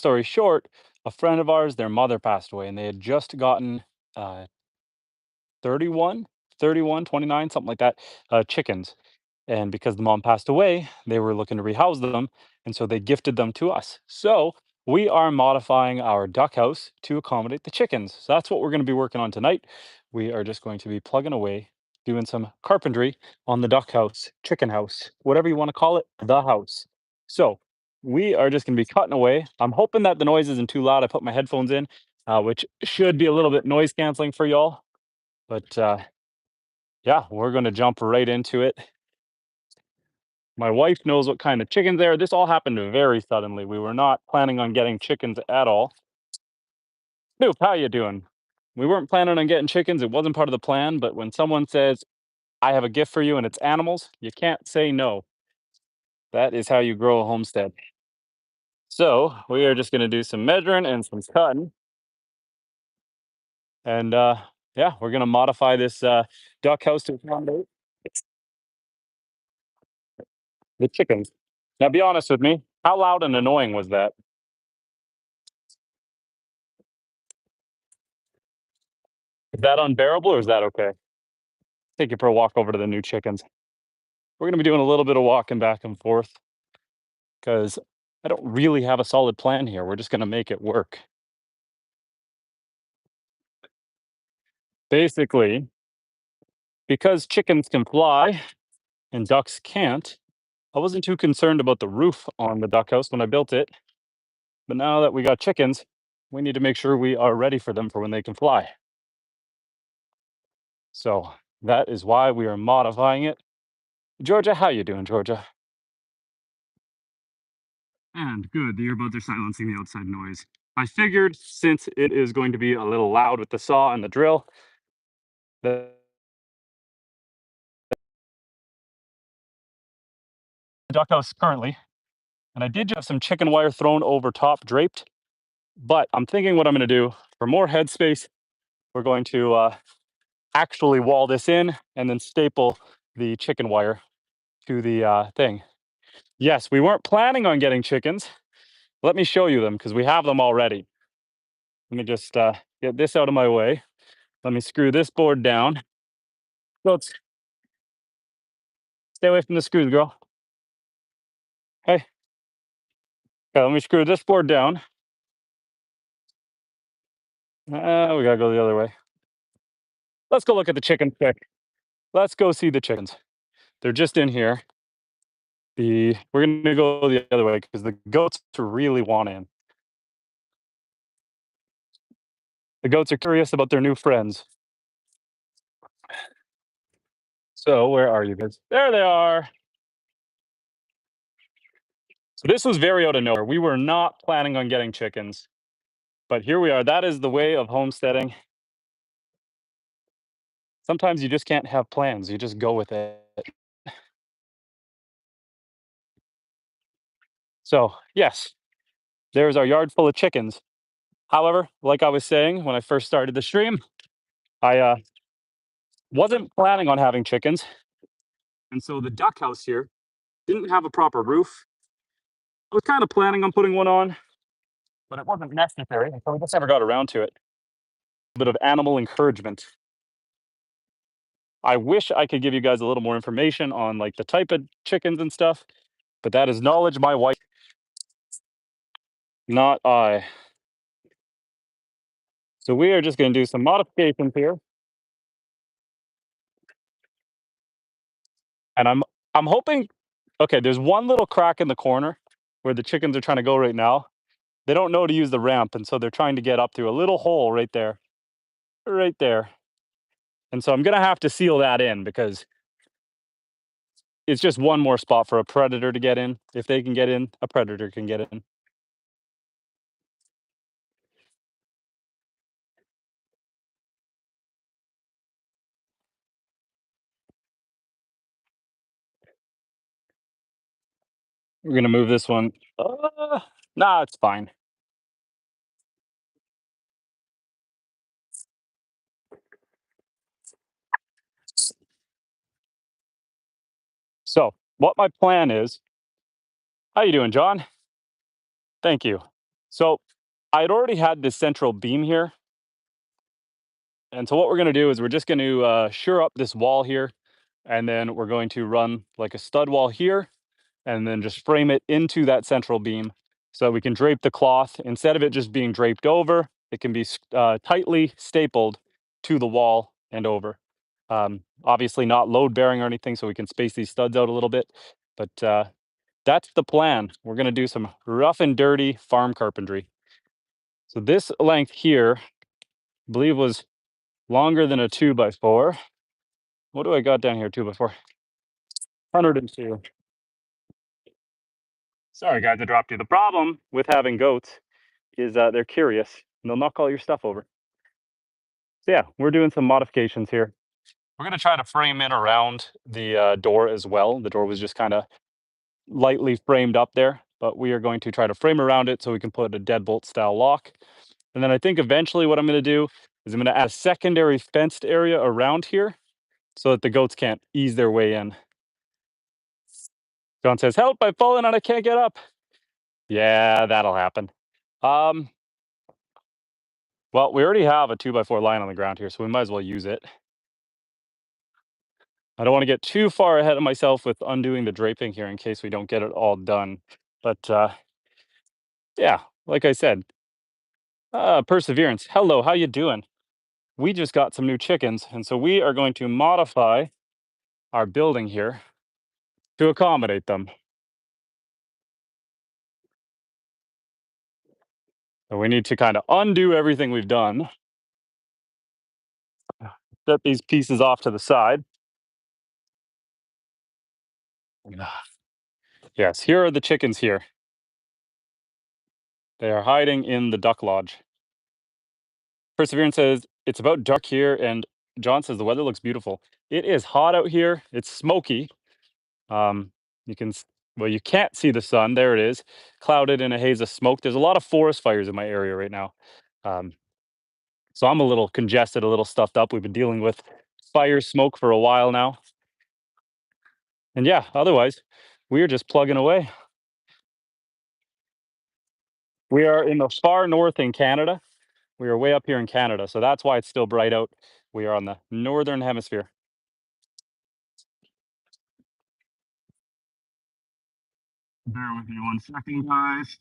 story short, a friend of ours, their mother passed away, and they had just gotten uh, 31, 31, 29, something like that, chickens. And because the mom passed away, they were looking to rehouse them. And so they gifted them to us. So we are modifying our duck house to accommodate the chickens. So that's what we're going to be working on tonight. We are just going to be plugging away, doing some carpentry on the duck house, chicken house, whatever you want to call it, the house. So we are just going to be cutting away. I'm hoping that the noise isn't too loud. I put my headphones in, which should be a little bit noise canceling for y'all. But yeah, we're going to jump right into it. My wife knows what kind of chickens they are. This all happened very suddenly. We were not planning on getting chickens at all. Nope, how you doing? We weren't planning on getting chickens. It wasn't part of the plan, but when someone says, I have a gift for you and it's animals, you can't say no. That is how you grow a homestead. So we are just going to do some measuring and some cutting. And yeah, we're going to modify this duck house to accommodate the chickens. Now, be honest with me. How loud and annoying was that? Is that unbearable or is that okay? Take you for a walk over to the new chickens. We're going to be doing a little bit of walking back and forth because I don't really have a solid plan here. We're just going to make it work. Basically, because chickens can fly and ducks can't, I wasn't too concerned about the roof on the duck house when I built it. But now that we got chickens, we need to make sure we are ready for them for when they can fly. So that is why we are modifying it. Georgia, how you doing, Georgia? And good, the earbuds are silencing the outside noise. I figured since it is going to be a little loud with the saw and the drill, the duck house currently, and I did have some chicken wire thrown over top, draped. But I'm thinking what I'm going to do for more headspace, we're going to actually wall this in and then staple the chicken wire to the thing. Yes, we weren't planning on getting chickens. Let me show you them because we have them already. Let me just get this out of my way. Let me screw this board down. Let's stay away from the screws, girl. Hey, okay, let me screw this board down. We gotta go the other way. Let's go look at the chickens quick. Let's go see the chickens. They're just in here. We're gonna go the other way because the goats really want in. The goats are curious about their new friends. So where are you guys? There they are. So this was very out of nowhere. We were not planning on getting chickens, but here we are. That is the way of homesteading. Sometimes you just can't have plans. You just go with it. So yes, there's our yard full of chickens. However, like I was saying when I first started the stream, I wasn't planning on having chickens. And so the duck house here didn't have a proper roof. I was kind of planning on putting one on, but it wasn't necessary. So we just never got around to it. A bit of animal encouragement. I wish I could give you guys a little more information on like the type of chickens and stuff, but that is knowledge my wife, not I. So we are just going to do some modifications here, and I'm hoping. Okay, there's one little crack in the corner where the chickens are trying to go right now. They don't know to use the ramp, and so they're trying to get up through a little hole right there, right there. And so I'm gonna have to seal that in because it's just one more spot for a predator to get in. If they can get in, a predator can get in. We're gonna move this one. Nah, it's fine. So what my plan is, how you doing, John? Thank you. So I'd already had this central beam here. And so what we're going to do is we're just going to sure up this wall here. And then we're going to run like a stud wall here and then just frame it into that central beam so we can drape the cloth. Instead of it just being draped over, it can be tightly stapled to the wall and over. Obviously not load bearing or anything, so we can space these studs out a little bit. But that's the plan. We're going to do some rough and dirty farm carpentry. So this length here, I believe, was longer than a 2x4. What do I got down here, 2x4? 102. Sorry, guys, I dropped you. The problem with having goats is they're curious and they'll knock all your stuff over. So yeah, we're doing some modifications here. We're gonna try to frame in around the door as well. The door was just kind of lightly framed up there, but we are going to try to frame around it so we can put a deadbolt style lock. And then I think eventually what I'm gonna do is I'm gonna add a secondary fenced area around here so that the goats can't ease their way in. John says, "Help, I've fallen and I can't get up." Yeah, that'll happen. Um, well, we already have a 2x4 line on the ground here, so we might as well use it. I don't want to get too far ahead of myself with undoing the draping here in case we don't get it all done. But yeah, like I said, perseverance. Hello, how you doing? We just got some new chickens, and so we are going to modify our building here to accommodate them. So we need to kind of undo everything we've done. Set these pieces off to the side. Yes, here are the chickens here. They are hiding in the duck lodge. Perseverance says it's about dark here, and John says the weather looks beautiful. It is hot out here. It's smoky. Um, you can, well, you can't see the sun. There it is, clouded in a haze of smoke. There's a lot of forest fires in my area right now. Um, so I'm a little congested, a little stuffed up. We've been dealing with fire smoke for a while now. And yeah, otherwise, we are just plugging away. We are in the far north in Canada. We are way up here in Canada, so that's why it's still bright out. We are on the northern hemisphere. Bear with me 1 second, guys.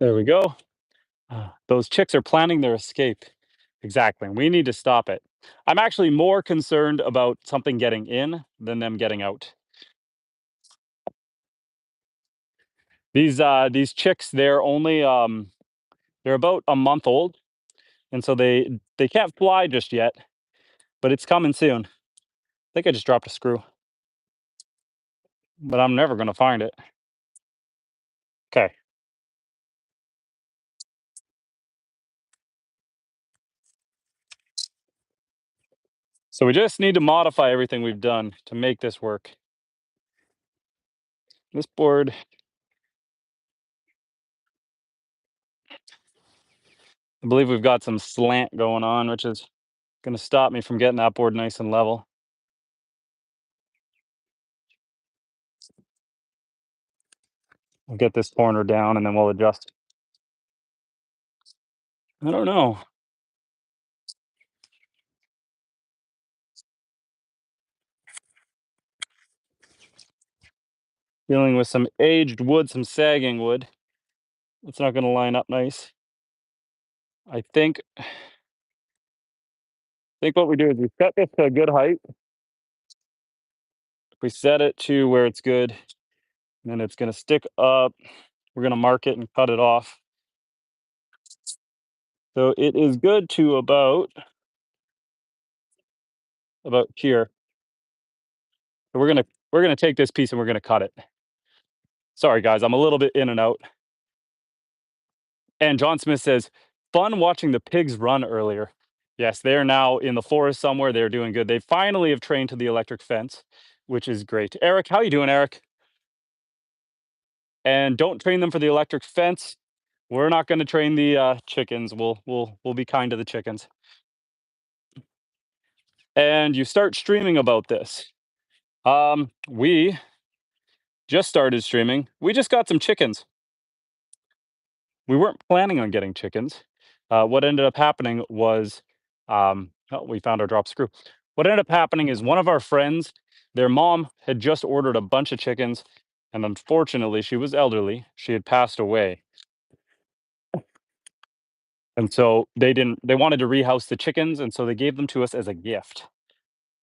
There we go. Those chicks are planning their escape. Exactly. We need to stop it. I'm actually more concerned about something getting in than them getting out. These chicks, they're about a month old, and so they can't fly just yet, but it's coming soon. I think I just dropped a screw, but I'm never gonna find it. Okay. So we just need to modify everything we've done to make this work. This board, I believe we've got some slant going on, which is gonna stop me from getting that board nice and level. We'll get this corner down and then we'll adjust. I don't know. Dealing with some aged wood, some sagging wood. It's not gonna line up nice. I think what we do is we set this to a good height. We set it to where it's good, and then it's gonna stick up. We're gonna mark it and cut it off. So it is good to about here. So we're gonna take this piece and we're gonna cut it. Sorry guys, I'm a little bit in and out. And John Smith says, fun watching the pigs run earlier. Yes, they're now in the forest somewhere. They're doing good. They finally have trained to the electric fence, which is great. Eric, how you doing, Eric? And don't train them for the electric fence. We're not going to train the chickens. We'll be kind to the chickens. And you start streaming about this. We just started streaming. We just got some chickens. We weren't planning on getting chickens. What ended up happening was, oh, we found our drop screw. What ended up happening is one of our friends, their mom had just ordered a bunch of chickens, and unfortunately, she was elderly. She had passed away, and so they didn't. They wanted to rehouse the chickens, and so they gave them to us as a gift.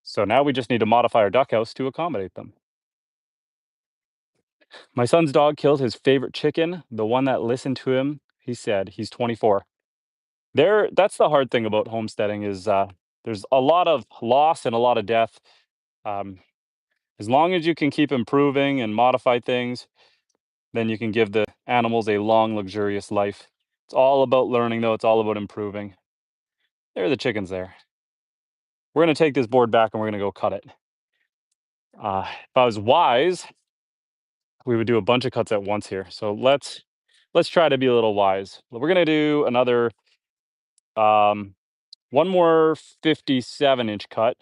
So now we just need to modify our duck house to accommodate them. My son's dog killed his favorite chicken, the one that listened to him. He said he's 24. That's the hard thing about homesteading is, there's a lot of loss and a lot of death. Um, as long as you can keep improving and modify things, then you can give the animals a long, luxurious life. It's all about learning, though. It's all about improving. There are the chickens there. We're gonna take this board back and we're gonna go cut it. If I was wise, we would do a bunch of cuts at once here. So let's try to be a little wise. We're gonna do another um, one more 57-inch cut.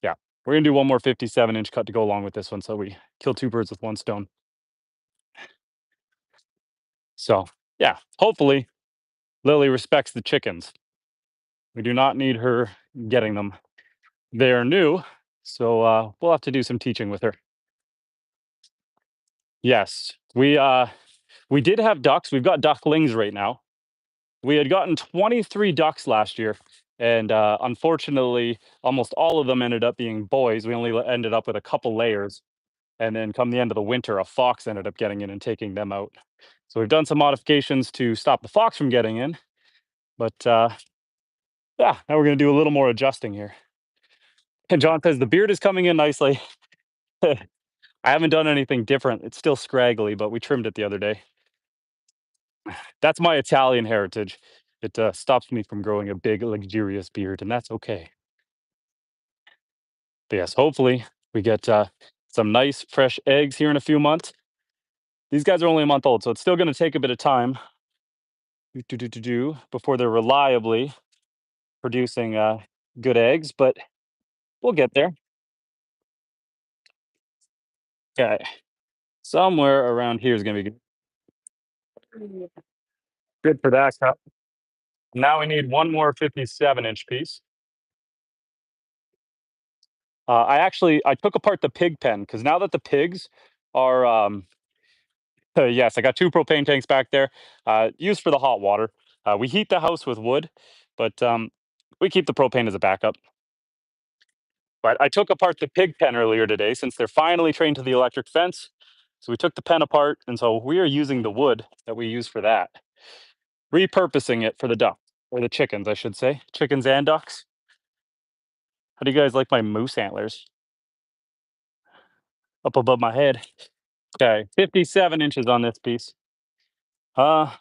Yeah, we're gonna do one more 57-inch cut to go along with this one, so we kill two birds with one stone. So yeah, hopefully Lily respects the chickens. We do not need her getting them. They're new, so we'll have to do some teaching with her. Yes, we did have ducks. We've got ducklings right now. We had gotten 23 ducks last year, and unfortunately, almost all of them ended up being boys. We only ended up with a couple layers. And then come the end of the winter, a fox ended up getting in and taking them out. So we've done some modifications to stop the fox from getting in, but yeah, now we're going to do a little more adjusting here. And John says the beard is coming in nicely. I haven't done anything different. It's still scraggly, but we trimmed it the other day. That's my Italian heritage. It stops me from growing a big, luxurious beard, and that's okay. But yes, hopefully we get some nice, fresh eggs here in a few months. These guys are only a month old, so it's still going to take a bit of time before they're reliably producing good eggs, but we'll get there. Okay, somewhere around here is going to be good for that cup. Now we need one more 57-inch piece. I took apart the pig pen because now that the pigs are yes, I got two propane tanks back there, used for the hot water. We heat the house with wood, but we keep the propane as a backup. But I took apart the pig pen earlier today since they're finally trained to the electric fence. So we took the pen apart, and so we are using the wood that we use for that, repurposing it for the duck or the chickens, I should say, chickens and ducks. How do you guys like my moose antlers up above my head? Okay, 57 inches on this piece. Uh,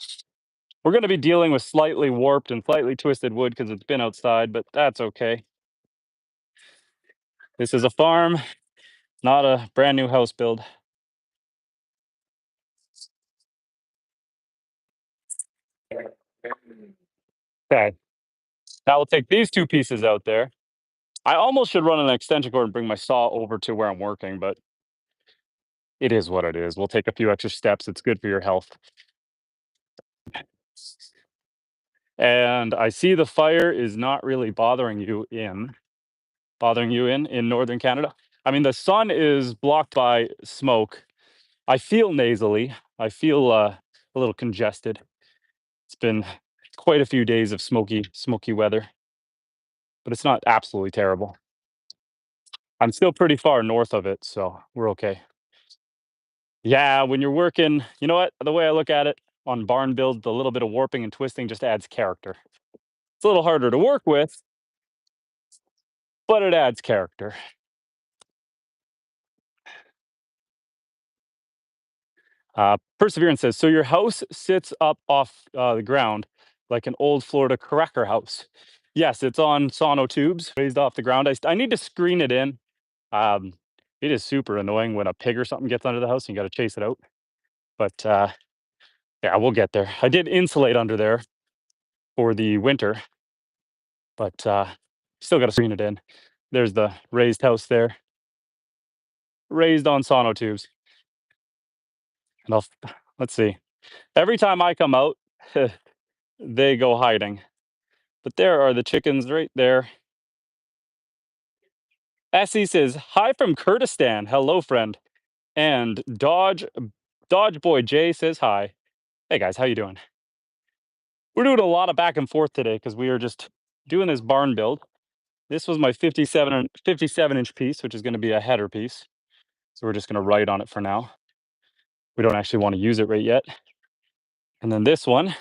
we're going to be dealing with slightly warped and slightly twisted wood because it's been outside, but that's okay. This is a farm, not a brand new house build. Okay, now we'll take these two pieces out there. I almost should run an extension cord and bring my saw over to where I'm working, but it is what it is. We'll take a few extra steps. It's good for your health. And I see the fire is not really bothering you in northern Canada. I mean, the sun is blocked by smoke. I feel nasally. I feel a little congested. It's been quite a few days of smoky weather, but it's not absolutely terrible. I'm still pretty far north of it, so we're okay. Yeah, when you're working, you know what? The way I look at it on barn builds, the little bit of warping and twisting just adds character. It's a little harder to work with, but it adds character. Perseverance says, so your house sits up off the ground like an old Florida cracker house. Yes, it's on sono tubes raised off the ground. I need to screen it in. Um, it is super annoying when a pig or something gets under the house and you got to chase it out. But yeah, we'll get there. I did insulate under there for the winter, but still got to screen it in. There's the raised house there, raised on sonotubes. And let's see. Every time I come out, they go hiding. But there are the chickens right there. Essie says, "Hi from Kurdistan. Hello, friend." And Dodge Boy Jay says hi. Hey guys, how you doing? We're doing a lot of back and forth today because we are just doing this barn build. This was my 57-inch piece, which is going to be a header piece. So we're just going to write on it for now. We don't actually want to use it right yet. And then this one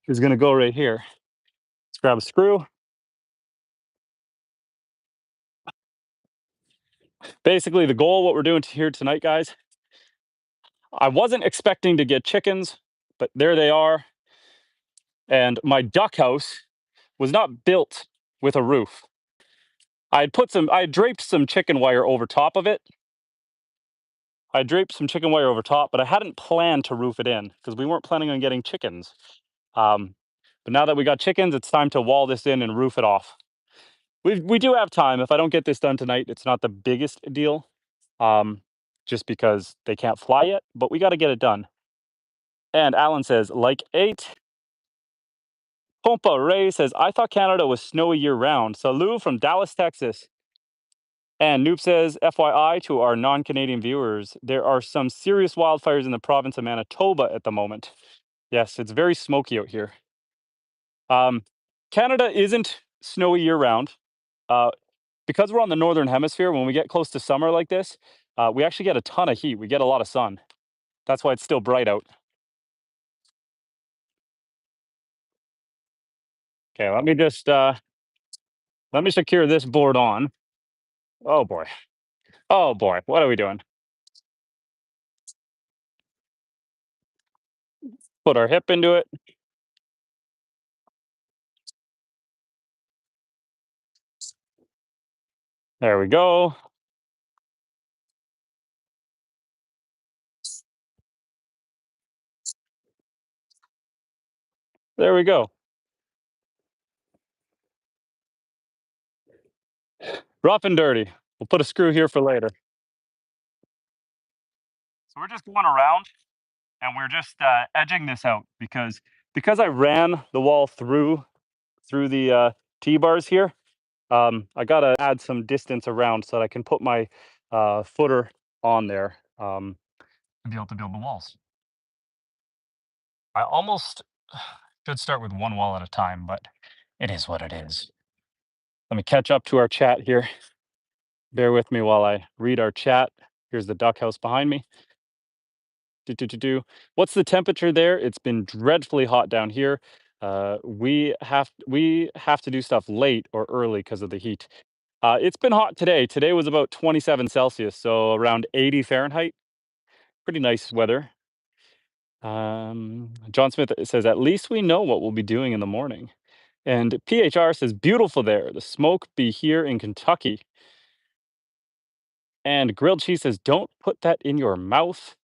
is going to go right here. Let's grab a screw. Basically, the goal, what we're doing here tonight, guys, I wasn't expecting to get chickens, but there they are. And my duck house was not built with a roof. I had draped some chicken wire over top of it. I draped some chicken wire over top, but I hadn't planned to roof it in because we weren't planning on getting chickens. Um, but now that we got chickens, it's time to wall this in and roof it off. We do have time. If I don't get this done tonight, it's not the biggest deal, just because they can't fly yet, but we got to get it done. And Alan says, like 8. Pompa Ray says, I thought Canada was snowy year round. Salut from Dallas, Texas. And Noop says, FYI to our non Canadian viewers, there are some serious wildfires in the province of Manitoba at the moment. Yes, it's very smoky out here. Canada isn't snowy year round. Because we're on the northern hemisphere, when we get close to summer like this, we actually get a ton of heat. We get a lot of sun. That's why it's still bright out. Okay, let me secure this board on. Oh boy. Oh boy. What are we doing? Put our hip into it. There we go. There we go. Rough and dirty. We'll put a screw here for later. So we're just going around and we're just edging this out because I ran the wall through the T-bars here. I gotta add some distance around so that I can put my footer on there to be able to build the walls. I almost should start with one wall at a time, but it is what it is. Let me catch up to our chat here. Bear with me while I read our chat. Here's the duck house behind me. What's the temperature there? It's been dreadfully hot down here. We have to do stuff late or early because of the heat. It's been hot today. Today was about 27 Celsius, so around 80 Fahrenheit. Pretty nice weather. John Smith says, at least we know what we'll be doing in the morning. And PHR says, beautiful there. The smoke be here in Kentucky. And Grilled Cheese says, don't put that in your mouth.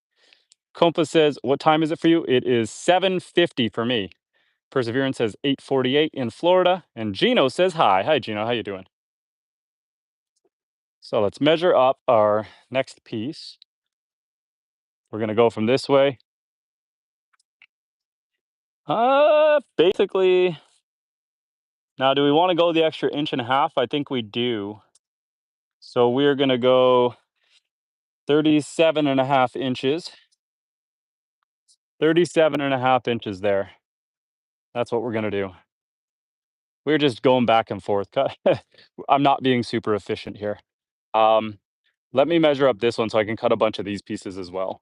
Compa says, what time is it for you? It is 7:50 for me. Perseverance says 8:48 in Florida. And Gino says, hi. Hi, Gino. How you doing? So let's measure up our next piece. We're going to go from this way. Basically, now do we want to go the extra 1.5 inches? I think we do. So we're going to go 37.5 inches. 37.5 inches there. That's what we're going to do. We're just going back and forth. I'm not being super efficient here. Let me measure up this one so I can cut a bunch of these pieces as well.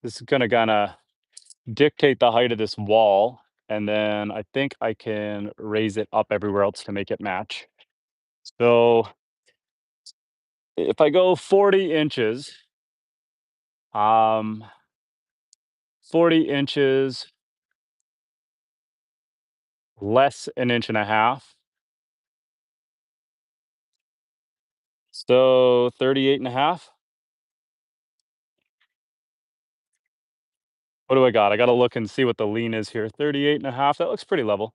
This is going to kind of dictate the height of this wall. And then I think I can raise it up everywhere else to make it match. So if I go 40 inches, 40 inches less 1.5 inches. So 38.5. What do I got? I gotta look and see what the lean is here. 38 and a half. That looks pretty level.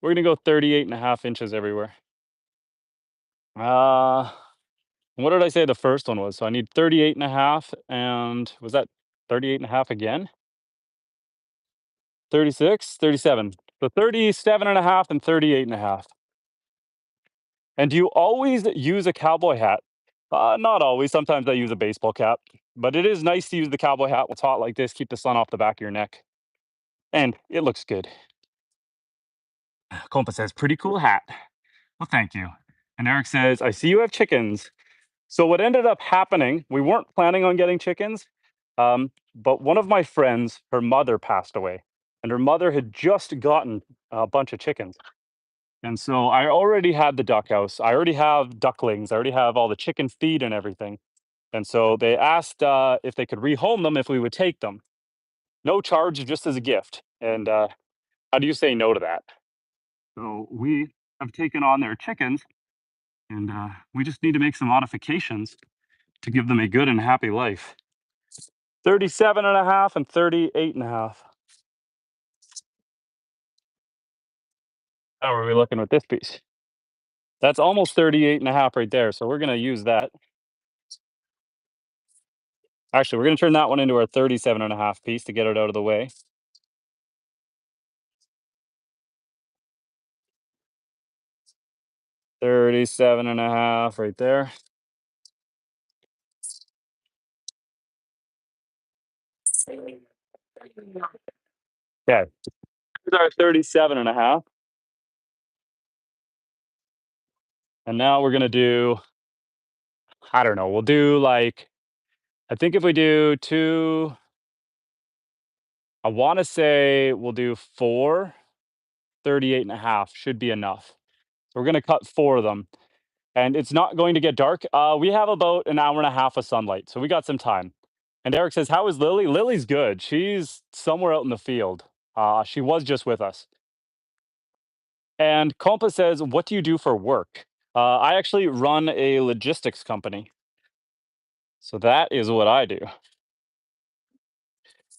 We're gonna go 38 and a half inches everywhere. Uh, what did I say the first one was? So I need 38 and a half, and was that 38 and a half again? 36, 37. So 37 and a half and 38 and a half. And do you always use a cowboy hat? Not always. Sometimes I use a baseball cap, but it is nice to use the cowboy hat when it's hot like this. Keep the sun off the back of your neck, and it looks good. Compa says, "Pretty cool hat." Well, thank you. And Eric says, "I see you have chickens." So what ended up happening? We weren't planning on getting chickens, but one of my friends, her mother passed away, and her mother had just gotten a bunch of chickens. And so I already had the duck house. I already have ducklings. I already have all the chicken feed and everything. And so they asked if they could rehome them if we would take them. No charge, just as a gift. And how do you say no to that? So we have taken on their chickens, and we just need to make some modifications to give them a good and happy life. 37 and a half and 38 and a half. How are we looking with this piece? That's almost 38 and a half right there. So we're going to use that. Actually, we're going to turn that one into our 37 and a half piece to get it out of the way. 37 and a half right there. Okay, here's our 37 and a half. And now we're going to do, I don't know, we'll do like, I think if we do two, I want to say we'll do four, 38 and a half should be enough. So we're going to cut four of them. And it's not going to get dark. We have about an hour and a half of sunlight, so we got some time. And Eric says, "How is Lily?" Lily's good. She's somewhere out in the field. She was just with us. And Compa says, "What do you do for work?" I actually run a logistics company, so that is what I do.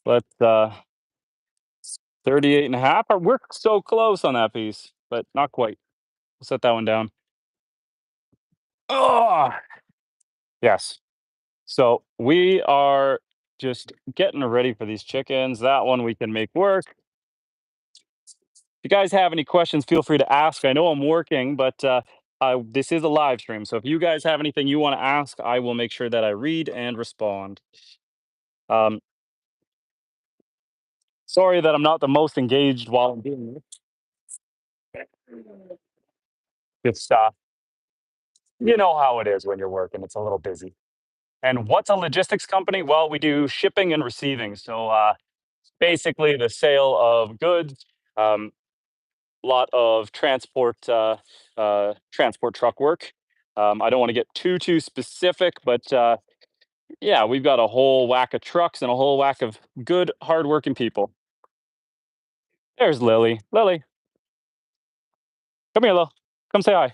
But 38 and a half. We're so close on that piece, but not quite. We'll set that one down. Oh, yes. So we are just getting ready for these chickens. That one we can make work. If you guys have any questions, feel free to ask. I know I'm working, but this is a live stream. So if you guys have anything you want to ask, I will make sure that I read and respond. Um, sorry that I'm not the most engaged while I'm doing this. It's, you know how it is when you're working, it's a little busy. And what's a logistics company? Well, we do shipping and receiving. So basically, the sale of goods, lot of transport truck work. I don't want to get too specific, but yeah, we've got a whole whack of trucks and a whole whack of good, hardworking people. There's Lily. Lily, come here, Lil. Come say hi.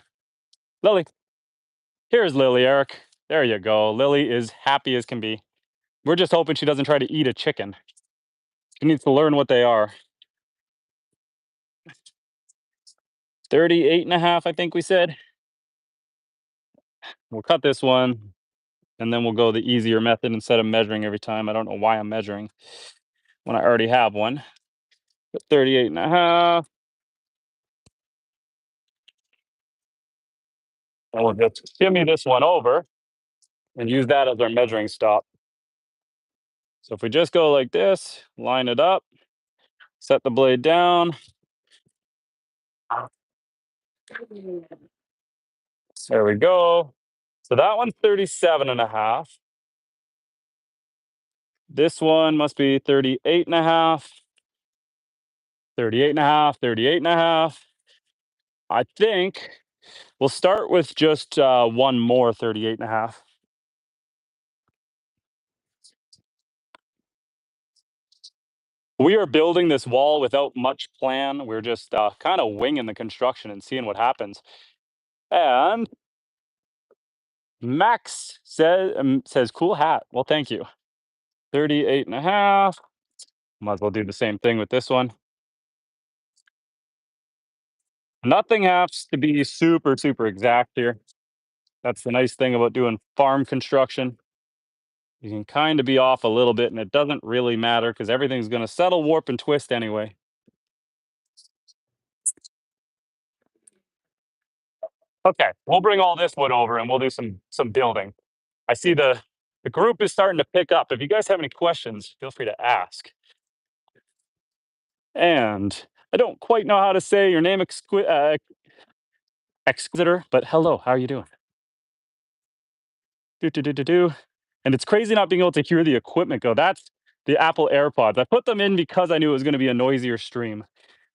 Lily, here's Lily, Eric. There you go. Lily is happy as can be. We're just hoping she doesn't try to eat a chicken. She needs to learn what they are. 38 and a half, I think we said. We'll cut this one and then we'll go the easier method instead of measuring every time. I don't know why I'm measuring when I already have one. But 38 and a half. And we'll just shimmy this one over and use that as our measuring stop. So if we just go like this, line it up, set the blade down. There we go. So that one's 37 and a half. This one must be 38 and a half, 38 and a half, 38 and a half. I think we'll start with just one more 38 and a half. We are building this wall without much plan. We're just kind of winging the construction and seeing what happens. And Max says, cool hat. Well, thank you. 38 and a half. Might as well do the same thing with this one. Nothing has to be super, super exact here. That's the nice thing about doing farm construction. You can kind of be off a little bit and it doesn't really matter because everything's going to settle, warp, and twist anyway. Okay, we'll bring all this wood over and we'll do some building. I see the group is starting to pick up. If you guys have any questions, feel free to ask. And I don't quite know how to say your name, Exquisitor, but hello, how are you doing? Do, do, do, do, do. And it's crazy not being able to hear the equipment go. That's the Apple AirPods. I put them in because I knew it was going to be a noisier stream.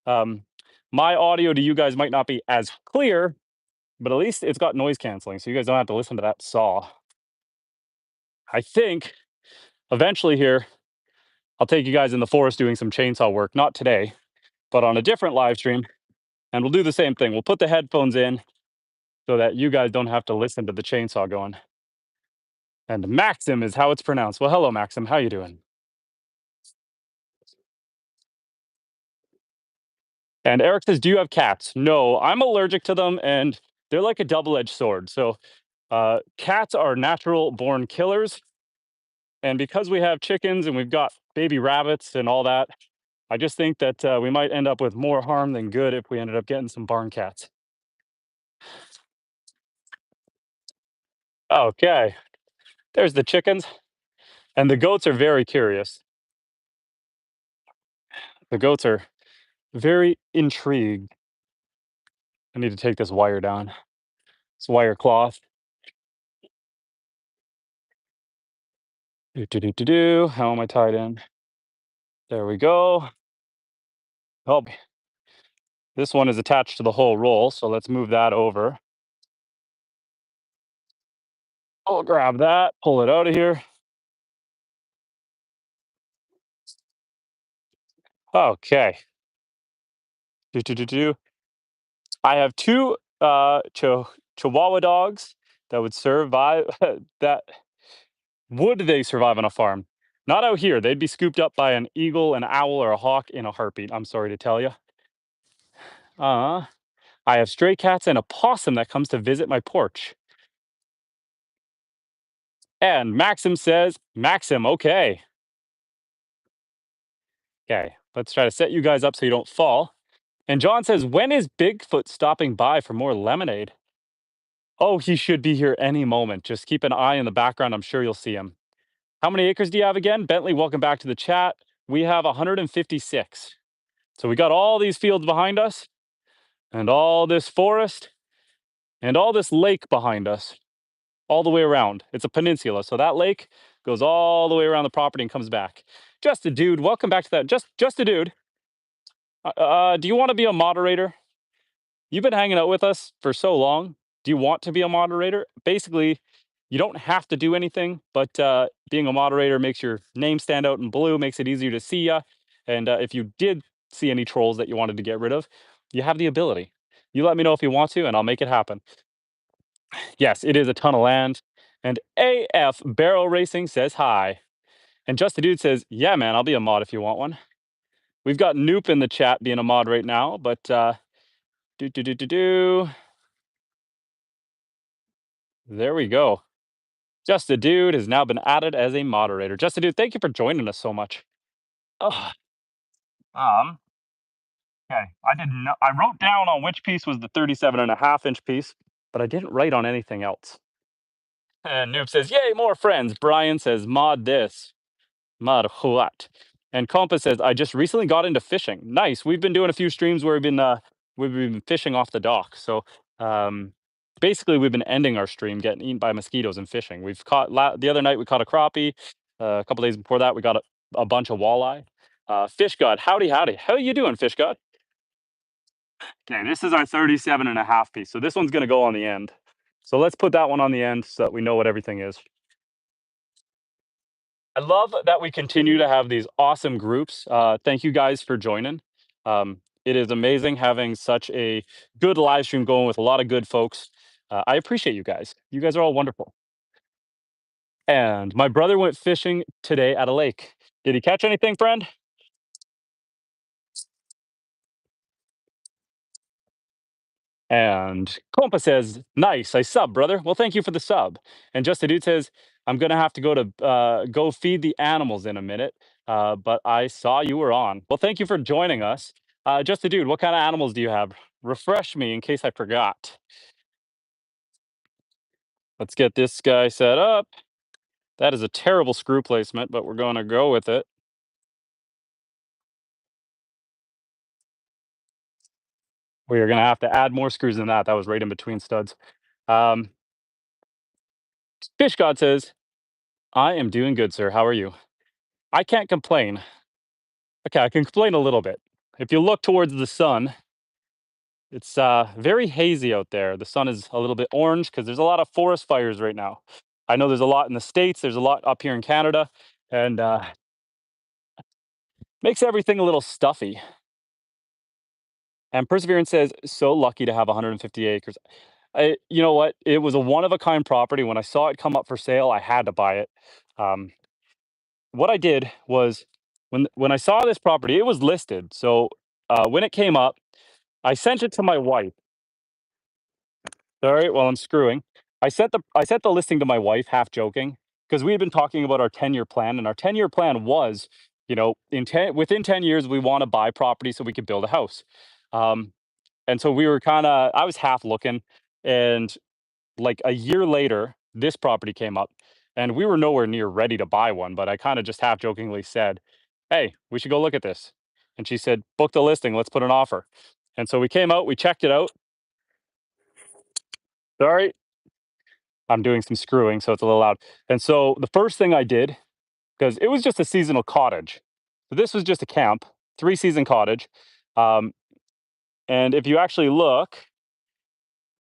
Um, my audio to you guys might not be as clear, but at least it's got noise canceling, so you guys don't have to listen to that saw. I think eventually here, I'll take you guys in the forest doing some chainsaw work. Not today, but on a different live stream. And we'll do the same thing. We'll put the headphones in so that you guys don't have to listen to the chainsaw going. And Maxim is how it's pronounced. Well, hello, Maxim. How you doing? And Eric says, "Do you have cats?" No, I'm allergic to them, and they're like a double-edged sword. So, cats are natural born killers, and because we have chickens and we've got baby rabbits and all that, I just think that we might end up with more harm than good if we ended up getting some barn cats. Okay, there's the chickens, and the goats are very curious. The goats are very intrigued. I need to take this wire down. This wire cloth. Do, do, do, do, do. How am I tied in? There we go. Oh, this one is attached to the whole roll, so let's move that over. I'll grab that, pull it out of here. Okay. Do, do, do, do. I have two Chihuahua dogs that would survive. That would they survive on a farm? Not out here. They'd be scooped up by an eagle, an owl, or a hawk in a heartbeat. I'm sorry to tell you. Uh, I have stray cats and a possum that comes to visit my porch. And Maxim says, Maxim, okay. Okay, let's try to set you guys up so you don't fall. And John says, when is Bigfoot stopping by for more lemonade? Oh, he should be here any moment. Just keep an eye in the background. I'm sure you'll see him. How many acres do you have again? Bentley, welcome back to the chat. We have 156. So we got all these fields behind us, and all this forest, and all this lake behind us, all the way around. It's a peninsula. So that lake goes all the way around the property and comes back. Just a dude. Welcome back to that. Just a dude. Do you want to be a moderator? You've been hanging out with us for so long. Do you want to be a moderator? Basically, you don't have to do anything, but being a moderator makes your name stand out in blue, makes it easier to see you. And if you did see any trolls that you wanted to get rid of, you have the ability. You let me know if you want to, and I'll make it happen. Yes, it is a ton of land. And AF Barrel Racing says hi. And Just a Dude says, yeah, man, I'll be a mod if you want one. We've got Noop in the chat being a mod right now, but do do do do do. There we go. Just a Dude has now been added as a moderator. Just a Dude, thank you for joining us so much. Ugh. Um, okay. I wrote down on which piece was the 37.5 inch piece, but I didn't write on anything else. And Noob says, yay, more friends. Brian says, mod this. Mod what? And Compass says, I just recently got into fishing. Nice. We've been doing a few streams where we've been fishing off the dock. So basically we've been ending our stream getting eaten by mosquitoes and fishing. We've caught the other night we caught a crappie. A couple days before that we got a bunch of walleye. Fish God, howdy howdy. How you doing, Fish God? Okay, this is our 37.5 piece. So this one's gonna go on the end. So let's put that one on the end so that we know what everything is. I love that we continue to have these awesome groups. Thank you guys for joining. It is amazing having such a good live stream going with a lot of good folks. I appreciate you guys. You guys are all wonderful. And my brother went fishing today at a lake. Did he catch anything, friend? And Compa says, "Nice, I sub, brother. Well, thank you for the sub." And Just a Dude says, "I'm gonna have to go feed the animals in a minute, but I saw you were on. Well, thank you for joining us. Just a Dude, what kind of animals do you have? Refresh me in case I forgot." Let's get this guy set up. That is a terrible screw placement, but we're going to go with it. We are going to have to add more screws than that. That was right in between studs. Um, Fish God says, "I am doing good, sir. How are you?" I can't complain. Okay, I can complain a little bit. If you look towards the sun, it's very hazy out there. The sun is a little bit orange because there's a lot of forest fires right now. I know there's a lot in the States, there's a lot up here in Canada, and makes everything a little stuffy. And Perseverance says, "So lucky to have 150 acres." You know what? It was a one of a kind property. When I saw it come up for sale, I had to buy it. Um, what I did was when I saw this property, it was listed. So when it came up, I sent it to my wife. All right, well, I'm screwing. I sent the listing to my wife, half joking, because we had been talking about our 10-year plan, and our 10-year plan was, within 10 years we want to buy property so we could build a house. Um, and so we were kind of I was half looking, and like a year later, this property came up, and we were nowhere near ready to buy one, but I kind of just half jokingly said, "Hey, we should go look at this." And she said, "Book the listing, let's put an offer." And so we came out, we checked it out. Sorry, I'm doing some screwing, so it's a little loud. And so the first thing I did, because it was just a seasonal cottage. So this was just a camp, 3-season cottage. Um, and if you actually look,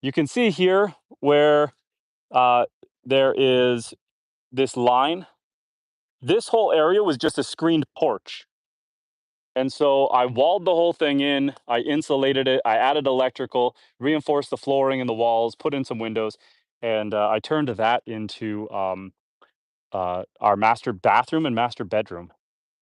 you can see here where uh, there is this line. This whole area was just a screened porch. And so I walled the whole thing in, I insulated it, I added electrical, reinforced the flooring and the walls, put in some windows, and I turned that into our master bathroom and master bedroom.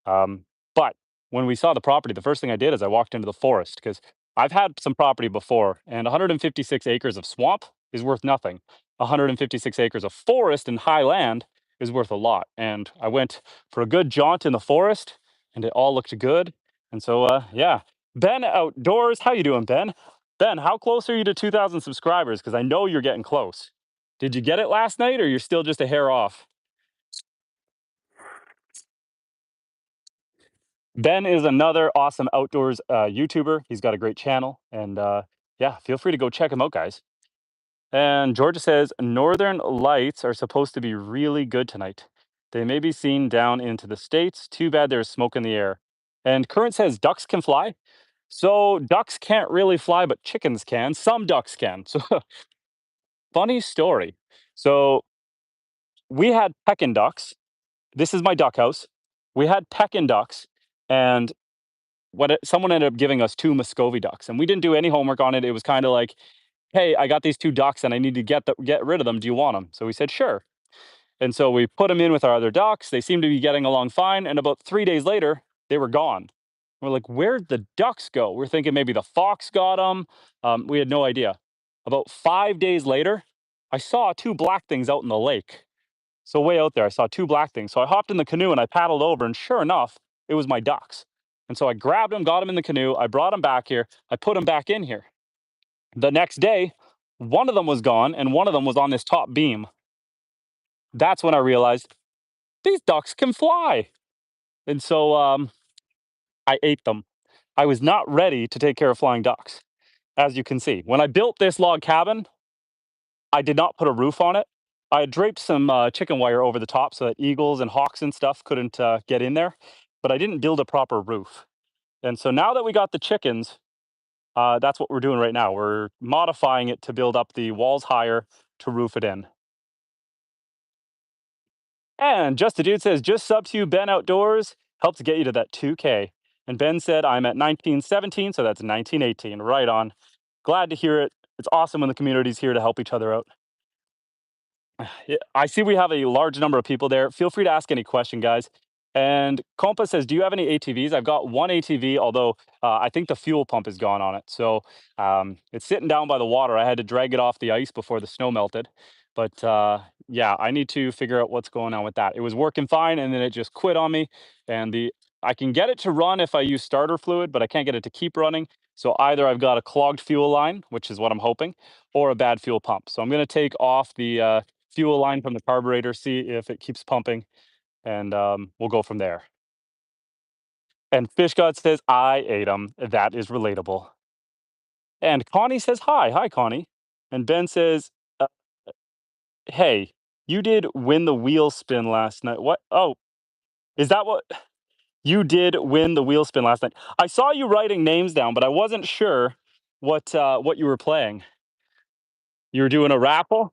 But when we saw the property, the first thing I did is I walked into the forest because I've had some property before, and 156 acres of swamp is worth nothing. 156 acres of forest and high land is worth a lot. And I went for a good jaunt in the forest, and it all looked good. And so, yeah, Ben Outdoors, how you doing, Ben? Ben, how close are you to 2,000 subscribers? Because I know you're getting close. Did you get it last night, or you're still just a hair off? Ben is another awesome outdoors YouTuber. He's got a great channel, and yeah, feel free to go check him out, guys. And Georgia says Northern Lights are supposed to be really good tonight. They may be seen down into the states. Too bad there's smoke in the air. And Current says ducks can fly. So ducks can't really fly, but chickens can. Some ducks can. So funny story. So we had pecking ducks. This is my duck house. We had pecking ducks, and someone ended up giving us two Muscovy ducks, and we didn't do any homework on it. It was kind of like, "Hey, I got these two ducks, and I need to get rid of them. Do you want them?" So we said, "Sure." And so we put them in with our other ducks. They seemed to be getting along fine, and about 3 days later, they were gone. We're like, "Where'd the ducks go?" We're thinking maybe the fox got them. We had no idea. About 5 days later, I saw two black things out in the lake. So way out there, I saw two black things. So I hopped in the canoe and I paddled over, and sure enough, it was my ducks. And so I grabbed them, got them in the canoe. I brought them back here. I put them back in here. The next day, one of them was gone, and one of them was on this top beam. That's when I realized these ducks can fly. And so I ate them. I was not ready to take care of flying ducks, as you can see. When I built this log cabin, I did not put a roof on it. I had draped some chicken wire over the top so that eagles and hawks and stuff couldn't get in there, but I didn't build a proper roof. And so now that we got the chickens, that's what we're doing right now. We're modifying it to build up the walls higher to roof it in. And Just a Dude says, "Just sub to you, Ben Outdoors. Helps get you to that 2K." And Ben said, "I'm at 1917, so that's 1918." Right on. Glad to hear it. It's awesome when the community's here to help each other out. Yeah, I see we have a large number of people there. Feel free to ask any question, guys. And Compa says, "Do you have any ATVs?" I've got one ATV, although I think the fuel pump is gone on it. So it's sitting down by the water. I had to drag it off the ice before the snow melted. But yeah, I need to figure out what's going on with that. It was working fine, and then it just quit on me. And the I can get it to run if I use starter fluid, but I can't get it to keep running. So either I've got a clogged fuel line, which is what I'm hoping, or a bad fuel pump. So I'm going to take off the fuel line from the carburetor, see if it keeps pumping, and we'll go from there. And Fish God says, "I ate them." That is relatable. And Connie says, "Hi, hi, Connie." And Ben says, uh, "Hey, you did win the wheel spin last night." What? Oh, is that what you did? Win the wheel spin last night? I saw you writing names down, but I wasn't sure what you were playing. You were doing a raffle.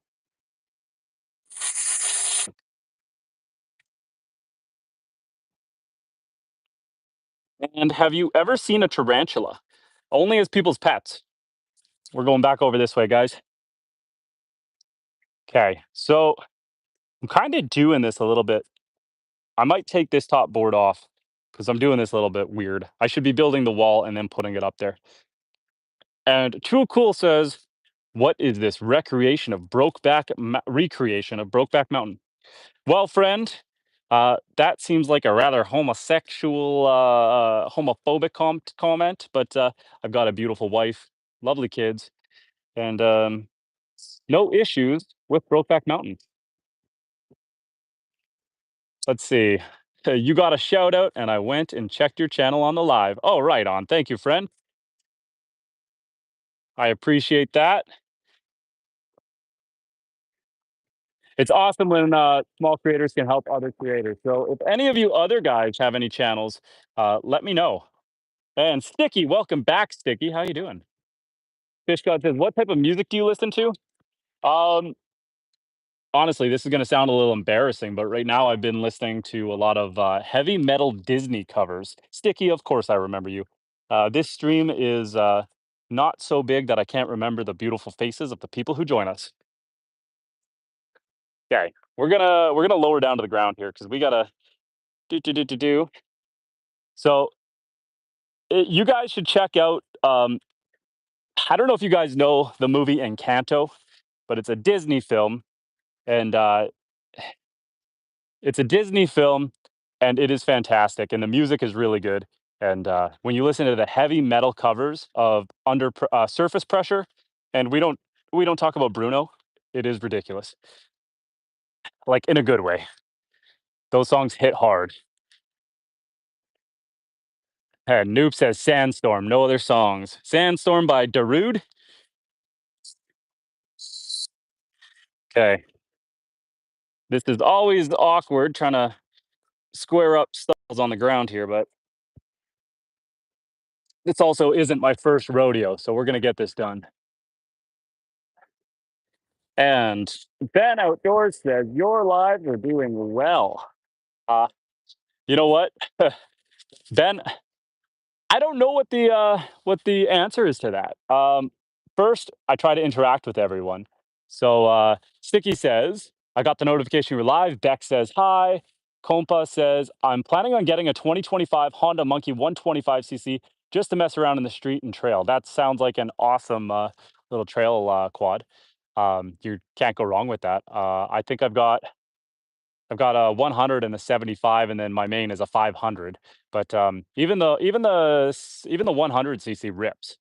And have you ever seen a tarantula? Only as people's pets. We're going back over this way, guys. Okay, so I'm kind of doing this a little bit. I might take this top board off because I'm doing this a little bit weird. I should be building the wall and then putting it up there. And True Cool says, "What is this recreation of Brokeback Mountain?" Well, friend, that seems like a rather homosexual, homophobic comment, but I've got a beautiful wife, lovely kids, and no issues with Brokeback Mountain. Let's see. You got a shout out, and I went and checked your channel on the live. Oh, right on. Thank you, friend. I appreciate that. It's awesome when small creators can help other creators. So if any of you other guys have any channels, let me know. And Sticky, welcome back, Sticky. How you doing? Fish God says, "What type of music do you listen to?" Um, Honestly, this is going to sound a little embarrassing, but right now I've been listening to a lot of heavy metal Disney covers. Sticky, of course, I remember you. This stream is not so big that I can't remember the beautiful faces of the people who join us. Okay, we're gonna lower down to the ground here because we gotta do. So you guys should check out. I don't know if you guys know the movie Encanto, but it's a Disney film, and it's a Disney film, and it is fantastic, and the music is really good. And when you listen to the heavy metal covers of Surface Pressure, and we don't talk about Bruno, it is ridiculous, like in a good way. Those songs hit hard. And Noob says Sandstorm, no other songs. Sandstorm by Darude. Okay, this is always awkward trying to square up stalls on the ground here, but this also isn't my first rodeo, so we're gonna get this done. And Ben Outdoors says, "Your lives are doing well." Uh, you know what, Ben? I don't know what the answer is to that. First, I try to interact with everyone. So Sticky says, "I got the notification you're live." Beck says, "Hi." Compa says, "I'm planning on getting a 2025 Honda Monkey 125cc just to mess around in the street and trail." That sounds like an awesome little trail quad. You can't go wrong with that. I think I've got a 100 and a 75, and then my main is a 500. But even the 100cc rips.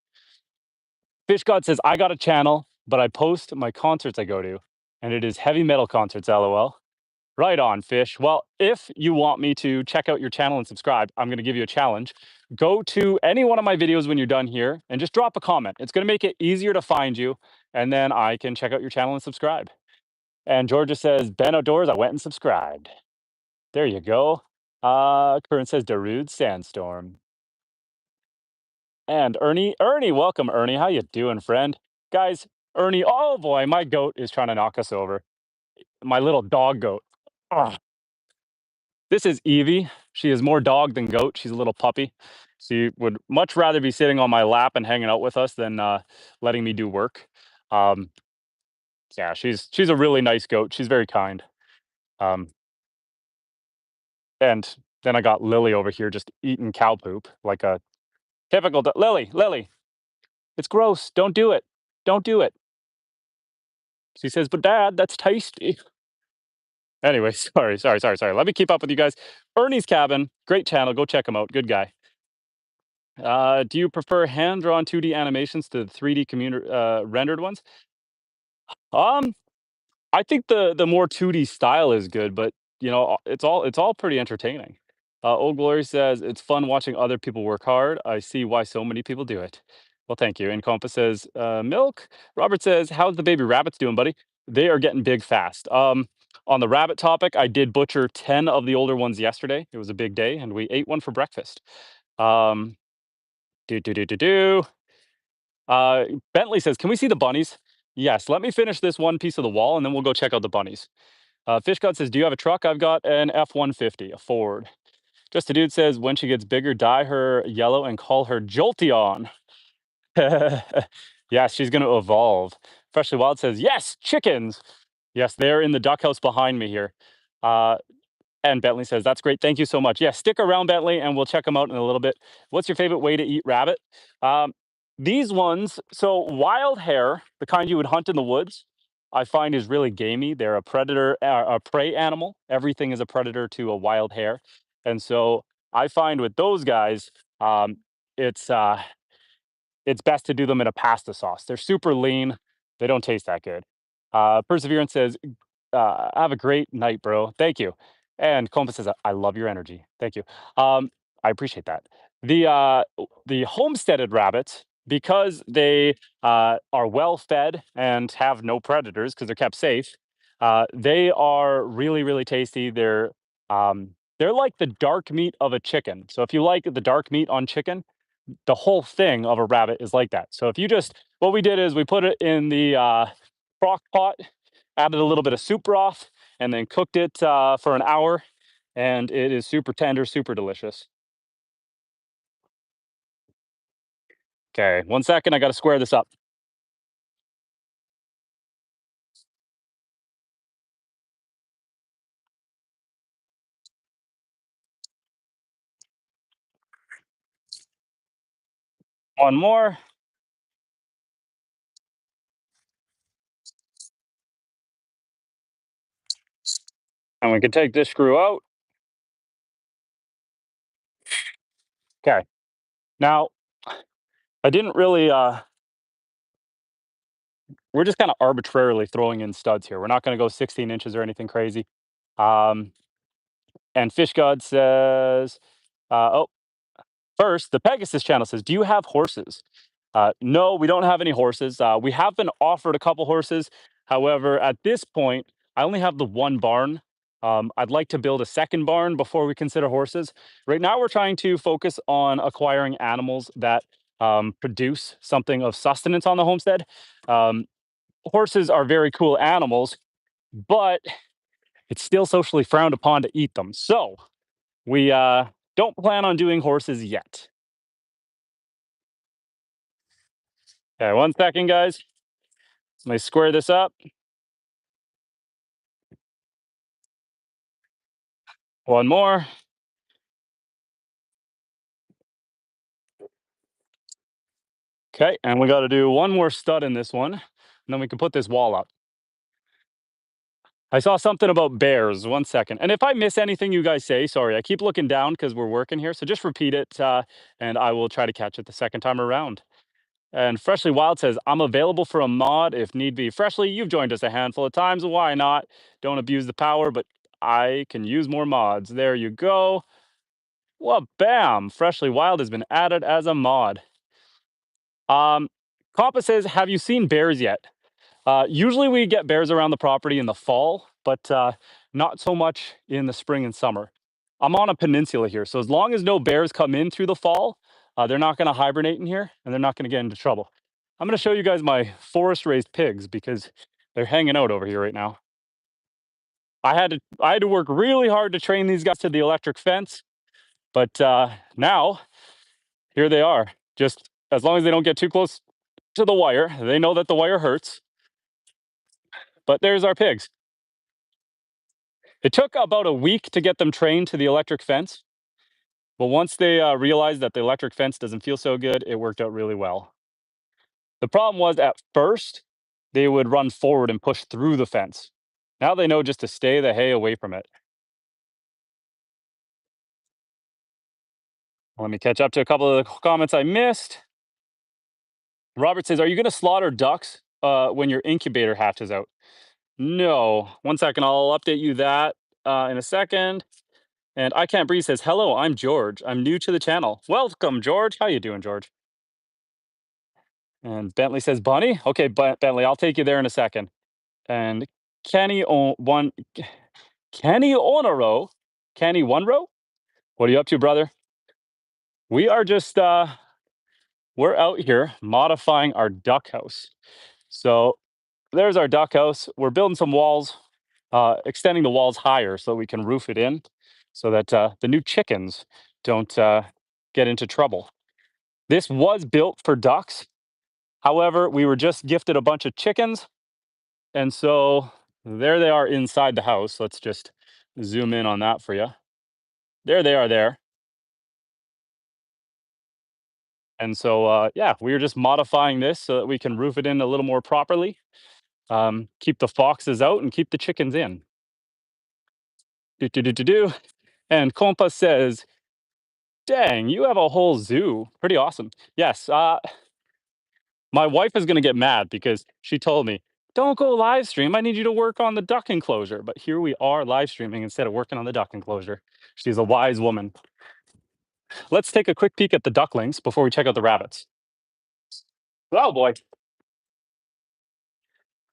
Fish God says, "I got a channel, but I post my concerts I go to, and it is heavy metal concerts." LOL. Right on, Fish. Well, if you want me to check out your channel and subscribe, I'm going to give you a challenge. Go to any one of my videos when you're done here and just drop a comment. It's going to make it easier to find you, and then I can check out your channel and subscribe. And Georgia says, "Ben Outdoors, I went and subscribed." There you go. Current says Darude Sandstorm. And Ernie, welcome, Ernie. How you doing, friend? Guys, Ernie, oh boy, my goat is trying to knock us over. My little dog goat. Ugh. This is Evie. She is more dog than goat. She's a little puppy. She would much rather be sitting on my lap and hanging out with us than letting me do work. Um, yeah, she's a really nice goat. She's very kind. Um, and Then I got Lily over here just eating cow poop like a typical Lily, Lily, it's gross. Don't do it. Don't do it. She says, but dad, that's tasty. Anyway, sorry. Let me keep up with you guys. Ernie's Cabin, great channel. Go check him out. Good guy. Do you prefer hand-drawn 2D animations to 3D rendered ones? Um, I think the more 2D style is good, but it's all pretty entertaining. Old Glory says it's fun watching other people work hard. I see why so many people do it. Well, thank you. And Compass says milk. Robert says, "How's the baby rabbits doing, buddy? They are getting big fast." On the rabbit topic, I did butcher 10 of the older ones yesterday. It was a big day, and we ate one for breakfast. Um, do do do do do. Uh, Bentley says, "Can we see the bunnies?" Yes. Let me finish this one piece of the wall, and then we'll go check out the bunnies. Fish God says, "Do you have a truck?" I've got an F-150, a Ford. Just a Dude says, "When she gets bigger, dye her yellow and call her Jolteon." Yes, she's going to evolve. Freshly Wild says, "Yes, chickens." Yes, they're in the duck house behind me here. Uh, and Bentley says, "That's great. Thank you so much." Yeah, stick around, Bentley, and we'll check them out in a little bit. What's your favorite way to eat rabbit? Um, these ones, so wild hare, the kind you would hunt in the woods, I find is really gamey. They're a predator, a prey animal. Everything is a predator to a wild hare. And so I find with those guys, it's it's best to do them in a pasta sauce. They're super lean. They don't taste that good. Perseverance says, "Have a great night, bro. Thank you." And Compass says, "I love your energy. Thank you." I appreciate that. The homesteaded rabbits, because they are well fed and have no predators because they're kept safe, they are really, really tasty. They're like the dark meat of a chicken. So if you like the dark meat on chicken, the whole thing of a rabbit is like that. So if you just what we did is we put it in the crock pot, added a little bit of soup broth, and then cooked it for an hour, and it is super tender, super delicious. Okay, 1 second, I got to square this up. One more, and we can take this screw out. Okay, now I didn't really. We're just kind of arbitrarily throwing in studs here. We're not going to go 16 inches or anything crazy. Um, and Fish God says, "Oh, first, the Pegasus channel says, "Do you have horses?" No, we don't have any horses. We have been offered a couple horses. However, at this point, I only have the one barn. I'd like to build a second barn before we consider horses. Right now, we're trying to focus on acquiring animals that produce something of sustenance on the homestead. Um, Horses are very cool animals, but it's still socially frowned upon to eat them. So we don't plan on doing horses yet. Okay, 1 second, guys. Let me square this up. One more. Okay, and we got to do one more stud in this one, and then we can put this wall up. I saw something about bears. 1 second. And if I miss anything you guys say, sorry, I keep looking down because we're working here. So just repeat it, and I will try to catch it the second time around. And Freshly Wild says, "I'm available for a mod if need be." Freshly, you've joined us a handful of times. Why not? Don't abuse the power, but I can use more mods. There you go. Well, bam! Freshly Wild has been added as a mod. Um, Compa says, "Have you seen bears yet?" Usually we get bears around the property in the fall, but not so much in the spring and summer. I'm on a peninsula here, so as long as no bears come in through the fall, they're not going to hibernate in here and they're not going to get into trouble. I'm going to show you guys my forest raised pigs because they're hanging out over here right now. I had to work really hard to train these guys to the electric fence, but now here they are. Just as long as they don't get too close to the wire, they know that the wire hurts. But there's our pigs. It took about a week to get them trained to the electric fence. But once they realized that the electric fence doesn't feel so good, it worked out really well. The problem was at first, they would run forward and push through the fence. Now they know just to stay the hay away from it. Let me catch up to a couple of the comments I missed. Robert says, "Are you going to slaughter ducks when your incubator hatches out?" No. One second, I'll update you that in a second. And I Can't Breathe says, "Hello, I'm George. I'm new to the channel." Welcome, George. How you doing, George? And Bentley says, "Bunny." Okay, Bentley, I'll take you there in a second. And Kenny on one, Kenny Onaro, Kenny One Row. What are you up to, brother? We are just we're out here modifying our duck house. So there's our duck house. We're building some walls, extending the walls higher so we can roof it in, so that the new chickens don't get into trouble. This was built for ducks. However, we were just gifted a bunch of chickens, and so there they are inside the house. Let's just zoom in on that for you. There they are there. And so, yeah, we were just modifying this so that we can roof it in a little more properly, keep the foxes out and keep the chickens in. Do, do, do, do, do. And Compa says, "Dang, you have a whole zoo. Pretty awesome." Yes, my wife is going to get mad because she told me, "Don't go live stream. I need you to work on the duck enclosure." But here we are live streaming instead of working on the duck enclosure. She's a wise woman. Let's take a quick peek at the ducklings before we check out the rabbits. Oh boy.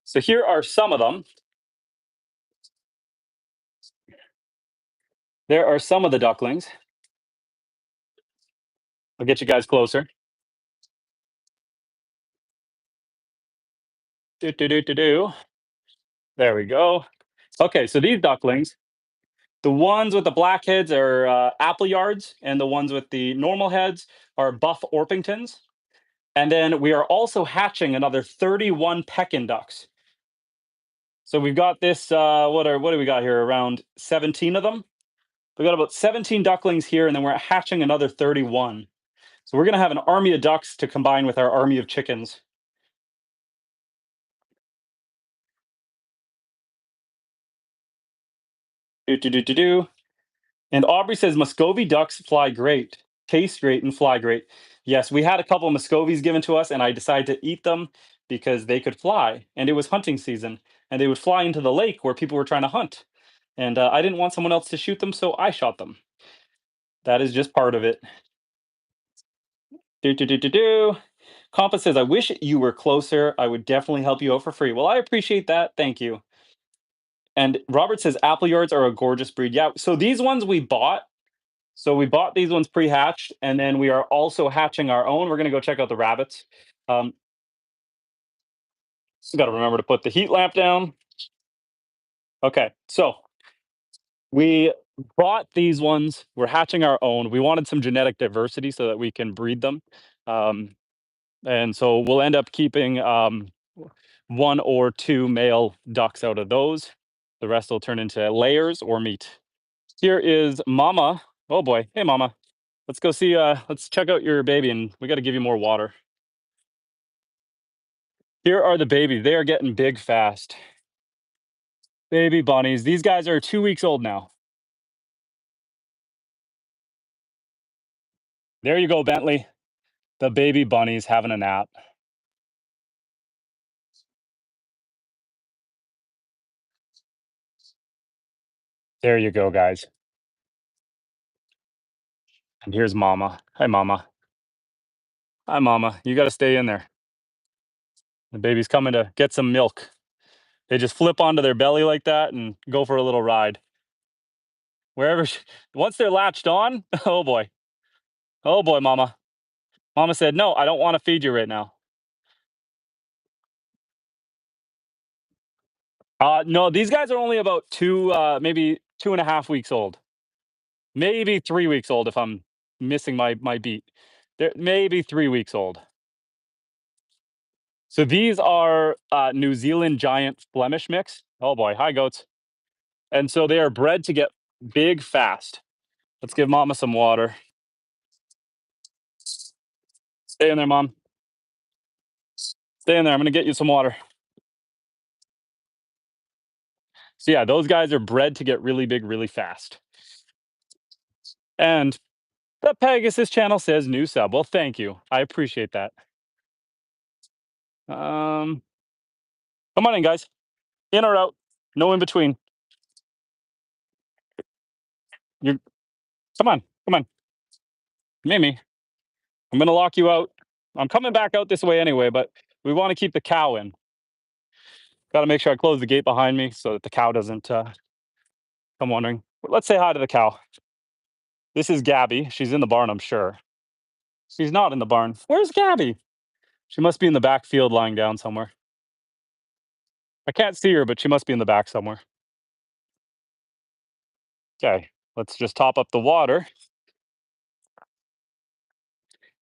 So here are some of them. There are some of the ducklings. I'll get you guys closer. Do, do, do, do, do. There we go. Okay, so these ducklings, the ones with the black heads are apple yards, and the ones with the normal heads are buff Orpingtons. And then we are also hatching another 31 Pekin ducks. So we've got this. What do we got here? Around 17 of them. We got about 17 ducklings here, and then we're hatching another 31. So we're gonna have an army of ducks to combine with our army of chickens. Do do do do do. And Aubrey says Muscovy ducks fly great, taste great, and fly great. Yes, we had a couple of Muscovies given to us, and I decided to eat them because they could fly, and it was hunting season, and they would fly into the lake where people were trying to hunt. And I didn't want someone else to shoot them, so I shot them. That is just part of it. Do do do do do. Compa says, "I wish you were closer. I would definitely help you out for free." Well, I appreciate that. Thank you. And Robert says apple yards are a gorgeous breed. Yeah. So these ones we bought. So we bought these ones pre-hatched, and then we are also hatching our own. We're gonna go check out the rabbits. Um, just got to remember to put the heat lamp down. Okay. So we bought these ones. We're hatching our own. We wanted some genetic diversity so that we can breed them. Um, and so we'll end up keeping one or two male ducks out of those. The rest will turn into layers or meat. Here is Mama. Oh boy. Hey, Mama. Let's go see. Let's check out your baby, and we got to give you more water. Here are the babies. They are getting big fast. Baby bunnies. These guys are 2 weeks old now. There you go, Bentley. The baby bunnies having a nap. There you go, guys. And here's Mama. Hi, Mama. Hi, Mama. You got to stay in there. The baby's coming to get some milk. They just flip onto their belly like that and go for a little ride. Wherever, once they're latched on, oh boy, Mama. Mama said, "No, I don't want to feed you right now." No, these guys are only about maybe 2.5 weeks old. Maybe 3 weeks old if I'm missing my beat. They're maybe 3 weeks old. So these are New Zealand giant Flemish mix. Oh boy, hi goats. And so they are bred to get big fast. Let's give Mama some water. Stay in there, mom. Stay in there. I'm gonna get you some water. So yeah, those guys are bred to get really big really fast. And the Pegasus channel says new sub. Well, thank you. I appreciate that. Um, Come on in, guys. In or out. No in between. You come on. Come on. Mimi, I'm gonna lock you out. I'm coming back out this way anyway, but we want to keep the cow in. Got to make sure I close the gate behind me so that the cow doesn't come wandering. But let's say hi to the cow. This is Gabby. She's in the barn, I'm sure. She's not in the barn. Where's Gabby? She must be in the back field lying down somewhere. I can't see her, but she must be in the back somewhere. Okay, let's just top up the water.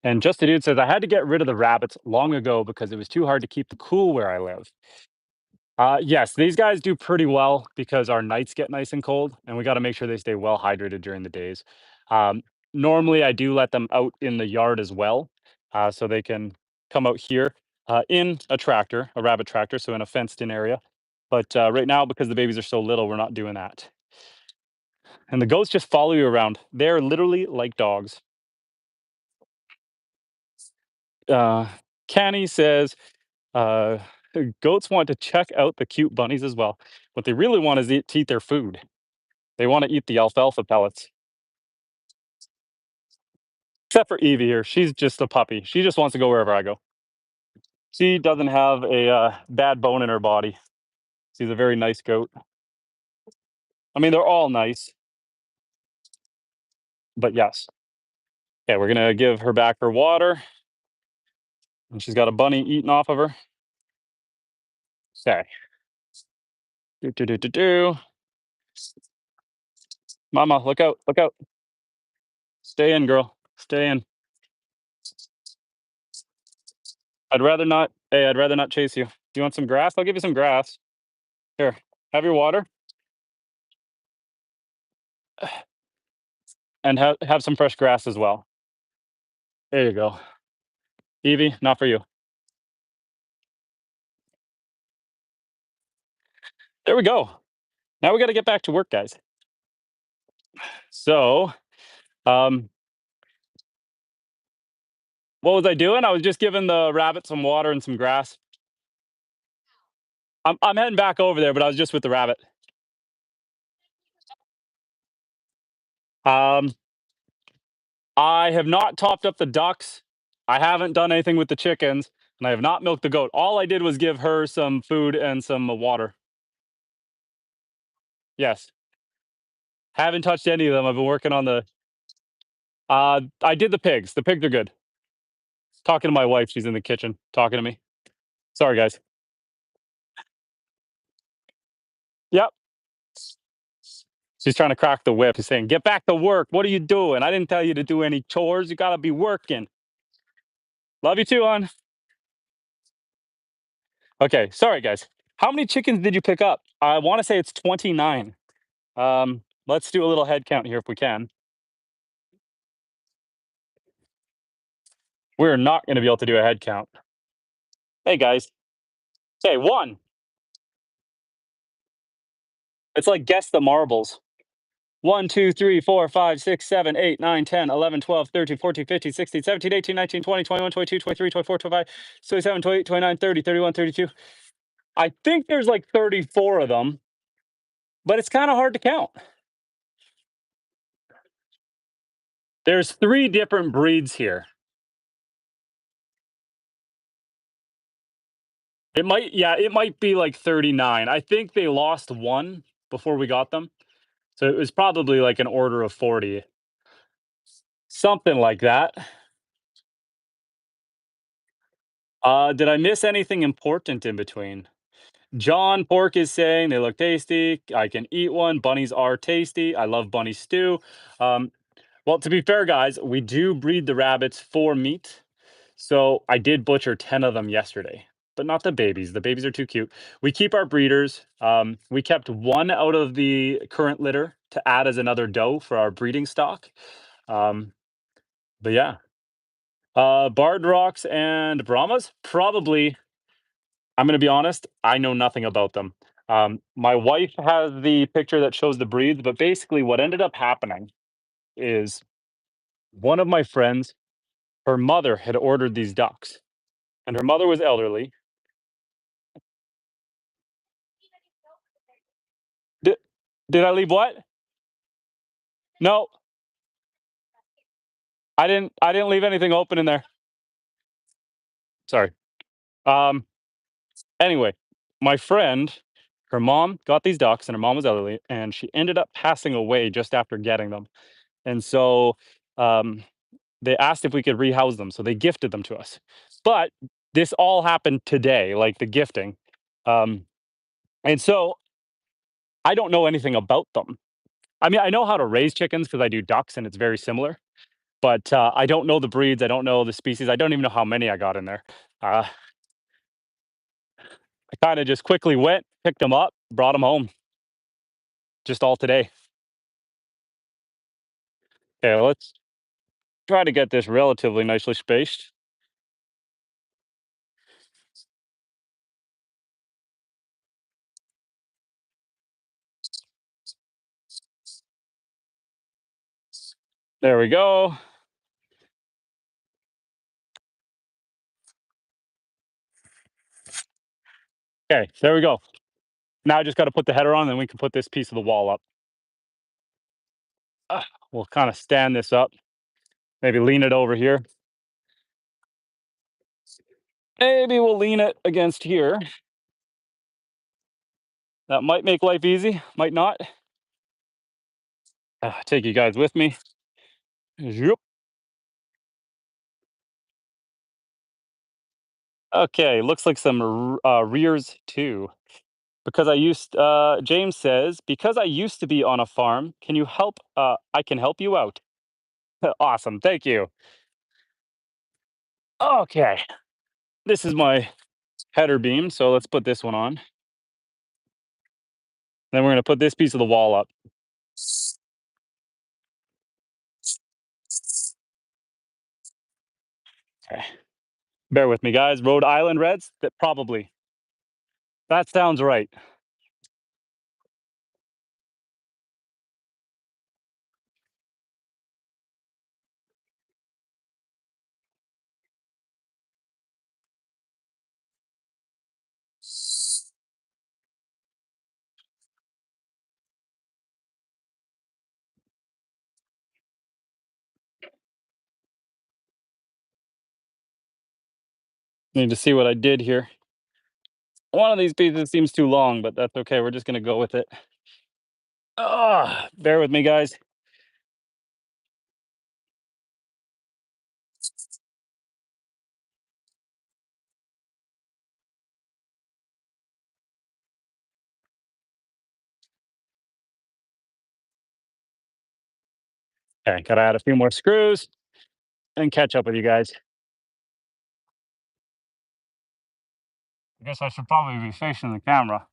And Just a Dude says, I had to get rid of the rabbits long ago because it was too hard to keep the cool where I live. Yes, these guys do pretty well because our nights get nice and cold, and we got to make sure they stay well hydrated during the days. Um, Normally, I do let them out in the yard as well, so they can come out here in a tractor, a rabbit tractor, so in a fenced-in area. But right now, because the babies are so little, we're not doing that. And the goats just follow you around. They're literally like dogs. Uh, Canny says, uh, goats want to check out the cute bunnies as well. What they really want is to eat their food. They want to eat the alfalfa pellets. Except for Evie here. She's just a puppy. She just wants to go wherever I go. She doesn't have a bad bone in her body. She's a very nice goat. I mean, they're all nice, but yes. Okay, we're going to give her back her water. And she's got a bunny eating off of her. Okay. Do, do, do, do, do. Mama, look out, look out. Stay in, girl. Stay in. I'd rather not. Hey, I'd rather not chase you. Do you want some grass? I'll give you some grass. Here, have your water and have some fresh grass as well. There you go. Evie, not for you. There we go. Now we got to get back to work, guys. So, um, what was I doing? I was just giving the rabbit some water and some grass. I'm heading back over there, but I was just with the rabbit. Um, I have not topped up the ducks. I haven't done anything with the chickens, and I have not milked the goat. All I did was give her some food and some water. Yes. Haven't touched any of them. I've been working on the I did the pigs. The pigs are good. Talking to my wife, she's in the kitchen talking to me. Sorry, guys. Yep. She's trying to crack the whip. She's saying, "Get back to work. What are you doing? I didn't tell you to do any chores. You gotta be working." Love you too, hon. Okay, sorry guys. How many chickens did you pick up? I want to say it's 29. Let's do a little head count here if we can. We're not going to be able to do a head count. Hey guys. Okay, one. It's like guess the marbles. 1, 2, 3, 4, 5, 6, 7, 8, 9, 10, 11, 12, 13, 14, 15, 16, 17, 18, 19, 20, 21, 22, 23, 24, 25, 27, 28, 29, 30, 31, 32. I think there's like 34 of them, but it's kind of hard to count. There's 3 different breeds here. It might be like 39. I think they lost one before we got them. So it was probably like an order of 40. Something like that. Did I miss anything important in between? John Pork is saying they look tasty. I can eat one. Bunnies are tasty. I love bunny stew. Um, well, to be fair, guys, we do breed the rabbits for meat. So I did butcher 10 of them yesterday, but not the babies. The babies are too cute. We keep our breeders. We kept one out of the current litter to add as another doe for our breeding stock. Um, but yeah, Barred rocks and Brahmas? Probably. I'm gonna be honest, I know nothing about them. My wife has the picture that shows the breeds, but basically what ended up happening is one of my friends, her mother had ordered these ducks, and her mother was elderly. Did, did I leave what? No, I didn't leave anything open in there. Sorry. Um, anyway, my friend, her mom got these ducks, and her mom was elderly, and she ended up passing away just after getting them. And so um, they asked if we could rehouse them, so they gifted them to us. But this all happened today, like the gifting. Um, and so I don't know anything about them. I mean, I know how to raise chickens because I do ducks and it's very similar, but I don't know the breeds. I don't know the species. I don't even know how many I got in there. I kind of just quickly went, picked them up, brought them home, just all today. Okay, let's try to get this relatively nicely spaced. There we go. Okay, there we go. Now I just got to put the header on, and then we can put this piece of the wall up. We'll kind of stand this up, maybe lean it over here. Maybe we'll lean it against here. That might make life easy, might not. Take you guys with me. Zoop. Okay, looks like some rears too. Because James says, because I used to be on a farm, can you help? I can help you out. Awesome, thank you. Okay, this is my header beam, so let's put this one on. Then we're gonna put this piece of the wall up. Okay. Bear with me, guys. Rhode Island Reds? That probably. That sounds right. Need to see what I did here. One of these pieces seems too long, but that's okay. We're just gonna go with it. Bear with me, guys. Okay, gotta add a few more screws and catch up with you guys. I guess I should probably be facing the camera.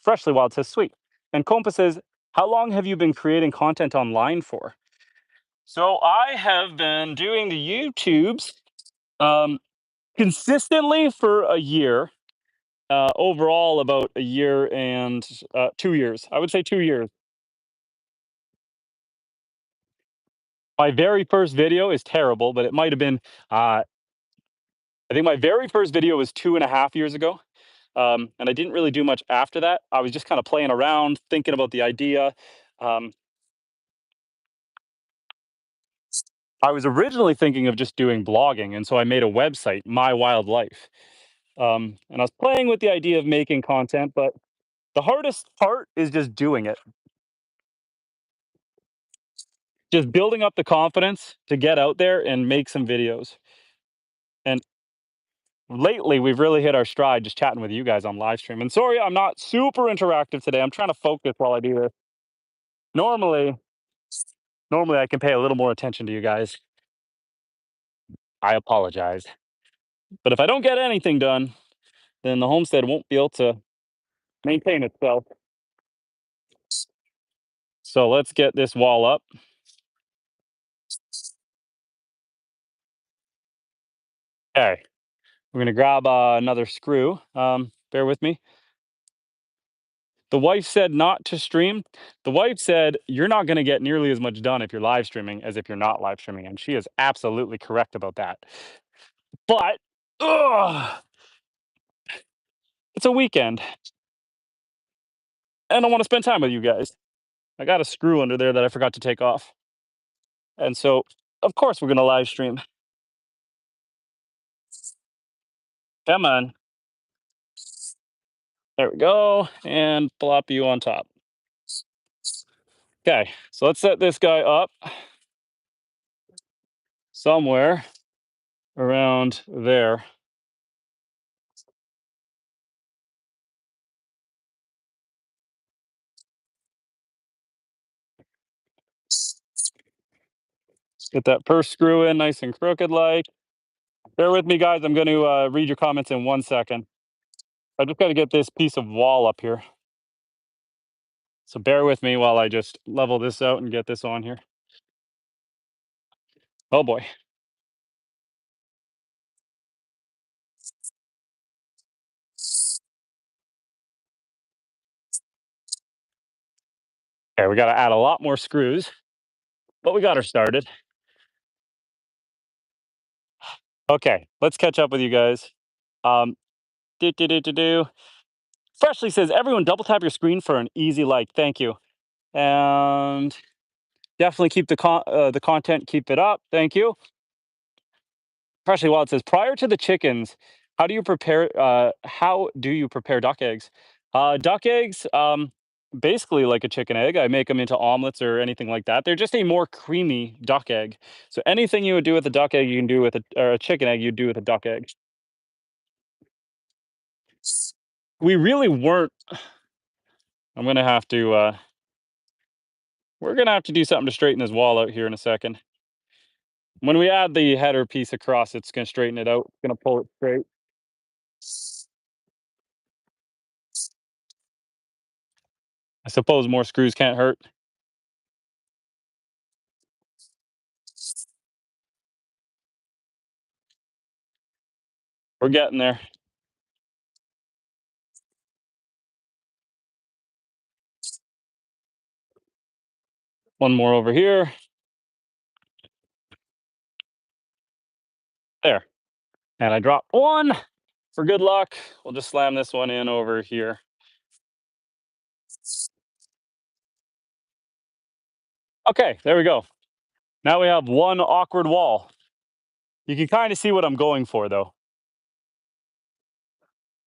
Freshly Wild says sweet. And Compa says, how long have you been creating content online for? So I have been doing the YouTubes um, consistently for a year. Overall, about a year and 2 years. I would say 2 years. My very first video is terrible, but it might have been. I think my very first video was 2.5 years ago, and I didn't really do much after that. I was just kind of playing around, thinking about the idea. Um, I was originally thinking of just doing blogging, and so I made a website, My Wildlife. And I was playing with the idea of making content, but the hardest part is just doing it, just building up the confidence to get out there and make some videos. And lately, we've really hit our stride just chatting with you guys on live stream. And sorry, I'm not super interactive today. I'm trying to focus while I do this. Normally, normally I can pay a little more attention to you guys. I apologize. But if I don't get anything done, then the homestead won't be able to maintain itself. So let's get this wall up. Okay, we're gonna grab another screw. Bear with me. The wife said not to stream. The wife said you're not going to get nearly as much done if you're live streaming as if you're not live streaming, and she is absolutely correct about that. But ugh, it's a weekend, and I want to spend time with you guys. I got a screw under there that I forgot to take off, and so of course we're going to live stream. Come on, there we go, and plop you on top. Okay, so let's set this guy up somewhere around there. Get that first screw in nice and crooked like. Bear with me, guys. I'm going to read your comments in 1 second. I just got to get this piece of wall up here. So bear with me while I just level this out and get this on here. Oh boy. Okay, we got to add a lot more screws, but we got her started. Okay, let's catch up with you guys. Um, do, do, do, do, do. Freshly says, everyone double tap your screen for an easy like. Thank you. And definitely keep the content, keep it up. Thank you. Freshly Wild says, prior to the chickens, how do you prepare duck eggs? Duck eggs, basically like a chicken egg. I make them into omelets or anything like that. They're just a more creamy duck egg. So anything you would do with a duck egg, you can do with a chicken egg, you do with a duck egg. We really weren't. I'm gonna have to. We're gonna have to do something to straighten this wall out here in a second. When we add the header piece across, it's gonna straighten it out. It's gonna pull it straight. I suppose more screws can't hurt. We're getting there. One more over here. There. And I dropped one for good luck. We'll just slam this one in over here. Okay, there we go. Now we have one awkward wall. You can kind of see what I'm going for though.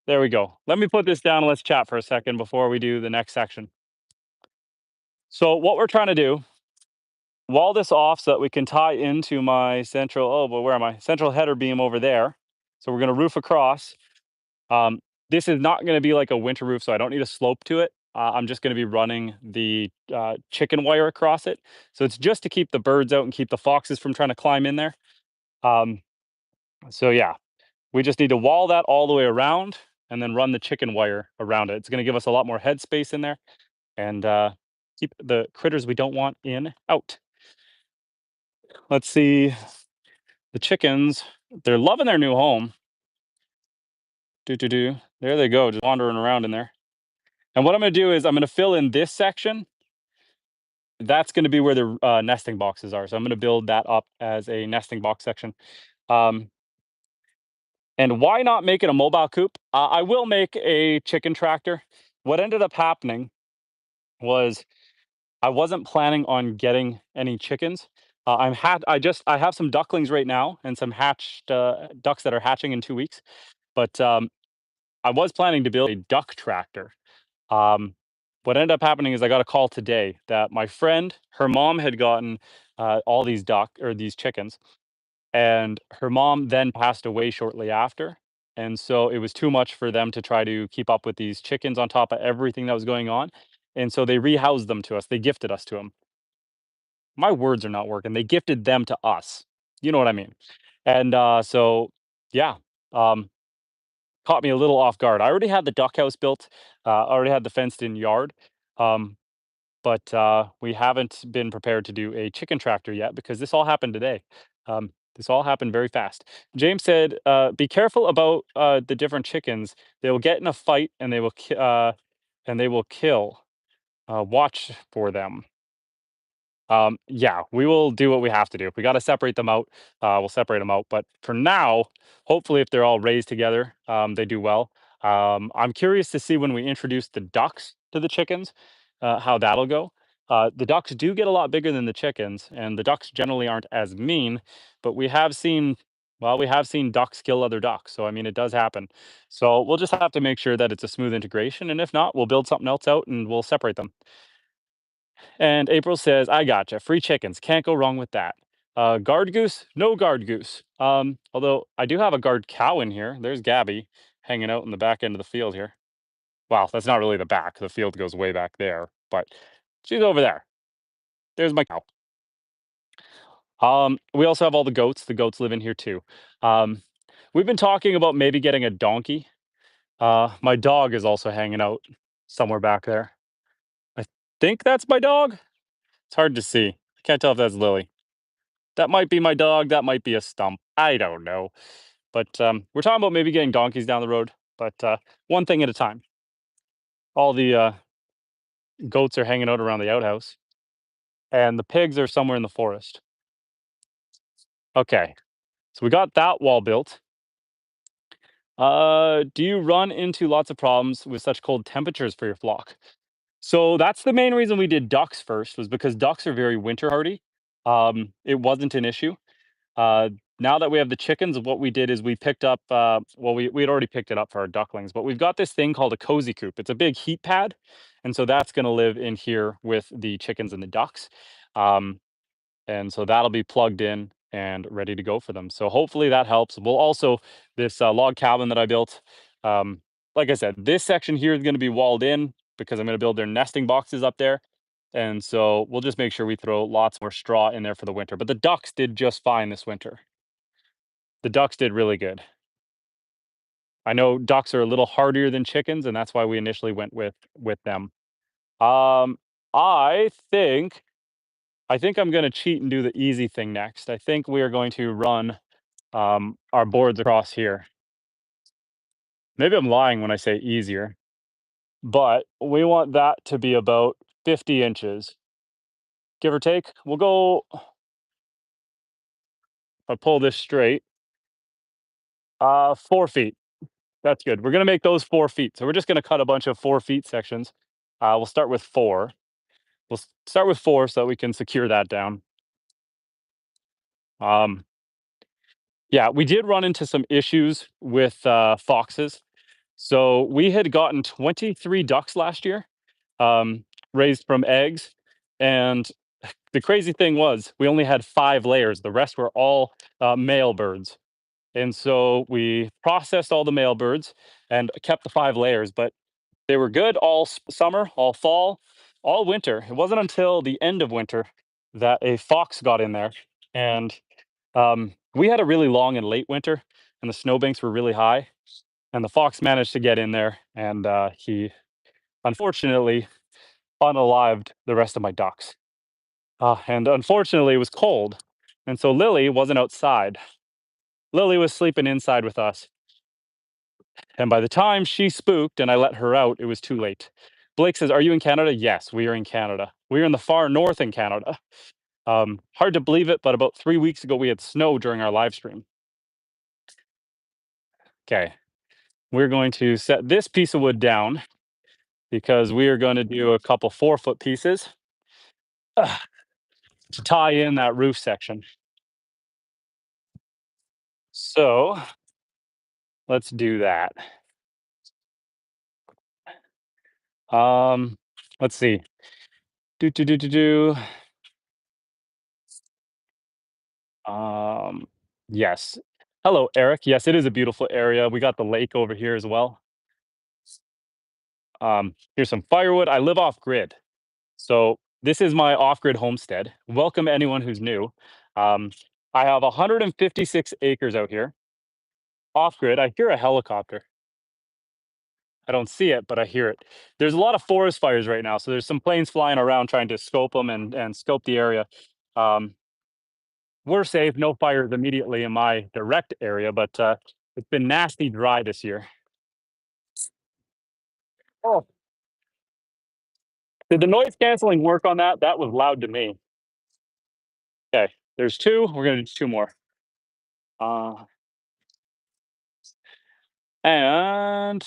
There we go. Let me put this down and let's chat for a second before we do the next section. So what we're trying to do, wall this off so that we can tie into my central, oh, but where am I? Central header beam over there. So we're gonna roof across. Um, this is not gonna be like a winter roof, so I don't need a slope to it. I'm just gonna be running the chicken wire across it. So it's just to keep the birds out and keep the foxes from trying to climb in there. Um, so yeah, we just need to wall that all the way around and then run the chicken wire around it. It's gonna give us a lot more headspace in there and keep the critters we don't want in out. Let's see, the chickens, they're loving their new home. Do do do. There they go, just wandering around in there. And what I'm gonna do is I'm gonna fill in this section. That's gonna be where the nesting boxes are. So I'm gonna build that up as a nesting box section. Um, and why not make it a mobile coop? I will make a chicken tractor. What ended up happening was I wasn't planning on getting any chickens. I have some ducklings right now and some hatched ducks that are hatching in 2 weeks. But I was planning to build a duck tractor. Um, what ended up happening is I got a call today that my friend, her mom had gotten all these these chickens, and her mom then passed away shortly after. And so it was too much for them to try to keep up with these chickens on top of everything that was going on. And so they rehoused them to us. They gifted us to them. My words are not working. They gifted them to us. You know what I mean? And yeah, um, caught me a little off guard. I already had the duck house built. I already had the fenced in yard. Um, but we haven't been prepared to do a chicken tractor yet because this all happened today. This all happened very fast. James said, "Be careful about the different chickens. They will get in a fight and and they will kill. Watch for them." Yeah, we will do what we have to do. If we got to separate them out, we'll separate them out. But for now, hopefully, if they're all raised together, they do well. I'm curious to see when we introduce the ducks to the chickens, how that'll go. The ducks do get a lot bigger than the chickens, and the ducks generally aren't as mean. But we have seen ducks kill other ducks. So I mean, it does happen. So we'll just have to make sure that it's a smooth integration, and if not, we'll build something else out and we'll separate them. And April says, "I gotcha. Free chickens. Can't go wrong with that." Guard goose? No guard goose. Although I do have a guard cow in here. There's Gabby hanging out in the back end of the field here. Well, that's not really the back. The field goes way back there, but she's over there. There's my cow. We also have all the goats. The goats live in here too. Um, we've been talking about maybe getting a donkey. My dog is also hanging out somewhere back there. I think that's my dog. It's hard to see. I can't tell if that's Lily. That might be my dog, that might be a stump. I don't know. But we're talking about maybe getting donkeys down the road, but one thing at a time. All the goats are hanging out around the outhouse, and the pigs are somewhere in the forest. Okay, so we got that wall built. Do you run into lots of problems with such cold temperatures for your flock? So that's the main reason we did ducks first, was because ducks are very winter hardy. It wasn't an issue. Uh, Now that we have the chickens, what we did is we picked up, we had already picked it up for our ducklings, but we've got this thing called a cozy coop. It's a big heat pad. And so that's going to live in here with the chickens and the ducks. Um, and so that'll be plugged in and ready to go for them. So hopefully that helps. We'll also, this log cabin that I built, um, like I said, this section here is going to be walled in because I'm going to build their nesting boxes up there. And so we'll just make sure we throw lots more straw in there for the winter. But the ducks did just fine this winter. The ducks did really good. I know ducks are a little hardier than chickens, and that's why we initially went with them. Um, I think I think I'm gonna cheat and do the easy thing next. I think we are going to run our boards across here. Maybe I'm lying when I say easier, but we want that to be about 50 inches, give or take. We'll go. If I pull this straight, 4 feet. That's good. We're gonna make those 4 feet. So we're just gonna cut a bunch of 4 feet sections. We'll start with four. Start with four so that we can secure that down. Um, yeah, we did run into some issues with foxes. So we had gotten 23 ducks last year, um, raised from eggs. And the crazy thing was, we only had 5 layers. The rest were all male birds. And so we processed all the male birds and kept the 5 layers. But they were good all summer, all fall, all winter. It wasn't until the end of winter that a fox got in there. And we had a really long and late winter, and the snowbanks were really high. And the fox managed to get in there, and he unfortunately unalived the rest of my ducks. And unfortunately, it was cold. And so Lily wasn't outside. Lily was sleeping inside with us. And by the time she spooked and I let her out, it was too late. Blake says, "Are you in Canada?" Yes, we are in Canada. We are in the far north in Canada. Hard to believe it, but about 3 weeks ago, we had snow during our live stream. Okay, we're going to set this piece of wood down because we are going to do a couple 4 foot pieces to tie in that roof section. So let's do that. Um, let's see. Do do do do do. Um, yes. Hello, Eric. Yes, it is a beautiful area. We got the lake over here as well. Here's some firewood. I live off grid. So this is my off grid homestead. Welcome anyone who's new. Um, I have 156 acres out here. Off grid, I hear a helicopter. I don't see it, but I hear it. There's a lot of forest fires right now, so there's some planes flying around trying to scope them and scope the area. Um, we're safe. No fires immediately in my direct area, but it's been nasty dry this year. Oh, did the noise canceling work on that? That was loud to me. Okay, there's two. We're gonna do two more. Uh, and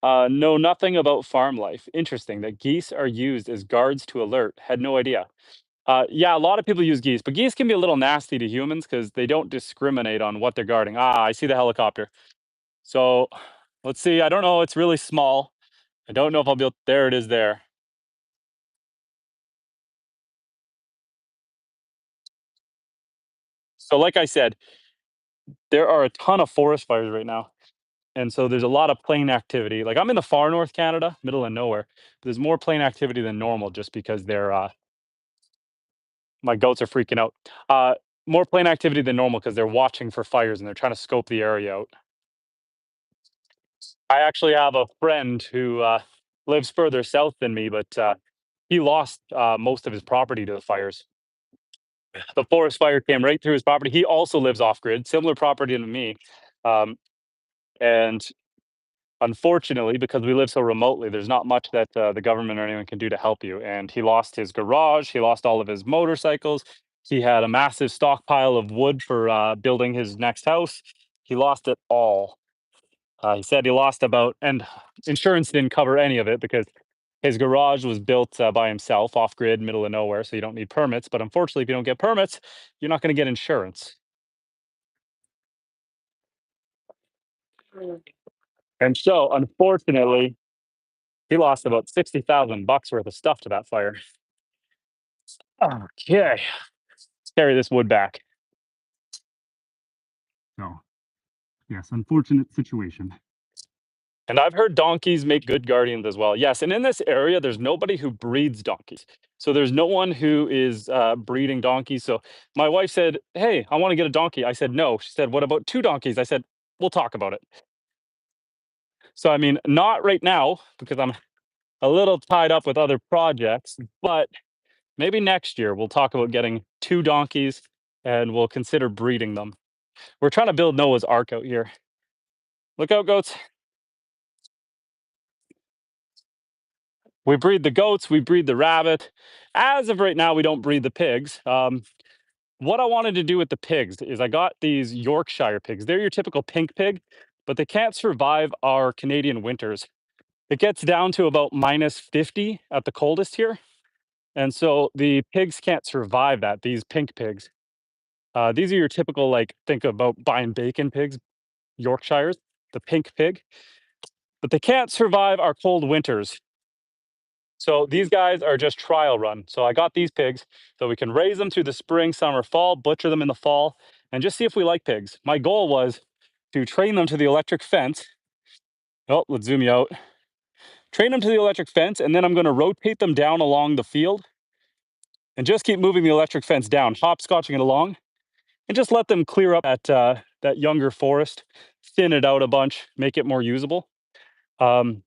know nothing about farm life. Interesting that geese are used as guards to alert. Had no idea. Yeah, a lot of people use geese, but geese can be a little nasty to humans because they don't discriminate on what they're guarding. Ah, I see the helicopter. So let's see. I don't know. It's really small. I don't know if I'll be able. There it is. There. So, like I said, there are a ton of forest fires right now. And so there's a lot of plane activity. Like I'm in the far north Canada, middle of nowhere. There's more plane activity than normal just because they're my goats are freaking out. More plane activity than normal because they're watching for fires and they're trying to scope the area out. I actually have a friend who lives further south than me, but he lost most of his property to the fires. The forest fire came right through his property. He also lives off grid, similar property to me. Um, and unfortunately, because we live so remotely, there's not much that the government or anyone can do to help you. And he lost his garage. He lost all of his motorcycles. He had a massive stockpile of wood for building his next house. He lost it all. He said he lost about, and insurance didn't cover any of it because his garage was built by himself, off grid, middle of nowhere. So you don't need permits. But unfortunately, if you don't get permits, you're not going to get insurance. And so, unfortunately, he lost about 60,000 bucks worth of stuff to that fire. Okay, let's carry this wood back. So, yes, unfortunate situation. And I've heard donkeys make good guardians as well. Yes, and in this area, there's nobody who breeds donkeys. So there's no one who is breeding donkeys. So my wife said, "Hey, I want to get a donkey." I said, "No." She said, "What about two donkeys?" I said, "We'll talk about it." So I mean, not right now because I'm a little tied up with other projects, but maybe next year we'll talk about getting two donkeys and we'll consider breeding them. We're trying to build Noah's Ark out here. Look out, goats. We breed the goats, we breed the rabbit. As of right now, we don't breed the pigs. What I wanted to do with the pigs is I got these Yorkshire pigs. They're your typical pink pig, but they can't survive our Canadian winters. It gets down to about minus 50 at the coldest here. And so the pigs can't survive that, these pink pigs. These are your typical, like, think about buying bacon pigs, Yorkshires, the pink pig, but they can't survive our cold winters. So these guys are just trial run. So I got these pigs so we can raise them through the spring, summer, fall, butcher them in the fall, and just see if we like pigs. My goal was to train them to the electric fence. Oh, let's zoom you out. Train them to the electric fence, and then I'm going to rotate them down along the field and just keep moving the electric fence down, hopscotching it along, and just let them clear up that younger forest, thin it out a bunch, make it more usable. Um,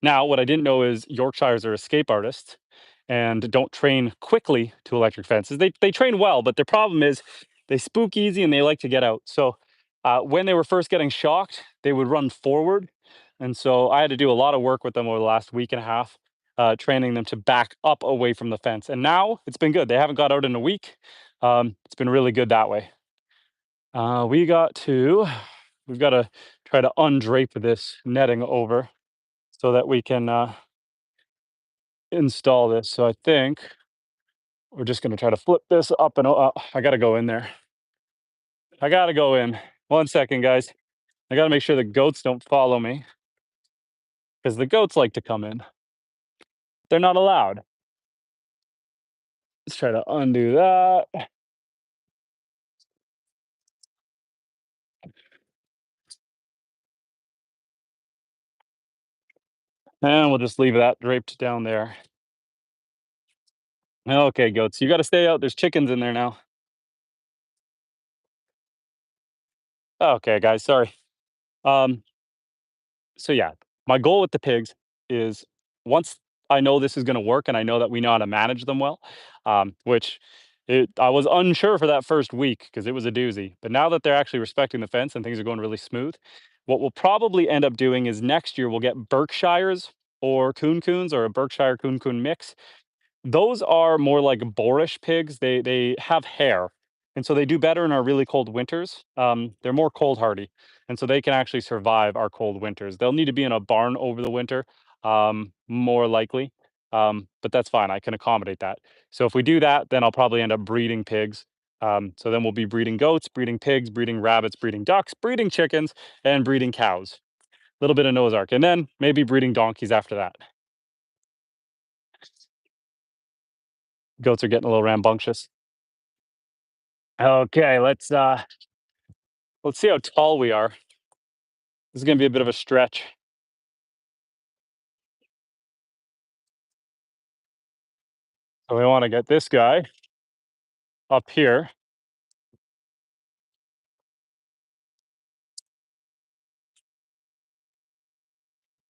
Now, what I didn't know is Yorkshires are escape artists and don't train quickly to electric fences. They train well, but their problem is they spook easy and they like to get out. So when they were first getting shocked, they would run forward, and so I had to do a lot of work with them over the last week and a half, training them to back up away from the fence. And now it's been good. They haven't got out in a week. It's been really good that way. We've got to try to undrape this netting over so that we can install this. So I think we're just going to try to flip this up and I got to go in there. I got to go in. 1 second, guys. I got to make sure the goats don't follow me because the goats like to come in. They're not allowed. Let's try to undo that. And we'll just leave that draped down there. Okay, goats, you got to stay out. There's chickens in there now. Okay, guys, sorry. Um, so yeah, my goal with the pigs is once I know this is going to work and I know that we know how to manage them well, which I was unsure for that first week because it was a doozy. But now that they're actually respecting the fence and things are going really smooth, what we'll probably end up doing is next year we'll get Berkshires or Coon or a Berkshire Coon mix. Those are more like boorish pigs. They have hair, and so they do better in our really cold winters. They're more cold hardy, and so they can actually survive our cold winters. They'll need to be in a barn over the winter, more likely, but that's fine. I can accommodate that. So if we do that, then I'll probably end up breeding pigs. So then we'll be breeding goats, breeding pigs, breeding rabbits, breeding ducks, breeding chickens, and breeding cows. A little bit of Noah's Ark, and then maybe breeding donkeys after that. Goats are getting a little rambunctious. Okay, let's see how tall we are. This is gonna be a bit of a stretch. So we wanna get this guy up here.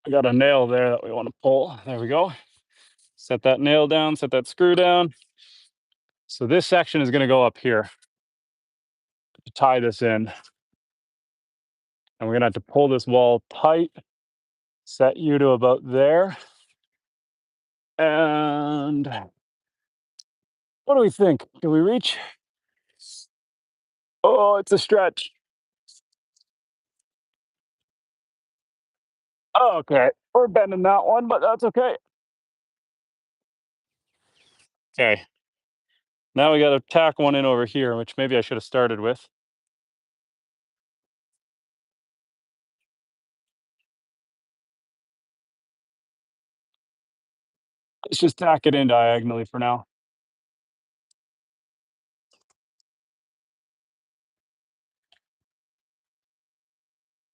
I got a nail there that we wanna pull. There we go. Set that nail down, set that screw down. So this section is gonna go up here to tie this in. And we're gonna have to pull this wall tight, set you to about there. And what do we think? Can we reach? Oh, it's a stretch. Oh, okay, we're bending that one, but that's okay. Okay, now we gotta tack one in over here, which maybe I should have started with. Let's just tack it in diagonally for now.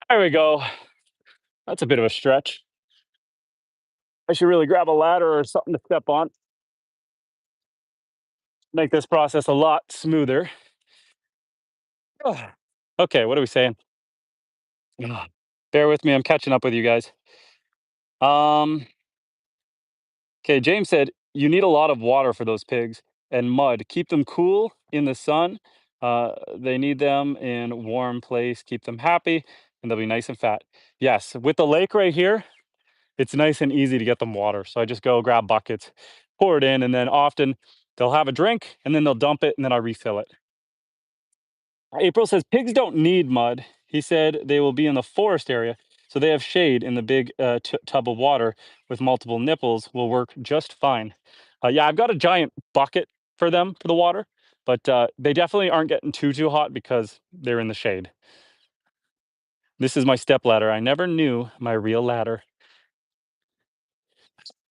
There we go. That's a bit of a stretch. I should really grab a ladder or something to step on. Make this process a lot smoother. Ugh. Okay, what are we saying? Ugh. Bear with me, I'm catching up with you guys. Um, okay, James said you need a lot of water for those pigs and mud. Keep them cool in the sun. They need them in warm place. Keep them happy, and they'll be nice and fat. Yes, with the lake right here, it's nice and easy to get them water. So I just go grab buckets, pour it in, and then often they'll have a drink and then they'll dump it and then I refill it. April says pigs don't need mud. He said they will be in the forest area, so they have shade in the big tub of water with multiple nipples will work just fine. Yeah, I've got a giant bucket for them for the water, but they definitely aren't getting too hot because they're in the shade. This is my step ladder. I never knew my real ladder.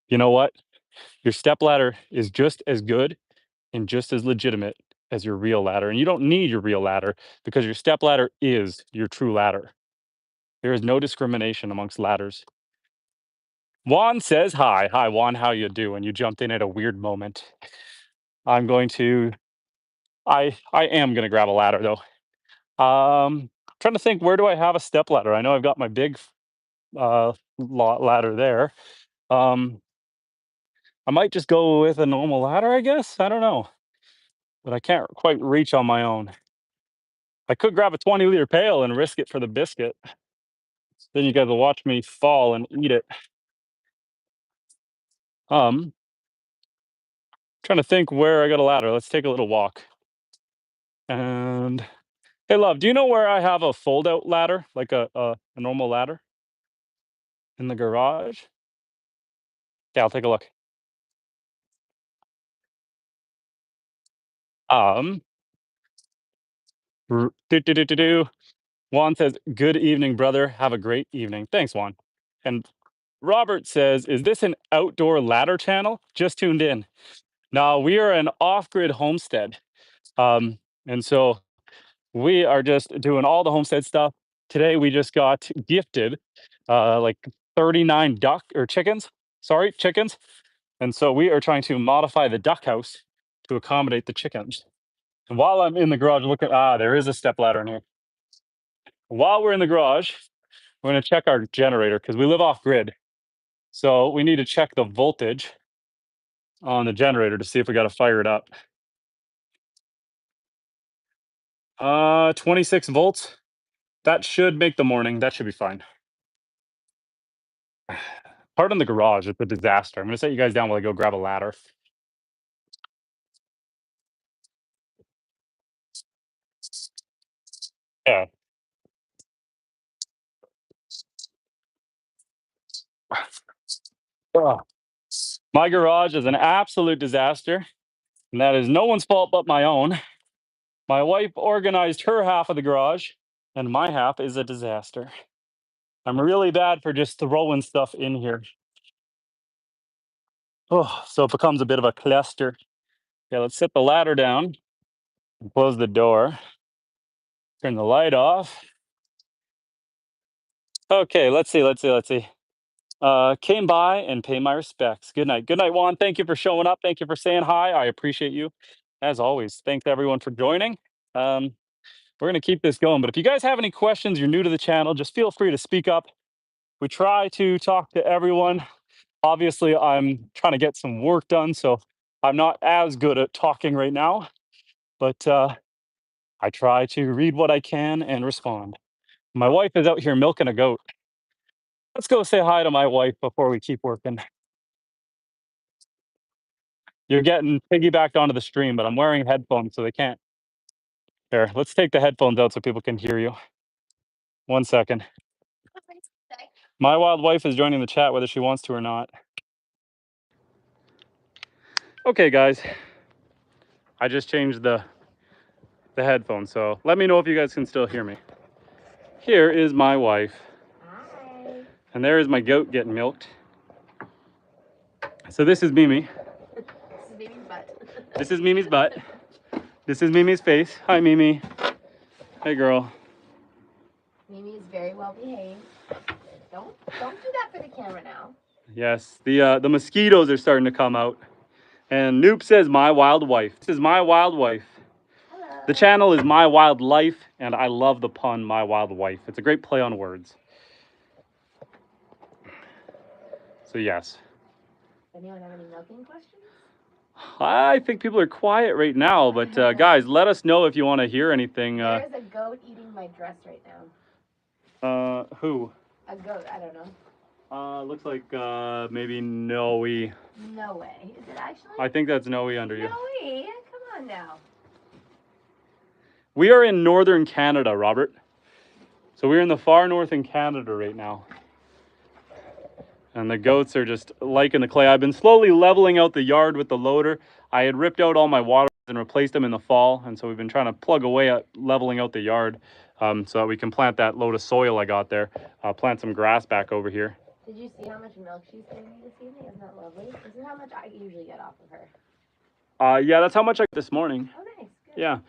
You know what? Your step ladder is just as good and just as legitimate as your real ladder. And you don't need your real ladder because your step ladder is your true ladder. There is no discrimination amongst ladders. Juan says hi. Hi, Juan. How you doing? You jumped in at a weird moment. I'm going to. I am going to grab a ladder though. Trying to think, where do I have a step ladder? I know I've got my big ladder there. Um, I might just go with a normal ladder. I guess I don't know, but I can't quite reach on my own. I could grab a 20-liter pail and risk it for the biscuit. Then you guys will watch me fall and eat it. Um, Trying to think where I got a ladder. Let's take a little walk. And hey, love, do you know where I have a fold-out ladder, like a normal ladder in the garage? Yeah, I'll take a look. Um, do. Juan says, "Good evening, brother. Have a great evening." Thanks, Juan. And Robert says, "Is this an outdoor ladder channel? Just tuned in." Now we are an off-grid homestead, and so we are just doing all the homestead stuff. Today we just got gifted like 39 duck or chickens. Sorry, chickens. And so we are trying to modify the duck house to accommodate the chickens. And while I'm in the garage looking, there is a step ladder in here. While we're in the garage, we're going to check our generator because we live off grid. So we need to check the voltage on the generator to see if we got to fire it up. 26 volts. That should make the morning. That should be fine. Pardon the garage. It's a disaster. I'm gonna set you guys down while I go grab a ladder. Yeah. Ugh. My garage is an absolute disaster, and that is no one's fault but my own. My wife organized her half of the garage, and my half is a disaster. I'm really bad for just throwing stuff in here. Oh, so it becomes a bit of a cluster. Okay, let's set the ladder down and close the door. Turn the light off. Okay, let's see. Came by and pay my respects. Good night. Good night, Juan. Thank you for showing up. Thank you for saying hi. I appreciate you. As always, thanks everyone for joining. Um, we're going to keep this going. But if you guys have any questions, you're new to the channel, just feel free to speak up. We try to talk to everyone. Obviously, I'm trying to get some work done, so I'm not as good at talking right now, but I try to read what I can and respond. My wife is out here milking a goat. Let's go say hi to my wife before we keep working. You're getting piggybacked onto the stream, but I'm wearing headphones so they can't. Here, let's take the headphones out so people can hear you. 1 second. My wild wife is joining the chat whether she wants to or not. Okay, guys. I just changed the headphones, so let me know if you guys can still hear me. Here is my wife. Hi. And there is my goat getting milked. So this is Mimi. This is Mimi's butt. This is Mimi's butt. This is Mimi's face. Hi, Mimi. Hey, girl. Mimi is very well behaved. Don't do that for the camera now. Yes, the mosquitoes are starting to come out. And Noop says my wild wife. This is my wild wife. Hello. The channel is My Wild Life, and I love the pun My Wild Wife. It's a great play on words. So yes. Anyone have any milking questions? I think people are quiet right now, but guys, let us know if you want to hear anything. There's a goat eating my dress right now. Who? A goat, I don't know. Looks like maybe Noe. No way. Is it actually? I think that's Noe under you. Noe, come on now. We are in northern Canada, Robert. So we're in the far north in Canada right now. And the goats are just liking the clay. I've been slowly leveling out the yard with the loader. I had ripped out all my water and replaced them in the fall. And so we've been trying to plug away at leveling out the yard so that we can plant that load of soil I got there. Plant some grass back over here. Did you see how much milk she's giving me this evening? Isn't that lovely? This is how much I usually get off of her. Yeah, that's how much I got this morning. Oh, nice. Good. Yeah.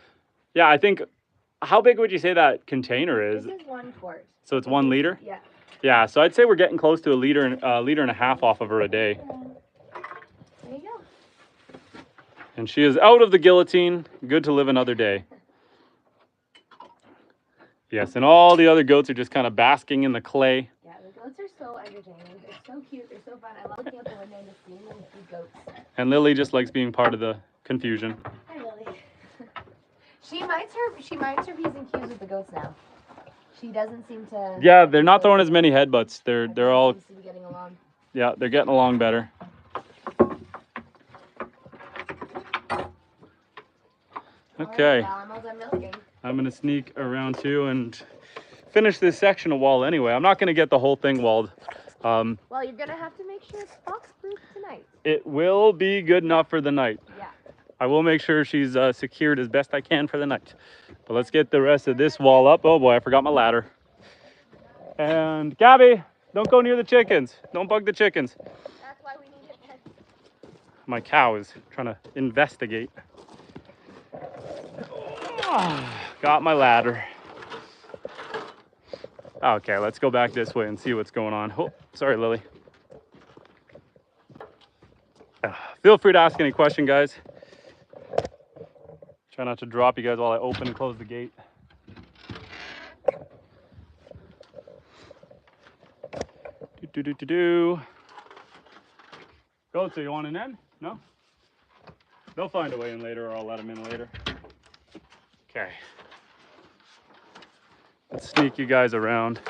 Yeah, I think, how big would you say that container is? This is 1 quart. So it's 1 liter? Yeah. Yeah, so I'd say we're getting close to a liter and a half off of her a day. There you go. And she is out of the guillotine. Good to live another day. Yes, and all the other goats are just kind of basking in the clay. Yeah, the goats are so entertaining. They're so cute. They're so fun. I love looking out the window and just seeing them see goats. And Lily just likes being part of the confusion. Hi, Lily. She minds her P's and Q's with the goats now. She doesn't seem to. Yeah, they're not throwing as many headbutts. They're all. Seems to be getting along. Yeah, they're getting along better. Okay. I'm gonna sneak around too and finish this section of wall anyway. I'm not gonna get the whole thing walled. Well, you're gonna have to make sure it's fox-proof tonight. It will be good enough for the night. Yeah. I will make sure she's secured as best I can for the night. But let's get the rest of this wall up. Oh boy, I forgot my ladder. And Gabby, don't go near the chickens. Don't bug the chickens. That's why we need a fence. My cow is trying to investigate. Got my ladder. Okay, let's go back this way and see what's going on. Oh, sorry, Lily. Feel free to ask any question, guys. Try not to drop you guys while I open and close the gate. Do. Go, so you want an in? No? They'll find a way in later or I'll let them in later. Okay. Let's sneak you guys around.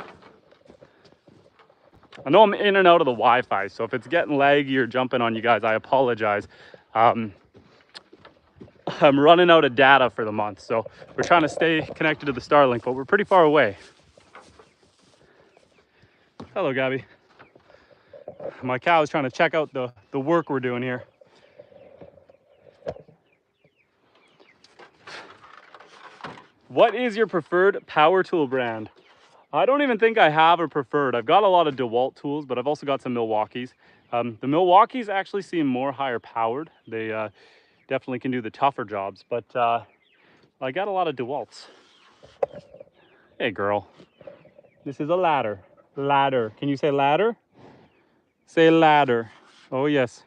I know I'm in and out of the Wi-Fi, so if it's getting laggy or jumping on you guys, I apologize. I'm running out of data for the month, so we're trying to stay connected to the Starlink, but we're pretty far away. Hello, Gabby. My cow is trying to check out the work we're doing here. What is your preferred power tool brand? I don't even think I have a preferred. I've got a lot of DeWalt tools, but I've also got some Milwaukees. The Milwaukees actually seem more higher powered. They definitely can do the tougher jobs, but I got a lot of DeWalts. Hey, girl. This is a ladder. Ladder. Can you say ladder? Say ladder. Oh, yes.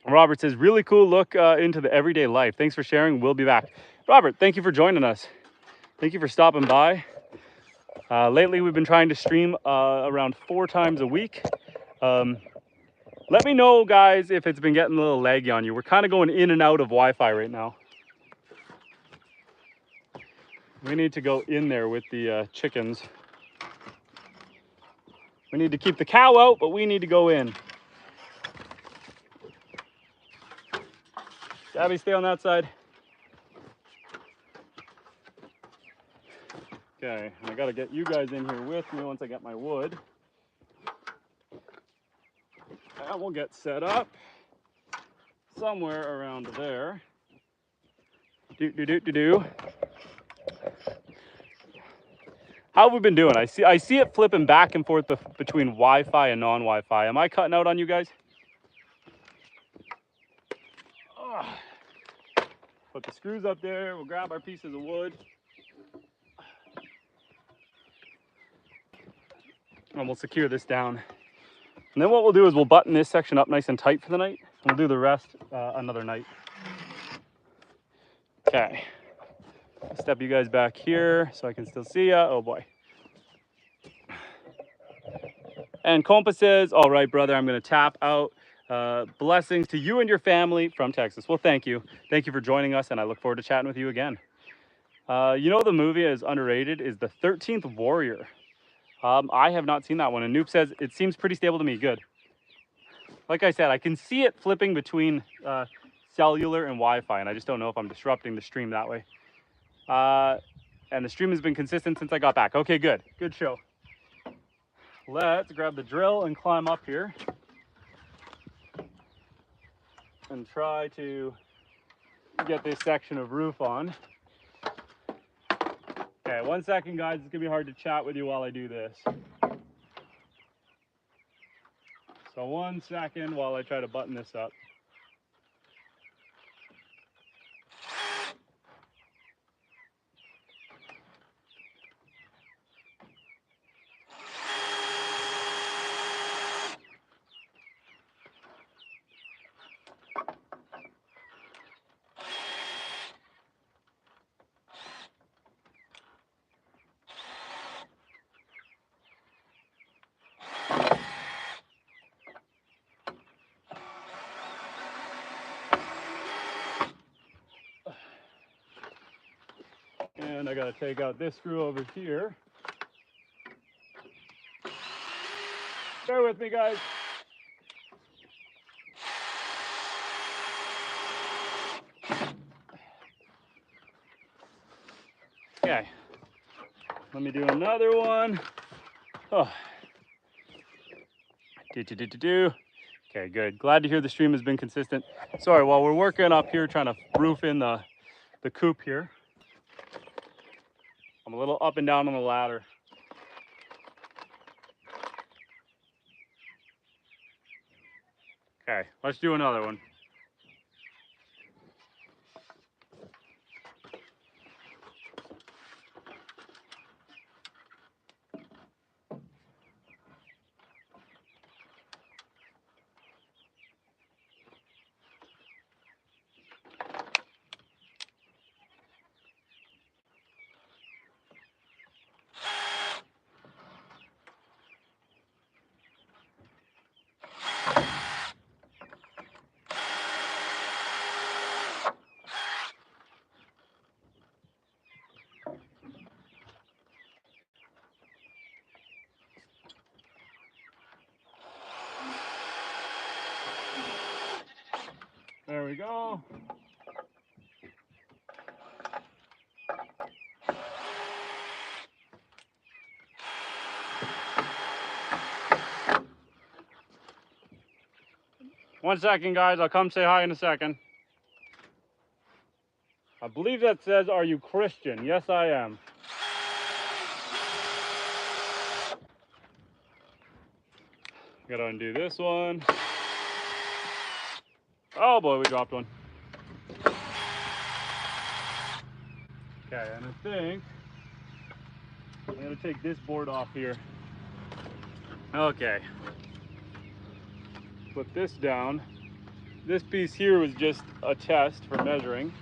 Robert says, really cool look into the everyday life. Thanks for sharing. We'll be back. Robert, thank you for joining us. Thank you for stopping by. Lately, we've been trying to stream around 4 times a week. Let me know, guys, if it's been getting a little laggy on you. We're kind of going in and out of Wi-Fi right now. We need to go in there with the chickens. We need to keep the cow out, but we need to go in. Gabby, stay on that side. Okay, I gotta get you guys in here with me once I get my wood. And we'll get set up somewhere around there. Do. How have we been doing? I see it flipping back and forth between Wi-Fi and non-Wi-Fi. Am I cutting out on you guys? Ugh. Put the screws up there. We'll grab our pieces of wood. And we'll secure this down. And then what we'll do is we'll button this section up nice and tight for the night. And we'll do the rest another night. Okay. I'll step you guys back here so I can still see ya. Oh boy. And Compa says, all right, brother, I'm going to tap out. Blessings to you and your family from Texas. Well, thank you. Thank you for joining us, and I look forward to chatting with you again. You know, the movie is underrated is The 13th Warrior. I have not seen that one, and Noop says it seems pretty stable to me. Good. Like I said, I can see it flipping between cellular and Wi-Fi, and I just don't know if I'm disrupting the stream that way. And the stream has been consistent since I got back. Okay, good. Good show. Let's grab the drill and climb up here and try to get this section of roof on. Okay, 1 second, guys. It's gonna be hard to chat with you while I do this. So 1 second while I try to button this up. And I gotta take out this screw over here. Bear with me, guys. Okay, let me do another one. Oh. Okay, good. Glad to hear the stream has been consistent. Sorry, while we're working up here trying to roof in the coop here, I'm a little up and down on the ladder. Okay, let's do another one. we go. One second, guys. I'll come say hi in a second. I believe that says, "Are you Christian?" Yes, I am. Gotta undo this one. Oh boy, we dropped one. Okay, and I think I'm gonna take this board off here. Okay. Put this down. This piece here was just a test for measuring.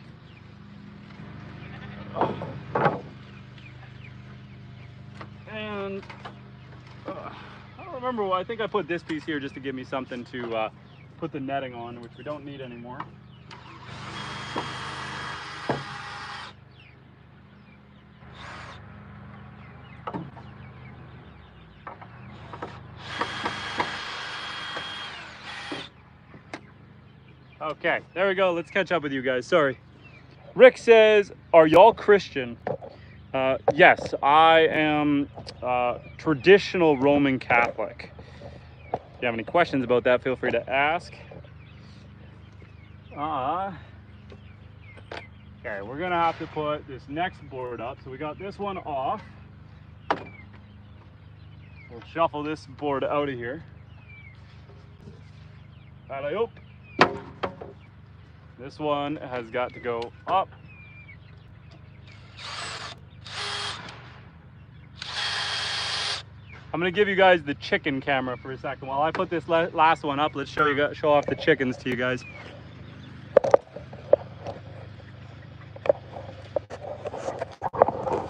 And I don't remember why. I think I put this piece here just to give me something to put the netting on, which we don't need anymore. Okay, there we go. Let's catch up with you guys. Sorry. Rick says, "Are y'all Christian?" Yes, I am traditional Roman Catholic. If you have any questions about that, feel free to ask. Okay, we're gonna have to put this next board up. So we got this one off. We'll shuffle this board out of here. Alley-oop. This one has got to go up. I'm gonna give you guys the chicken camera for a second. While I put this last one up, let's show off the chickens to you guys.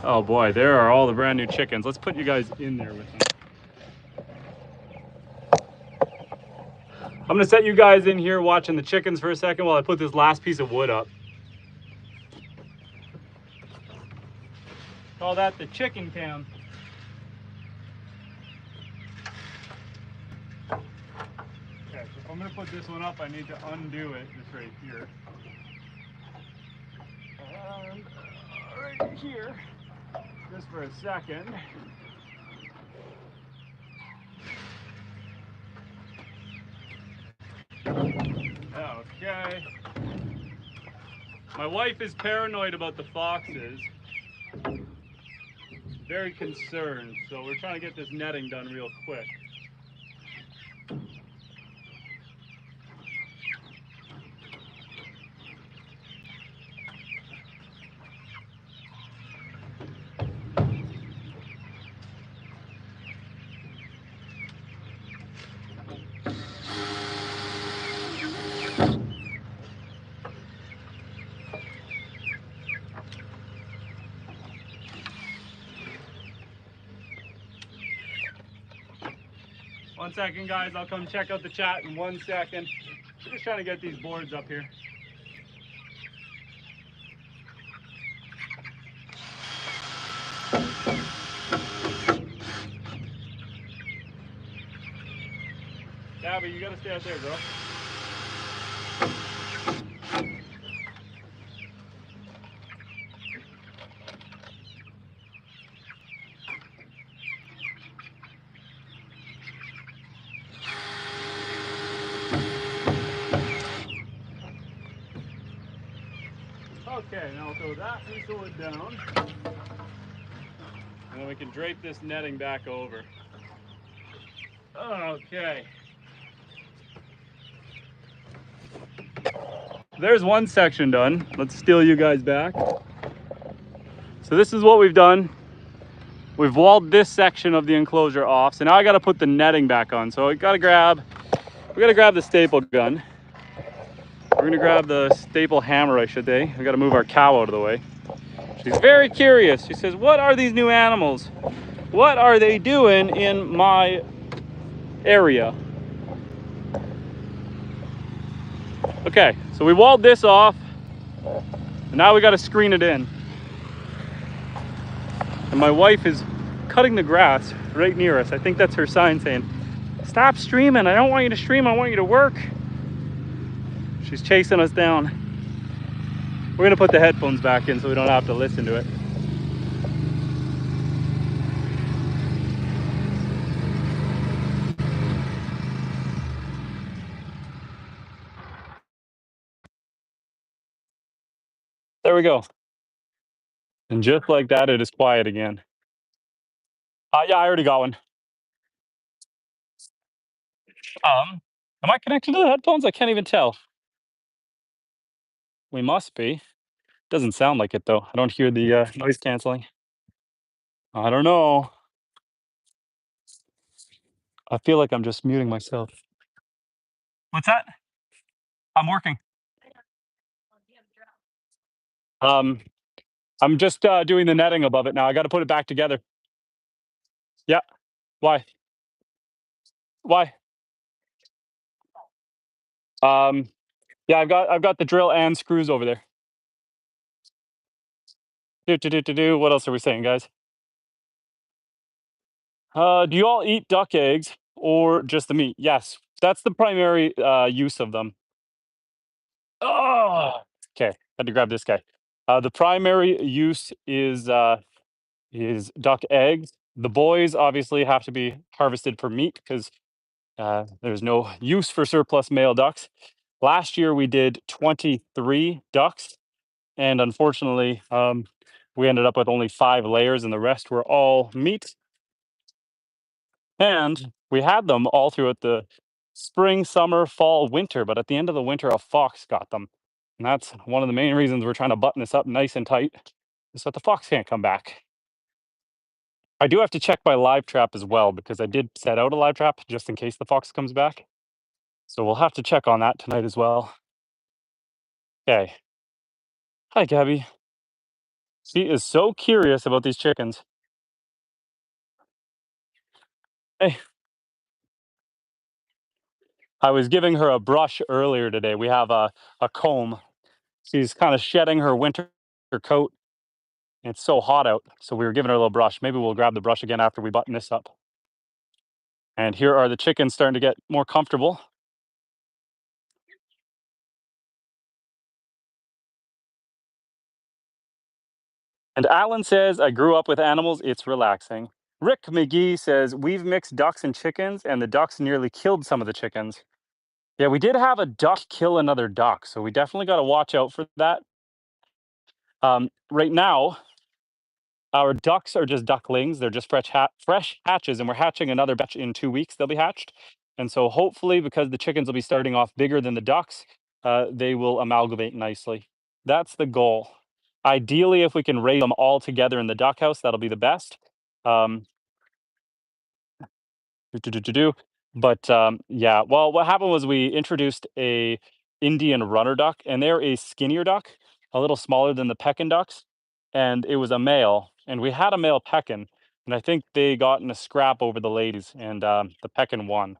Oh boy, there are all the brand new chickens. Let's put you guys in there with them. I'm gonna set you guys in here watching the chickens for a second while I put this last piece of wood up. Call that the chicken cam. Okay, so if I'm gonna put this one up, I need to undo it just right here. And right here, just for a second. Okay. My wife is paranoid about the foxes. Very concerned, so we're trying to get this netting done real quick. One second, guys. I'll come check out the chat in 1 second. We're just trying to get these boards up here. Gabby, you gotta stay out there, girl. Okay, now we'll throw that piece of wood down. And then we can drape this netting back over. Okay. There's one section done. Let's steal you guys back. So this is what we've done. We've walled this section of the enclosure off. So now I gotta put the netting back on. So we gotta grab the staple gun. We're gonna grab the staple hammer, I should say. We gotta move our cow out of the way. She's very curious. She says, "What are these new animals? What are they doing in my area?" Okay, so we walled this off, and now we gotta screen it in. And my wife is cutting the grass right near us. I think that's her sign saying, "Stop streaming. I don't want you to stream. I want you to work." She's chasing us down. We're gonna put the headphones back in so we don't have to listen to it. There we go. And just like that, it is quiet again. Yeah, I already got one. Am I connected to the headphones? I can't even tell. We must be. Doesn't sound like it though. I don't hear the noise canceling. I don't know. I feel like I'm just muting myself. What's that? I'm working. Um, I'm just doing the netting above it now. I got to put it back together. Yeah. Why? Why? Um, yeah, I've got the drill and screws over there. Do. What else are we saying, guys? Do you all eat duck eggs or just the meat? Yes, that's the primary use of them. Oh, okay. Had to grab this guy. The primary use is duck eggs. The boys obviously have to be harvested for meat because there's no use for surplus male ducks. Last year we did 23 ducks, and unfortunately, we ended up with only 5 layers, and the rest were all meat. And we had them all throughout the spring, summer, fall, winter. But at the end of the winter, a fox got them. And that's one of the main reasons we're trying to button this up nice and tight, is so that the fox can't come back. I do have to check my live trap as well because I did set out a live trap just in case the fox comes back. So we'll have to check on that tonight as well. Okay. Hi, Gabby. She is so curious about these chickens. Hey, I was giving her a brush earlier today. We have a comb. She's kind of shedding her winter coat. It's so hot out, so we were giving her a little brush. Maybe we'll grab the brush again after we button this up. And here are the chickens starting to get more comfortable. And Alan says, I grew up with animals, it's relaxing. Rick McGee says, we've mixed ducks and chickens, and the ducks nearly killed some of the chickens. Yeah, we did have a duck kill another duck, so we definitely got to watch out for that. Right now, our ducks are just ducklings. They're just fresh hatches, and we're hatching another batch in 2 weeks. They'll be hatched. And so hopefully, because the chickens will be starting off bigger than the ducks, they will amalgamate nicely. That's the goal. Ideally, if we can raise them all together in the duck house, that'll be the best. Um, do. But yeah, well, what happened was we introduced a Indian runner duck, and they're a skinnier duck, a little smaller than the Pekin ducks, and it was a male, and we had a male Pekin, and I think they got in a scrap over the ladies, and the Pekin won.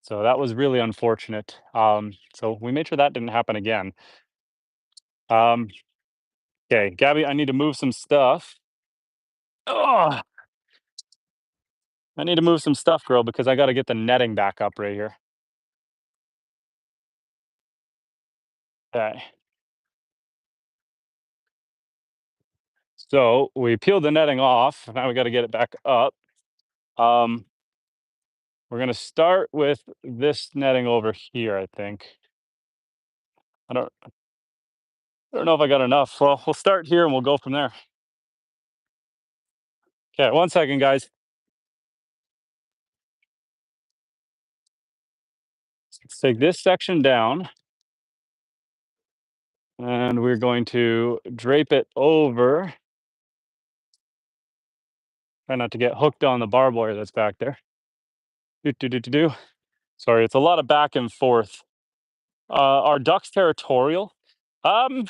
So that was really unfortunate. So we made sure that didn't happen again. Um, okay, Gabby, I need to move some stuff. Oh, I need to move some stuff, girl, because I got to get the netting back up right here. Okay. So we peeled the netting off. Now we got to get it back up. Um, we're going to start with this netting over here, I think. I don't know if I got enough. Well, we'll start here and we'll go from there. Okay, 1 second, guys. Let's take this section down. And we're going to drape it over. Try not to get hooked on the barbed wire that's back there. Do. Sorry, it's a lot of back and forth. Are ducks territorial? Um,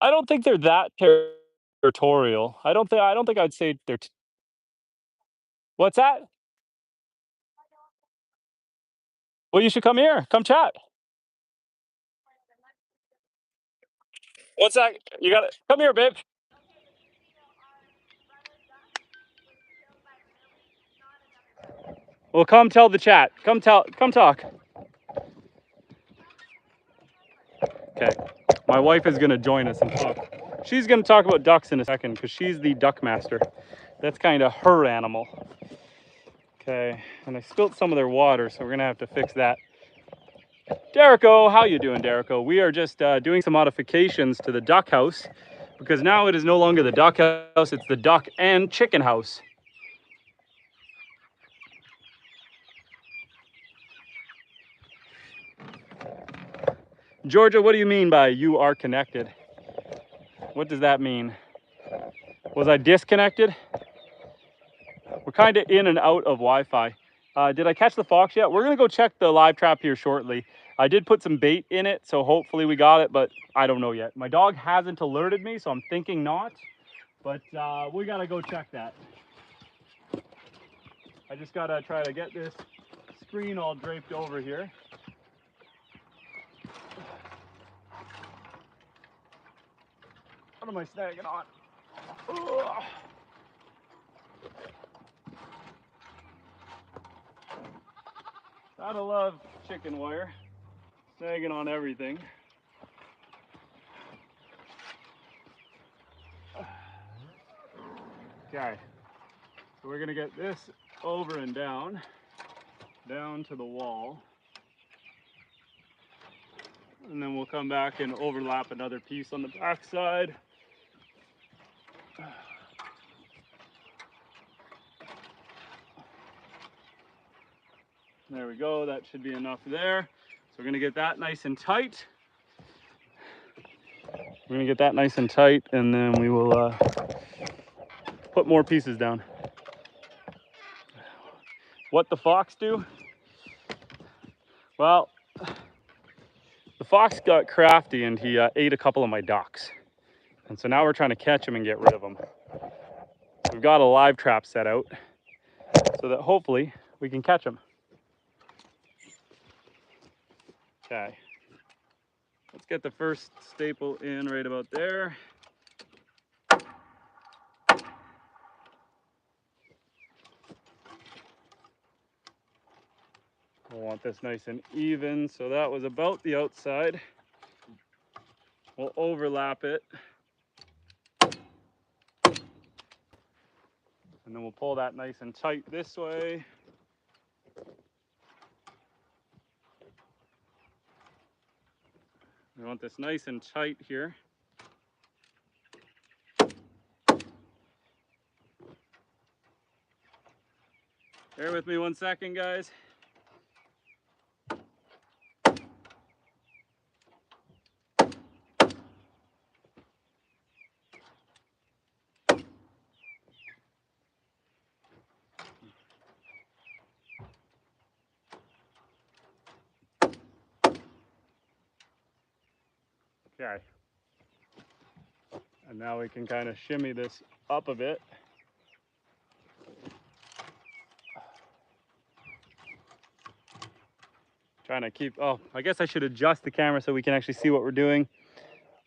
I don't think they're that territorial. I don't think I'd say they're what's that? Well, you should come here. Come chat. What's that? You got it. Come here, babe. Well, come tell the chat. Come talk. Okay, my wife is gonna join us and talk. She's gonna talk about ducks in a second because she's the duck master. That's kind of her animal. Okay, and I spilt some of their water, so we're gonna have to fix that. Derico, how you doing, Derico? We are just doing some modifications to the duck house because now it is no longer the duck house, it's the duck and chicken house. Georgia, what do you mean by you are connected? What does that mean? Was I disconnected? We're kind of in and out of Wi-Fi. Did I catch the fox yet? We're gonna go check the live trap here shortly. I did put some bait in it, so hopefully we got it, but I don't know yet. My dog hasn't alerted me, so I'm thinking not, but we gotta go check that. I just gotta try to get this screen all draped over here. What am I snagging on? Ugh. Gotta love chicken wire. Snagging on everything. Okay, so we're gonna get this over and down to the wall. And then we'll come back and overlap another piece on the back side. There we go, that should be enough there. So we're gonna get that nice and tight. We're gonna get that nice and tight, and then we will put more pieces down. What the fox do? Well, the fox got crafty and he ate a couple of my ducks. And so now we're trying to catch him and get rid of him. We've got a live trap set out so that hopefully we can catch him. Okay, let's get the first staple in right about there. We'll want this nice and even, so that was about the outside. We'll overlap it. And then we'll pull that nice and tight this way. We want this nice and tight here. Bear with me 1 second, guys. Okay. And now we can kind of shimmy this up a bit. Trying to keep, oh, I guess I should adjust the camera so we can actually see what we're doing.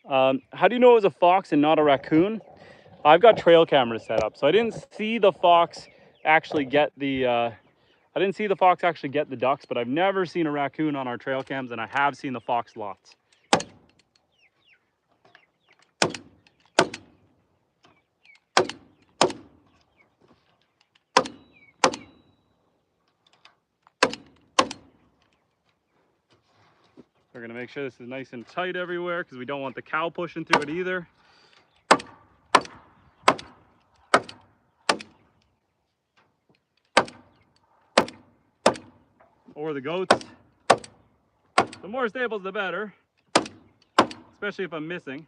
How do you know it was a fox and not a raccoon? I've got trail cameras set up, so I didn't see the fox actually get the ducks, but I've never seen a raccoon on our trail cams, and I have seen the fox lots. We're gonna make sure this is nice and tight everywhere because we don't want the cow pushing through it either. Or the goats. The more staples, the better, especially if I'm missing.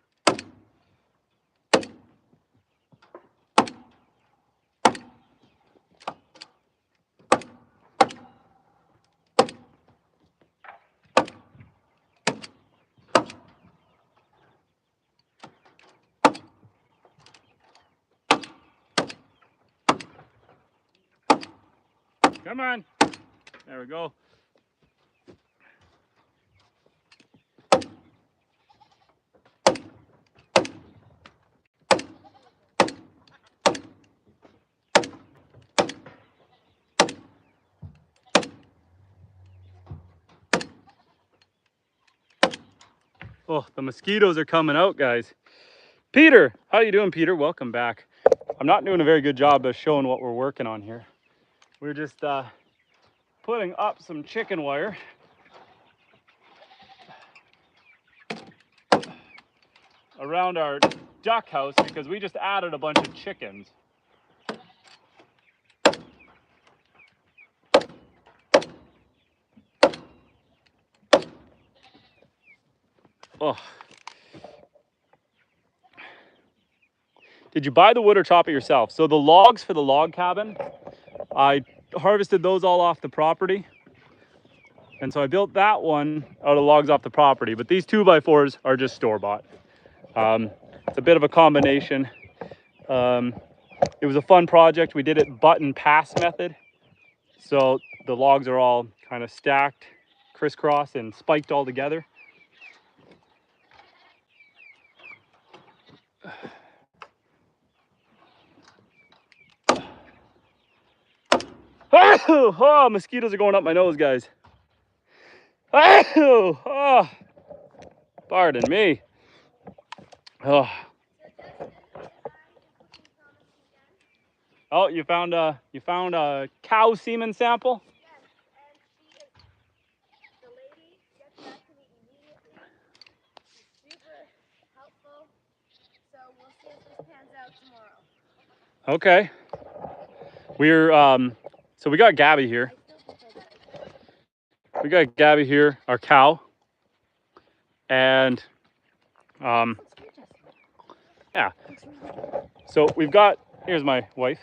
Come on. There we go. Oh, the mosquitoes are coming out, guys. Peter, how you doing, Peter? Welcome back. I'm not doing a very good job of showing what we're working on here. We're just putting up some chicken wire. Around our duck house because we just added a bunch of chickens. Oh. Did you buy the wood or chop it yourself? So the logs for the log cabin, I harvested those all off the property. And so I built that one out of logs off the property, but these 2x4s are just store-bought. It's a bit of a combination. It was a fun project. We did it butt and pass method. So the logs are all kind of stacked, crisscross, and spiked all together. Oh, mosquitoes are going up my nose, guys. Oh, pardon me. Oh. Oh, you found a cow semen sample? Yes, and the lady gets back to me immediately. She's super helpful. So we'll see if this pans out tomorrow. Okay. So we got Gabby here. We got Gabby here, our cow. And yeah. So here's my wife.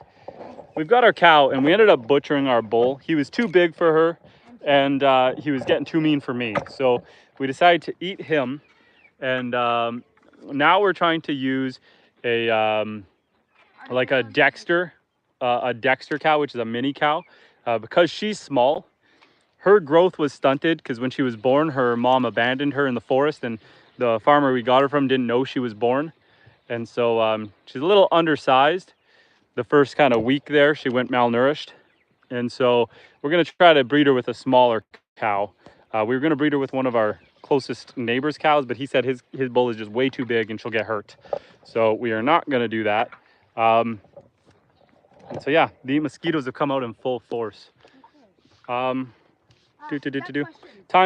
We've got our cow and we ended up butchering our bull. He was too big for her and he was getting too mean for me. So we decided to eat him. And now we're trying to use like a Dexter cow, which is a mini cow, because she's small. Her growth was stunted because when she was born, her mom abandoned her in the forest, and the farmer we got her from didn't know she was born, and so she's a little undersized. The first kind of week there, she went malnourished, and so we're gonna try to breed her with a smaller cow. We were gonna breed her with one of our closest neighbor's cows, but he said his bull is just way too big and she'll get hurt. So we are not gonna do that. And so yeah, the mosquitoes have come out in full force. Time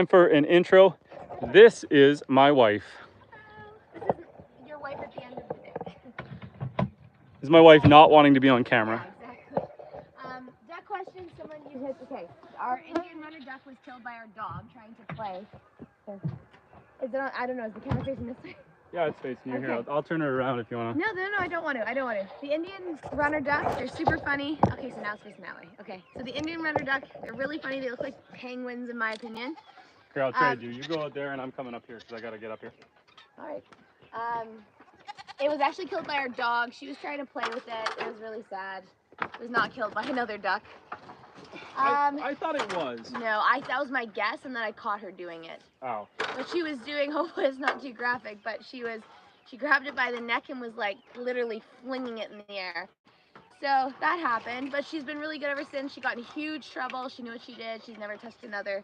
for an intro. This is my wife. This is your wife at the end of the day. This is my wife not wanting to be on camera. Yeah, exactly. Duck question, someone you hit. Okay, our Indian runner duck was killed by our dog trying to play. Is it on? I don't know. Is the camera facing this way? Yeah, it's facing you. Okay. Here, I'll turn it around if you want to. No, I don't want to. The Indian runner ducks, they're super funny. Okay, so now it's facing that way. Okay, so the Indian runner duck, they're really funny. They look like penguins in my opinion. Here, I'll trade you. You go out there and I'm coming up here because I got to get up here. All right. It was actually killed by our dog. She was trying to play with it. It was really sad. It was not killed by another duck. I thought it was. No, that was my guess, and then I caught her doing it. Oh. What she was doing, hopefully it's not too graphic, but she grabbed it by the neck and was like literally flinging it in the air. So that happened, but she's been really good ever since. She got in huge trouble. She knew what she did. She's never touched another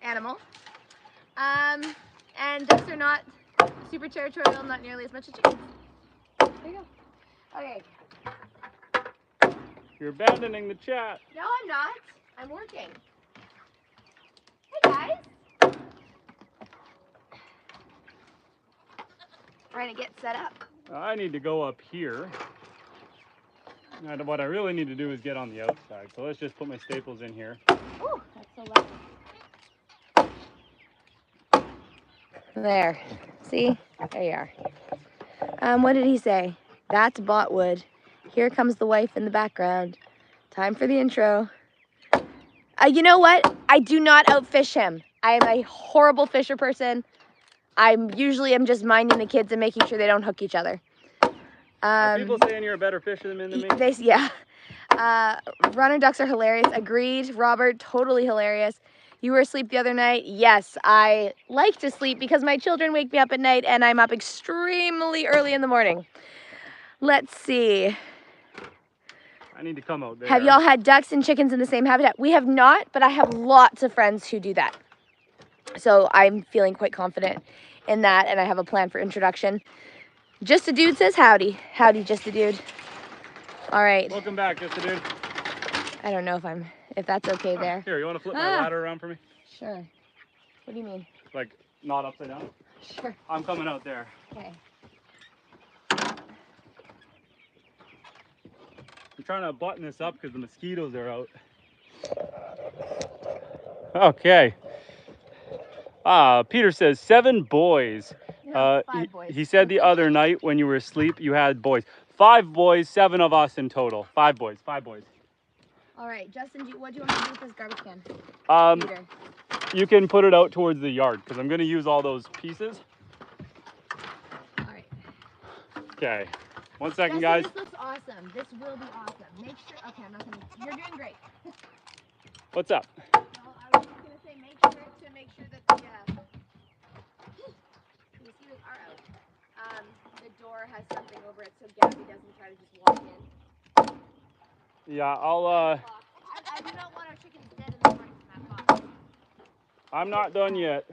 animal. And ducks are not super territorial, not nearly as much as chickens. There you go. Okay. You're abandoning the chat. No, I'm not. I'm working. Hey, guys. Trying to get set up. I need to go up here. And what I really need to do is get on the outside. So let's just put my staples in here. Ooh, that's so loud. There. See? There you are. What did he say? That's bought wood. Here comes the wife in the background. Time for the intro. You know what? I do not outfish him. I am a horrible fisher person. I'm just minding the kids and making sure they don't hook each other. Are people saying you're a better fisherman than me? Yeah. Runner ducks are hilarious. Agreed. Robert, totally hilarious. You were asleep the other night? Yes, I like to sleep because my children wake me up at night and I'm up extremely early in the morning. Let's see. I need to come out there. Have y'all had ducks and chickens in the same habitat? We have not, but I have lots of friends who do that. So I'm feeling quite confident in that, and I have a plan for introduction. Just a Dude says howdy. Howdy, Just a Dude. All right. Welcome back, Just a Dude. I don't know if that's okay there. Here, you want to flip my ladder around for me? Sure. What do you mean? Like, not upside down? Sure. I'm coming out there. Okay. I'm trying to button this up because the mosquitoes are out. Okay. Peter says 7 boys. No, 5 boys. He said the other night when you were asleep, you had boys. 5 boys, 7 of us in total. 5 boys, 5 boys. All right, Justin, what do you want to do with this garbage can? Peter. You can put it out towards the yard because I'm going to use all those pieces. All right. Okay. 1 second, Justin, guys. This looks awesome. This will be awesome. Make sure. Okay, I'm not gonna. You're doing great. What's up? No, I was just gonna say make sure that the mosquitoes are out. The door has something over it so Gabby doesn't try to just walk in. Yeah, I'll I do not want our chickens dead in the morning from that box. I'm not done yet.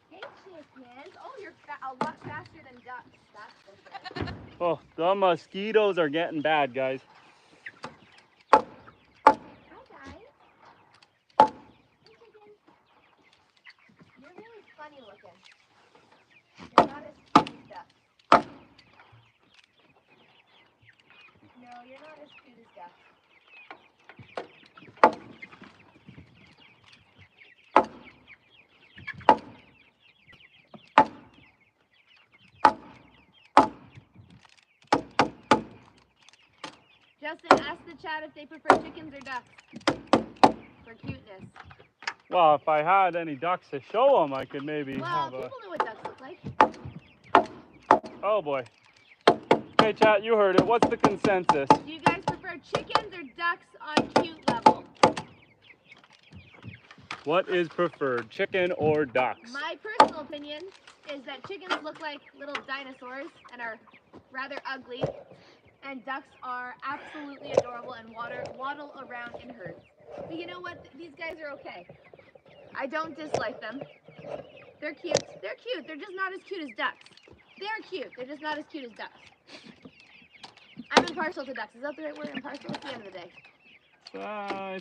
Hey chickens. Oh, you're a lot faster than ducks. That's for sure. Oh, the mosquitoes are getting bad, guys. Hi guys. Hey chickens. You're really funny looking. You're not as cute as ducks. No, you're not as cute as ducks. Justin, ask the chat if they prefer chickens or ducks for cuteness. Well, if I had any ducks to show them, I could maybe have people know what ducks look like. Oh boy. Okay, chat, you heard it. What's the consensus? Do you guys prefer chickens or ducks on cute level? What is preferred, chicken or ducks? My personal opinion is that chickens look like little dinosaurs and are rather ugly, and ducks are absolutely adorable and waddle around in herds. But you know what? These guys are okay. I don't dislike them. They're cute. They're cute. They're just not as cute as ducks. They're cute. They're just not as cute as ducks. I'm impartial to ducks. Is that the right word? Impartial at the end of the day.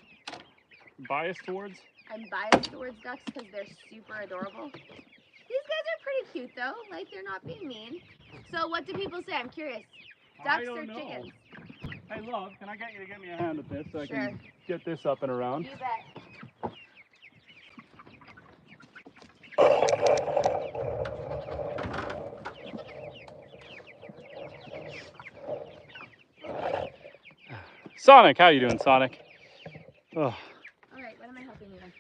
Biased towards? I'm biased towards ducks because they're super adorable. These guys are pretty cute though. Like, they're not being mean. So what do people say? I'm curious. Ducks or chickens? Hey, love, can I get you to give me a hand at this so I Sure. can get this up and around? You bet. Sonic, how you doing, Sonic? Oh. All right, what am I helping you with?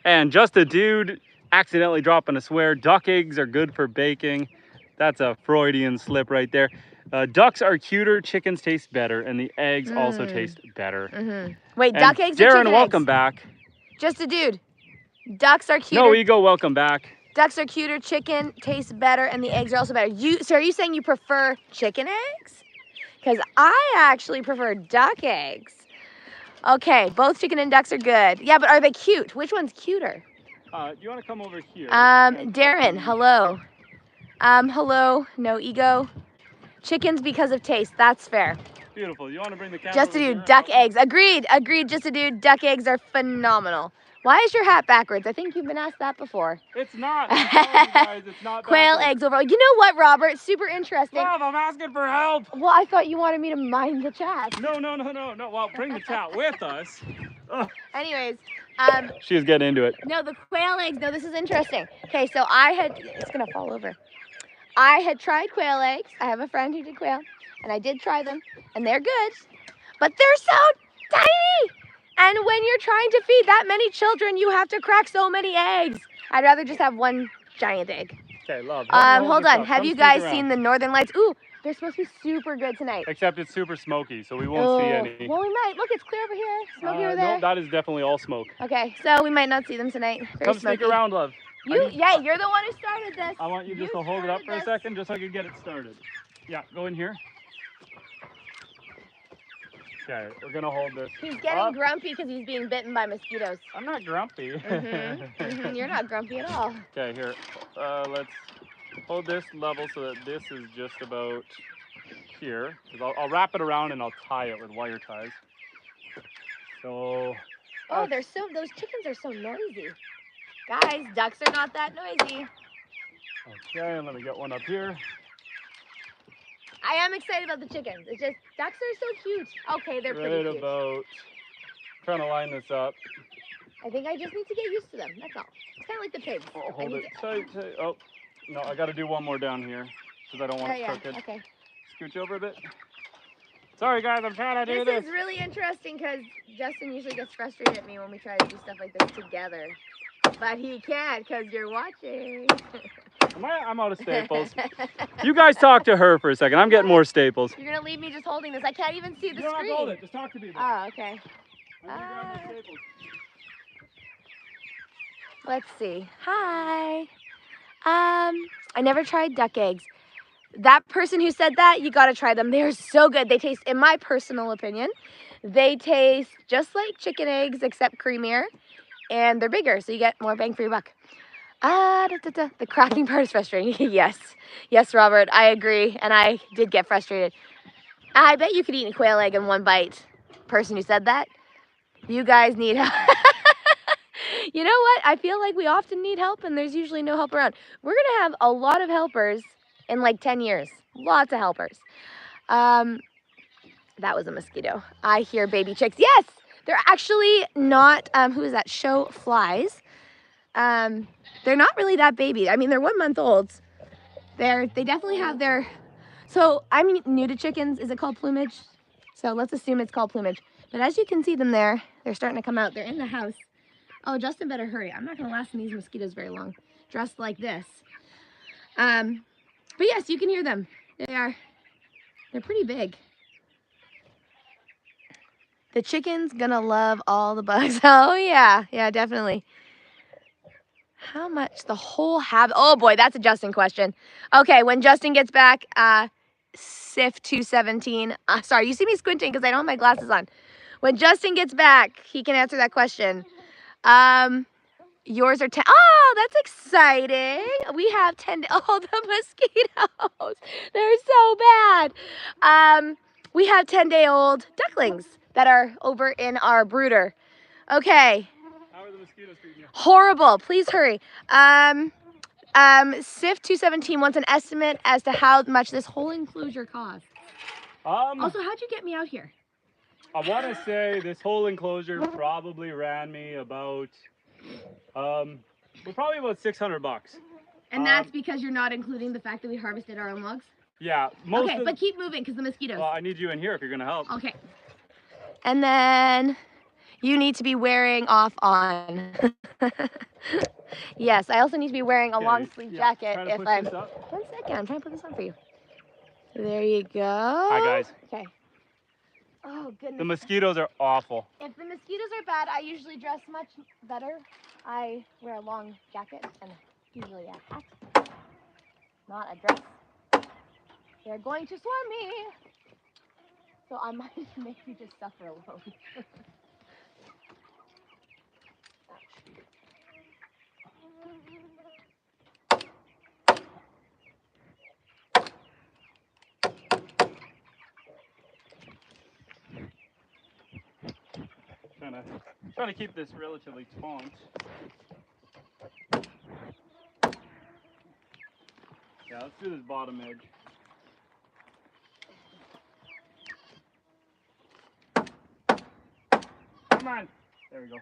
And just a dude accidentally dropping a swear. Duck eggs are good for baking. That's a Freudian slip right there. Ducks are cuter, chickens taste better, and the eggs also taste better. Wait, And duck eggs or Darren, chicken welcome eggs? back. Just a dude. Ducks are cuter. No ego, welcome back. Ducks are cuter, chicken tastes better, and the eggs are also better. So are you saying you prefer chicken eggs? Because I actually prefer duck eggs. Okay, both chicken and ducks are good. Yeah, but are they cute? Which one's cuter? Do you want to come over here? Darren, hello. Hello, no ego. Chickens because of taste, that's fair. Beautiful. You want to bring the camera Just a over dude, here? duck eggs. Agreed, just a dude. Duck eggs are phenomenal. Why is your hat backwards? I think you've been asked that before. It's not. I'm telling you guys, it's not Quail backwards. eggs overall. You know what, Robert? Super interesting. Love, I'm asking for help. Well, I thought you wanted me to mind the chat. No. Well, bring the chat with us. Anyways, She's getting into it. no, the quail eggs. No, this is interesting. Okay, so it's gonna fall over. I had tried quail eggs. I have a friend who did quail, and I did try them, and they're good, but they're so tiny. And when you're trying to feed that many children, you have to crack so many eggs. I'd rather just have one giant egg. Okay, love. Hold on. Have you guys seen the Northern Lights? Ooh, they're supposed to be super good tonight. Except it's super smoky, so we won't see any. Well, we might. Look, it's clear over here. Smoky over there. No, that is definitely all smoke. Okay, so we might not see them tonight. Very Come smoky. sneak around, love. You're the one who started this. I want you just to hold it up for a second, just so I can get it started. Yeah, go in here. Okay, we're gonna hold this. He's getting grumpy because he's being bitten by mosquitoes. I'm not grumpy. You're not grumpy at all. Okay, here. Let's hold this level so that this is just about here. I'll wrap it around and I'll tie it with wire ties. So. Oh, those chickens are so noisy. Guys, ducks are not that noisy. Okay, and let me get one up here. I am excited about the chickens. It's just, ducks are so cute. Okay, they're pretty cute. Right about, trying to line this up. I think I just need to get used to them, that's all. It's kind of like the pigs. Oh, hold it tight. Oh, no, I got to do one more down here because I don't want it crooked. Okay. Scooch over a bit. Sorry guys, I'm trying to do this. This is really interesting because Justin usually gets frustrated at me when we try to do stuff like this together. But he can't because you're watching. I'm out of staples. You guys talk to her for a second. I'm getting more staples. You're going to leave me just holding this. I can't even see the screen. You don't have to hold it. Just talk to me. Oh, okay. Let's see. Hi. I never tried duck eggs. That person who said that, you got to try them. They're so good. They taste, in my personal opinion, they taste just like chicken eggs except creamier. And they're bigger, so you get more bang for your buck. The cracking part is frustrating. Yes, Robert, I agree, and I did get frustrated. I bet you could eat a quail egg in one bite. Person who said that, you guys need help. You know what? I feel like we often need help, and there's usually no help around. We're gonna have a lot of helpers in like 10 years. Lots of helpers. That was a mosquito. I hear baby chicks. Yes, they're actually not. Who is that? Show flies. They're not really that baby. I mean, they're 1 month olds. They definitely have their, so I'm new to chickens. Is it called plumage? So let's assume it's called plumage. But as you can see them there, they're starting to come out. They're in the house. Oh, Justin better hurry. I'm not gonna last in these mosquitoes very long. Dressed like this. But yes, you can hear them. They're pretty big. The chicken's gonna love all the bugs. Oh yeah, definitely. How much the whole habit? Oh boy, that's a Justin question. Okay, when Justin gets back, SIF 217. Sorry, you see me squinting because I don't have my glasses on. When Justin gets back, he can answer that question. Yours are 10. Oh, that's exciting. We have 10. Oh, the mosquitoes. They're so bad. We have 10-day-old ducklings that are over in our brooder. Okay. How are the mosquitoes treating you? Horrible. Please hurry. SIF 217 wants an estimate as to how much this whole enclosure costs. Also, how'd you get me out here? I want to say this whole enclosure probably ran me about, probably about $600. And that's because you're not including the fact that we harvested our own logs? Yeah. Okay, but keep moving because the mosquitoes. Well, I need you in here if you're going to help. Okay. And then you need to be wearing off on. Yes, I also need to be wearing a long sleeve jacket if I'm. 1 second, I'm trying to put this on for you. There you go. Hi guys. Okay. Oh goodness. The mosquitoes are awful. If the mosquitoes are bad, I usually dress much better. I wear a long jacket and usually a hat, not a dress. They're going to swarm me. So I might make you just suffer alone. Trying to keep this relatively taut. Yeah, let's do this bottom edge. Come on. There we go.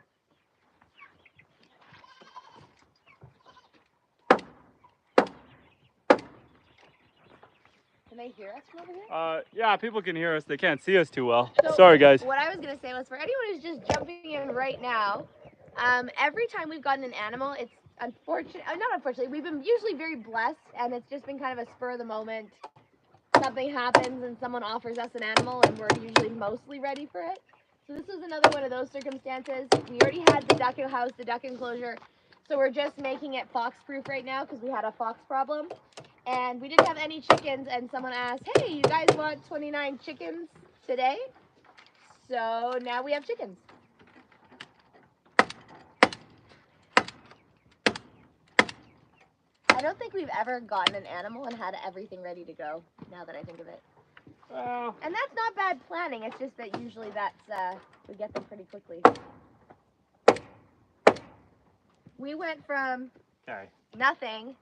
Can they hear us from over here? Yeah, people can hear us. They can't see us too well. So sorry, guys. What I was going to say was for anyone who's just jumping in right now, every time we've gotten an animal, it's unfortunate, not unfortunately, we've been usually very blessed, and it's just been kind of a spur of the moment. Something happens and someone offers us an animal, and we're usually mostly ready for it. So this was another one of those circumstances. We already had the duck house, the duck enclosure, so we're just making it fox-proof right now because we had a fox problem. And we didn't have any chickens, and someone asked, hey, you guys want 29 chickens today? So now we have chickens. I don't think we've ever gotten an animal and had everything ready to go, now that I think of it. Well, and that's not bad planning, it's just that usually that's, we get them pretty quickly. We went from nothing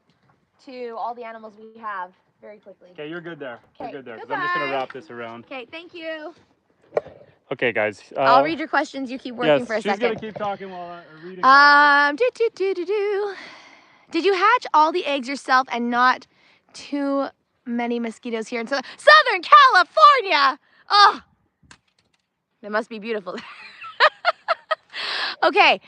to all the animals we have very quickly. Okay, you're good there. You're good there. Goodbye. I'm just going to wrap this around. Okay, thank you. Okay, guys. I'll read your questions. You keep working for a second. She's going to keep talking while I'm reading. Did you hatch all the eggs yourself and not too many mosquitoes here in Southern California? Oh, that must be beautiful. Okay,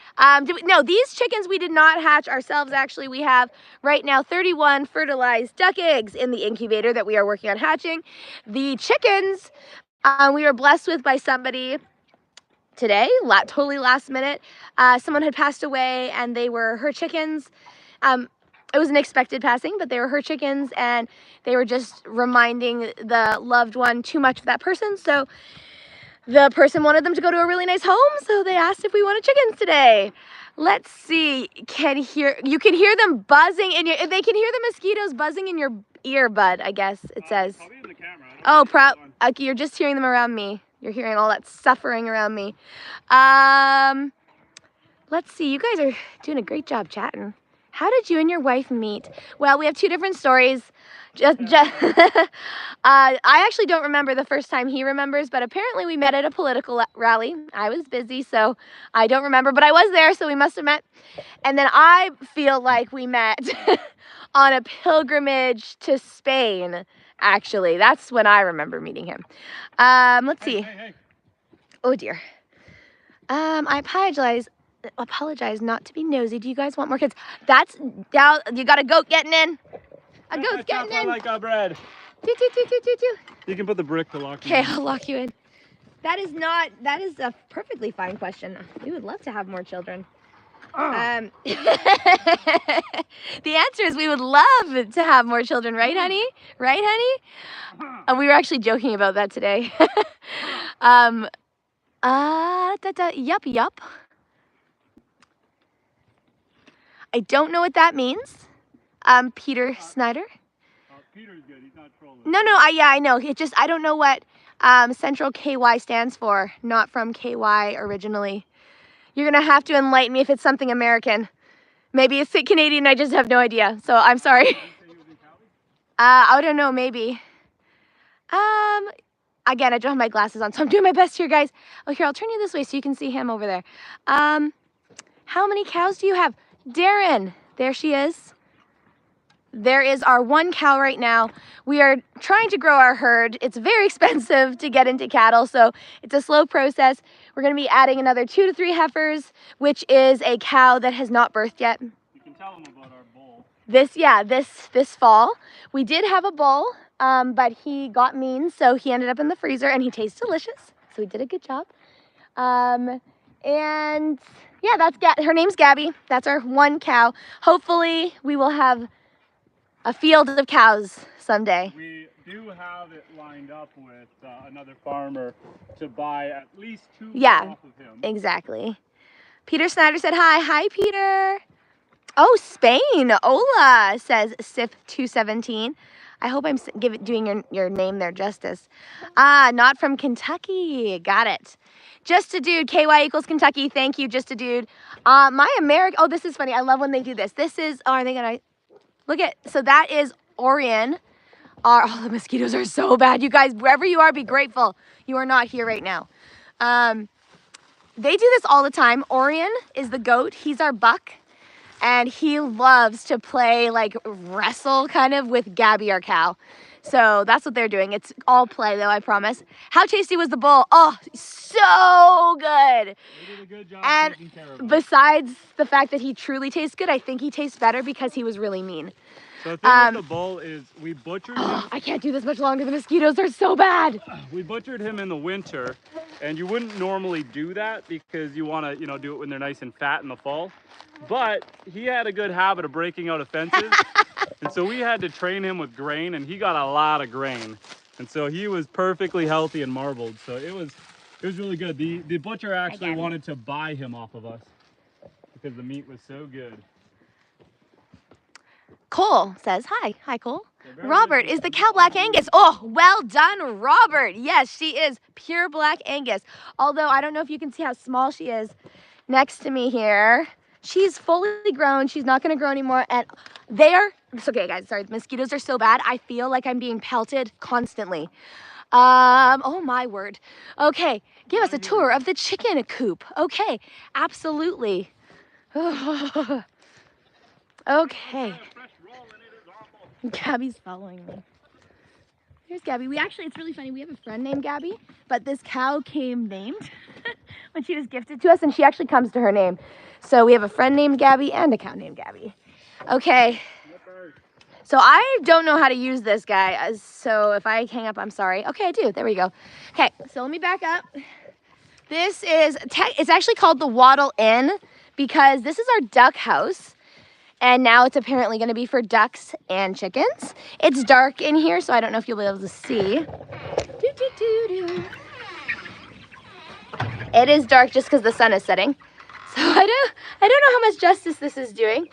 no, these chickens we did not hatch ourselves. Actually, we have right now 31 fertilized duck eggs in the incubator that we are working on hatching. The chickens we were blessed with by somebody today, totally last minute. Someone had passed away and they were her chickens. It was an expected passing, but they were her chickens and they were just reminding the loved one too much of that person. So the person wanted them to go to a really nice home, so they asked if we wanted chickens today. Let's see. You can hear them buzzing in your. They can hear the mosquitoes buzzing in your earbud. I guess it says. Probably in the camera. Oh, you're just hearing them around me. You're hearing all that suffering around me. Let's see. You guys are doing a great job chatting. How did you and your wife meet? Well, we have two different stories. I actually don't remember the first time he remembers, but apparently we met at a political rally. I was busy, so I don't remember, but I was there, so we must have met. And then I feel like we met on a pilgrimage to Spain, actually. That's when I remember meeting him. Let's see. Hey. Oh, dear. I apologize not to be nosy. Do you guys want more kids? You got a goat getting in. A goat's getting in. Like a bread. Do. You can put the brick to lock you Okay, in. I'll lock you in. That is a perfectly fine question. We would love to have more children. The answer is we would love to have more children, right, honey? Right, honey? And we were actually joking about that today. Yup. I don't know what that means. Peter Snyder. Peter's good. He's not trolling. No, I know. I don't know what Central KY stands for. Not from KY originally. You're gonna have to enlighten me if it's something American. Maybe it's Canadian. I just have no idea. So I'm sorry. I don't know. Maybe. Again, I don't have my glasses on, so I'm doing my best here, guys. Oh, here, I'll turn you this way so you can see him over there. How many cows do you have? Darren, there she is. There is our one cow right now. We are trying to grow our herd. It's very expensive to get into cattle, so it's a slow process. We're going to be adding another 2 to 3 heifers, which is a cow that has not birthed yet. You can tell them about our bull. This fall. We did have a bull, but he got mean, so he ended up in the freezer, and he tastes delicious, so we did a good job. And yeah, her name's Gabby. That's our one cow. Hopefully, we will have a field of cows someday. We do have it lined up with another farmer to buy at least 2 off of him. Exactly. Peter Snyder said hi. Hi, Peter. Oh, Spain. Ola says Sif 217. I hope I'm doing your name there justice. Not from Kentucky. Got it. Just a dude. KY equals Kentucky. Thank you, just a dude. Oh, this is funny. I love when they do this. This is, are they gonna, look at, so that is Orion. Oh, the mosquitoes are so bad. You guys, wherever you are, be grateful you are not here right now. They do this all the time. Orion is the goat. He's our buck. And he loves to play, like, wrestle kind of with Gabby, our cow. So that's what they're doing. It's all play, though, I promise. How tasty was the bull? Oh, so good. They did a good job taking care of him. Besides the fact that he truly tastes good, I think he tastes better because he was really mean. So the thing with the bull is we butchered him. I can't do this much longer. The mosquitoes are so bad. We butchered him in the winter, and you wouldn't normally do that because you want to, do it when they're nice and fat in the fall. But he had a good habit of breaking out of fences, and so we had to train him with grain, and he got a lot of grain. And so he was perfectly healthy and marbled. So it It was really good. The butcher actually Gabby. wanted to buy him off of us because the meat was so good. Cole says hi. Hi, Cole. Robert is the cow Black Angus. Oh, well done, Robert. Yes, she is pure Black Angus. Although I don't know if you can see how small she is next to me here. She's fully grown. She's not going to grow anymore. And it's okay, guys. Sorry, the mosquitoes are so bad. I feel like I'm being pelted constantly. Oh my word. Okay, give us a tour of the chicken coop. Okay, absolutely. Okay. Gabby's following me. Here's Gabby. It's really funny. We have a friend named Gabby, but this cow came named when she was gifted to us, and she actually comes to her name. So we have a friend named Gabby and a cow named Gabby. Okay. So I don't know how to use this guy. So if I hang up, I'm sorry. Okay, I do. There we go. Okay, so let me back up. It's actually called the Wattle Inn because this is our duck house. And now it's apparently going to be for ducks and chickens. It's dark in here, so I don't know if you'll be able to see. It is dark just because the sun is setting. So I don't know how much justice this is doing.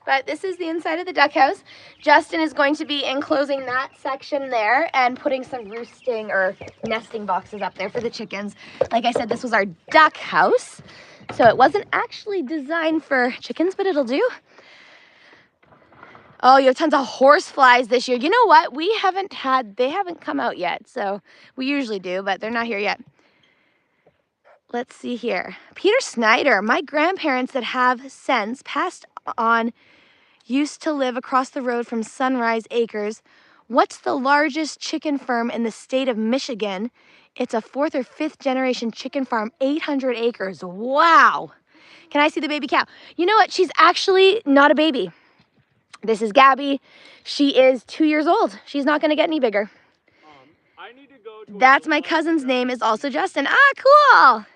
But this is the inside of the duck house. Justin is going to be enclosing that section there and putting some roosting or nesting boxes up there for the chickens. Like I said, this was our duck house. So it wasn't actually designed for chickens, but it'll do. Oh, you have tons of horse flies this year. You know what? They haven't come out yet. So we usually do, but they're not here yet. Let's see here. Peter Snyder, my grandparents that have since passed on used to live across the road from Sunrise Acres. What's the largest chicken farm in the state of Michigan? It's a 4th or 5th generation chicken farm, 800 acres. Wow. Can I see the baby cow? You know what? She's actually not a baby. This is Gabby. She is 2 years old. She's not going to get any bigger. I need to go to That's my cousin's name is also Justin. Ah, cool.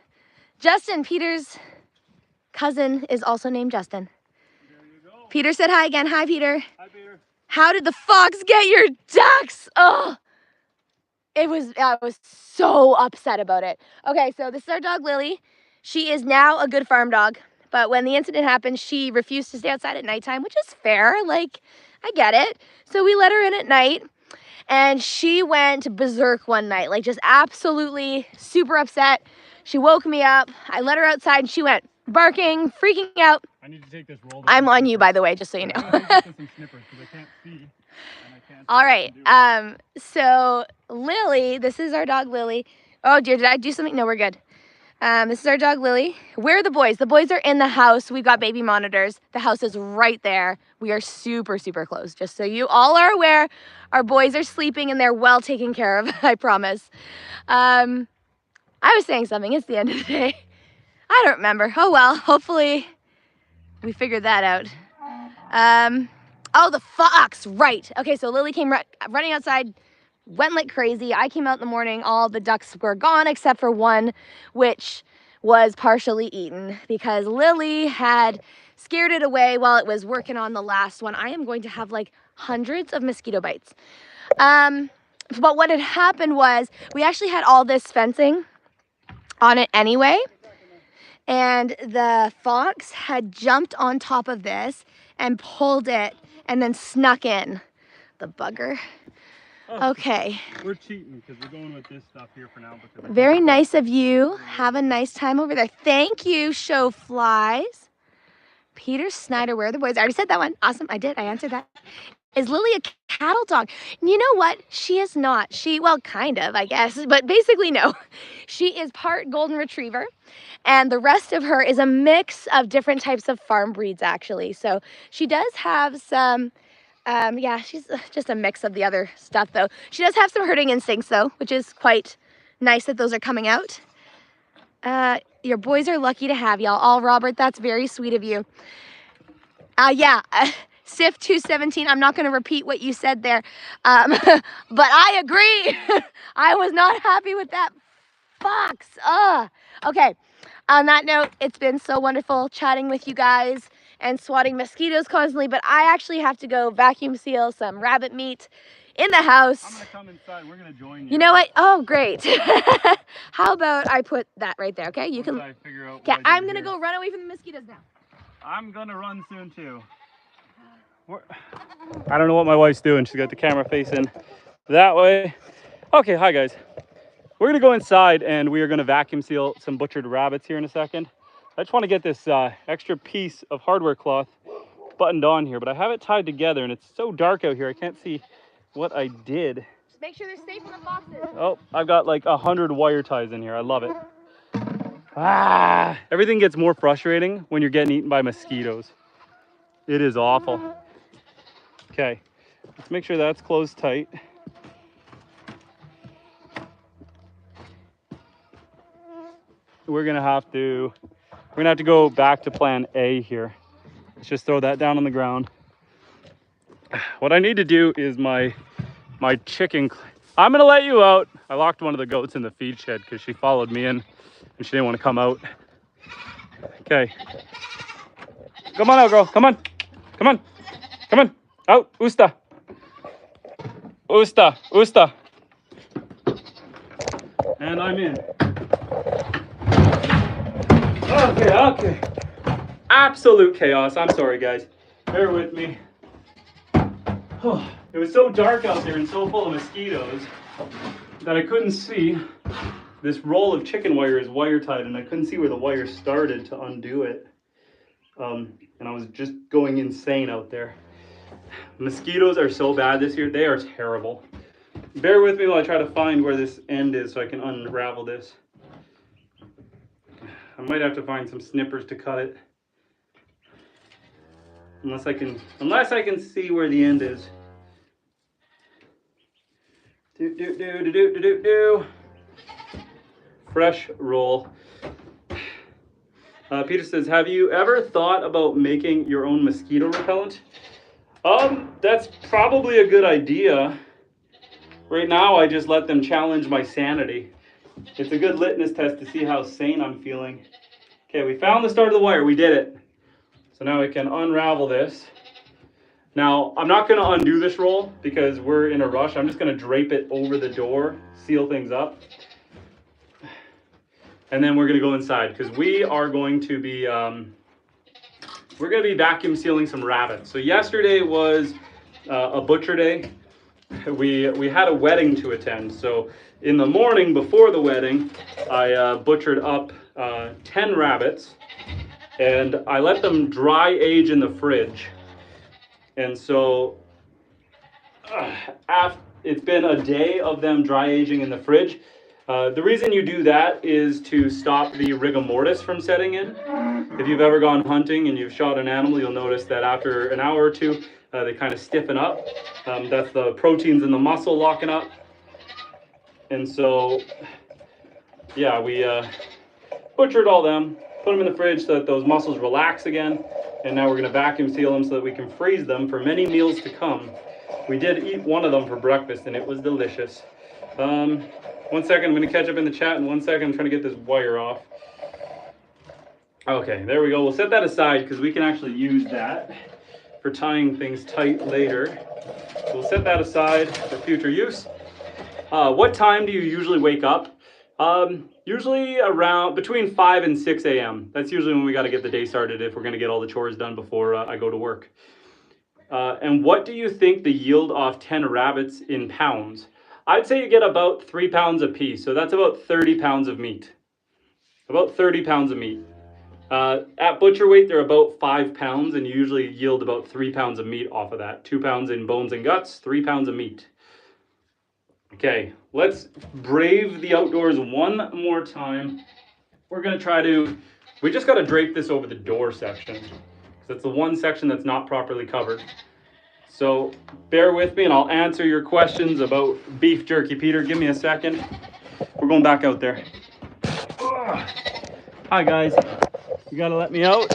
Justin, Peter's cousin, is also named Justin. Peter said hi again. Hi, Peter. Hi, Peter. How did the fox get your ducks? Oh, I was so upset about it. Okay, so this is our dog, Lily. She is now a good farm dog. But when the incident happened, she refused to stay outside at nighttime, which is fair. Like, I get it. So we let her in at night. And she went berserk one night, like just absolutely super upset. She woke me up. I let her outside and she went barking, freaking out. I need to take this roll. I'm on you, by the way, just so you know. Some snippers because I can't see. All right. So Lily, this is our dog Lily. Oh dear, did I do something? No, we're good. This is our dog Lily. Where are the boys? The boys are in the house. We've got baby monitors. The house is right there. We are super, super close. Just so you all are aware, our boys are sleeping and they're well taken care of, I promise. I was saying something. It's the end of the day. I don't remember. Oh well, hopefully we figured that out. Oh, the fox, right. Okay, so Lily came running outside, went like crazy. I came out in the morning. All the ducks were gone except for one, which was partially eaten because Lily had scared it away while it was working on the last one. I am going to have like hundreds of mosquito bites. But what had happened was we actually had all this fencing on it anyway. And the fox had jumped on top of this and pulled it and then snuck in. The bugger. Okay. We're cheating because we're going with this stuff here for now. Very nice of you. Have a nice time over there. Thank you, show flies. Peter Snyder, where are the boys? I already said that one. Awesome. I did. I answered that. Is Lily a cattle dog? You know what? She is not. Well, kind of, I guess, but basically no. She is part golden retriever, and the rest of her is a mix of different types of farm breeds, actually. So she does have some, yeah, she's just a mix of the other stuff, though. She does have some herding instincts, though, which is quite nice that those are coming out. Your boys are lucky to have y'all. Oh, Robert, that's very sweet of you. Yeah. SIF 217, I'm not going to repeat what you said there, but I agree. I was not happy with that fox. Okay, on that note, it's been so wonderful chatting with you guys and swatting mosquitoes constantly, but I actually have to go vacuum seal some rabbit meat In the house. I'm gonna come inside. We're gonna join you. You know what? Oh, great. How about I put that right there, okay? You can. I figure out Okay, I'm gonna go run away from the mosquitoes now. I'm gonna run soon too. I don't know what my wife's doing. She's got the camera facing that way. Okay, hi guys. We're gonna go inside and we are gonna vacuum seal some butchered rabbits here in a second. I just want to get this extra piece of hardware cloth buttoned on here, but I have it tied together and it's so dark out here I can't see what I did. Just make sure they're safe in the boxes. Oh, I've got like 100 wire ties in here. I love it. Ah, everything gets more frustrating when you're getting eaten by mosquitoes. It is awful. Okay, let's make sure that's closed tight. We're gonna have to go back to plan A here. Let's just throw that down on the ground. What I need to do is my chicken. I'm gonna let you out. I locked one of the goats in the feed shed because she followed me in and she didn't want to come out. Okay. Come on out, girl. Come on. Come on. Come on. Out. Usta. Usta. Usta. And I'm in. Okay, okay. Absolute chaos. I'm sorry, guys. Bear with me. It was so dark out there and so full of mosquitoes that I couldn't see. This roll of chicken wire is wire tied and I couldn't see where the wire started to undo it. And I was just going insane out there. Mosquitoes are so bad this year. They are terrible. Bear with me while I try to find where this end is so I can unravel this. I might have to find some snippers to cut it. Unless I can see where the end is. Fresh roll. Peter says, have you ever thought about making your own mosquito repellent? That's probably a good idea. Right now, I just let them challenge my sanity. It's a good litmus test to see how sane I'm feeling. Okay, we found the start of the wire. We did it. So now we can unravel this. Now, I'm not going to undo this roll because we're in a rush. I'm just going to drape it over the door, seal things up. And then we're going to go inside because we are going to be vacuum sealing some rabbits. So yesterday was a butcher day. We had a wedding to attend. So in the morning before the wedding, I butchered up 10 rabbits and I let them dry age in the fridge. And so it's been a day of them dry aging in the fridge. The reason you do that is to stop the rigor mortis from setting in. If you've ever gone hunting and you've shot an animal, you'll notice that after an hour or two, they kind of stiffen up. That's the proteins in the muscle locking up. And so, yeah, we butchered all them, put them in the fridge so that those muscles relax again. And now we're going to vacuum seal them so that we can freeze them for many meals to come. We did eat one of them for breakfast and it was delicious. 1 second, I'm going to catch up in the chat in 1 second. I'm trying to get this wire off. Okay, there we go. We'll set that aside because we can actually use that for tying things tight later. So we'll set that aside for future use. What time do you usually wake up? Usually around between 5 and 6 a.m. That's usually when we got to get the day started if we're going to get all the chores done before I go to work. And what do you think the yield off 10 rabbits in pounds? I'd say you get about 3 pounds a piece. So that's about 30 pounds of meat. About 30 pounds of meat. At butcher weight, they're about 5 pounds, and you usually yield about 3 pounds of meat off of that. 2 pounds in bones and guts, 3 pounds of meat. Okay, let's brave the outdoors one more time. We're going to try to, we just got to drape this over the door section, because it's the one section that's not properly covered. So bear with me and I'll answer your questions about beef jerky. Peter, give me a second. We're going back out there. Ugh. Hi guys, you gotta let me out.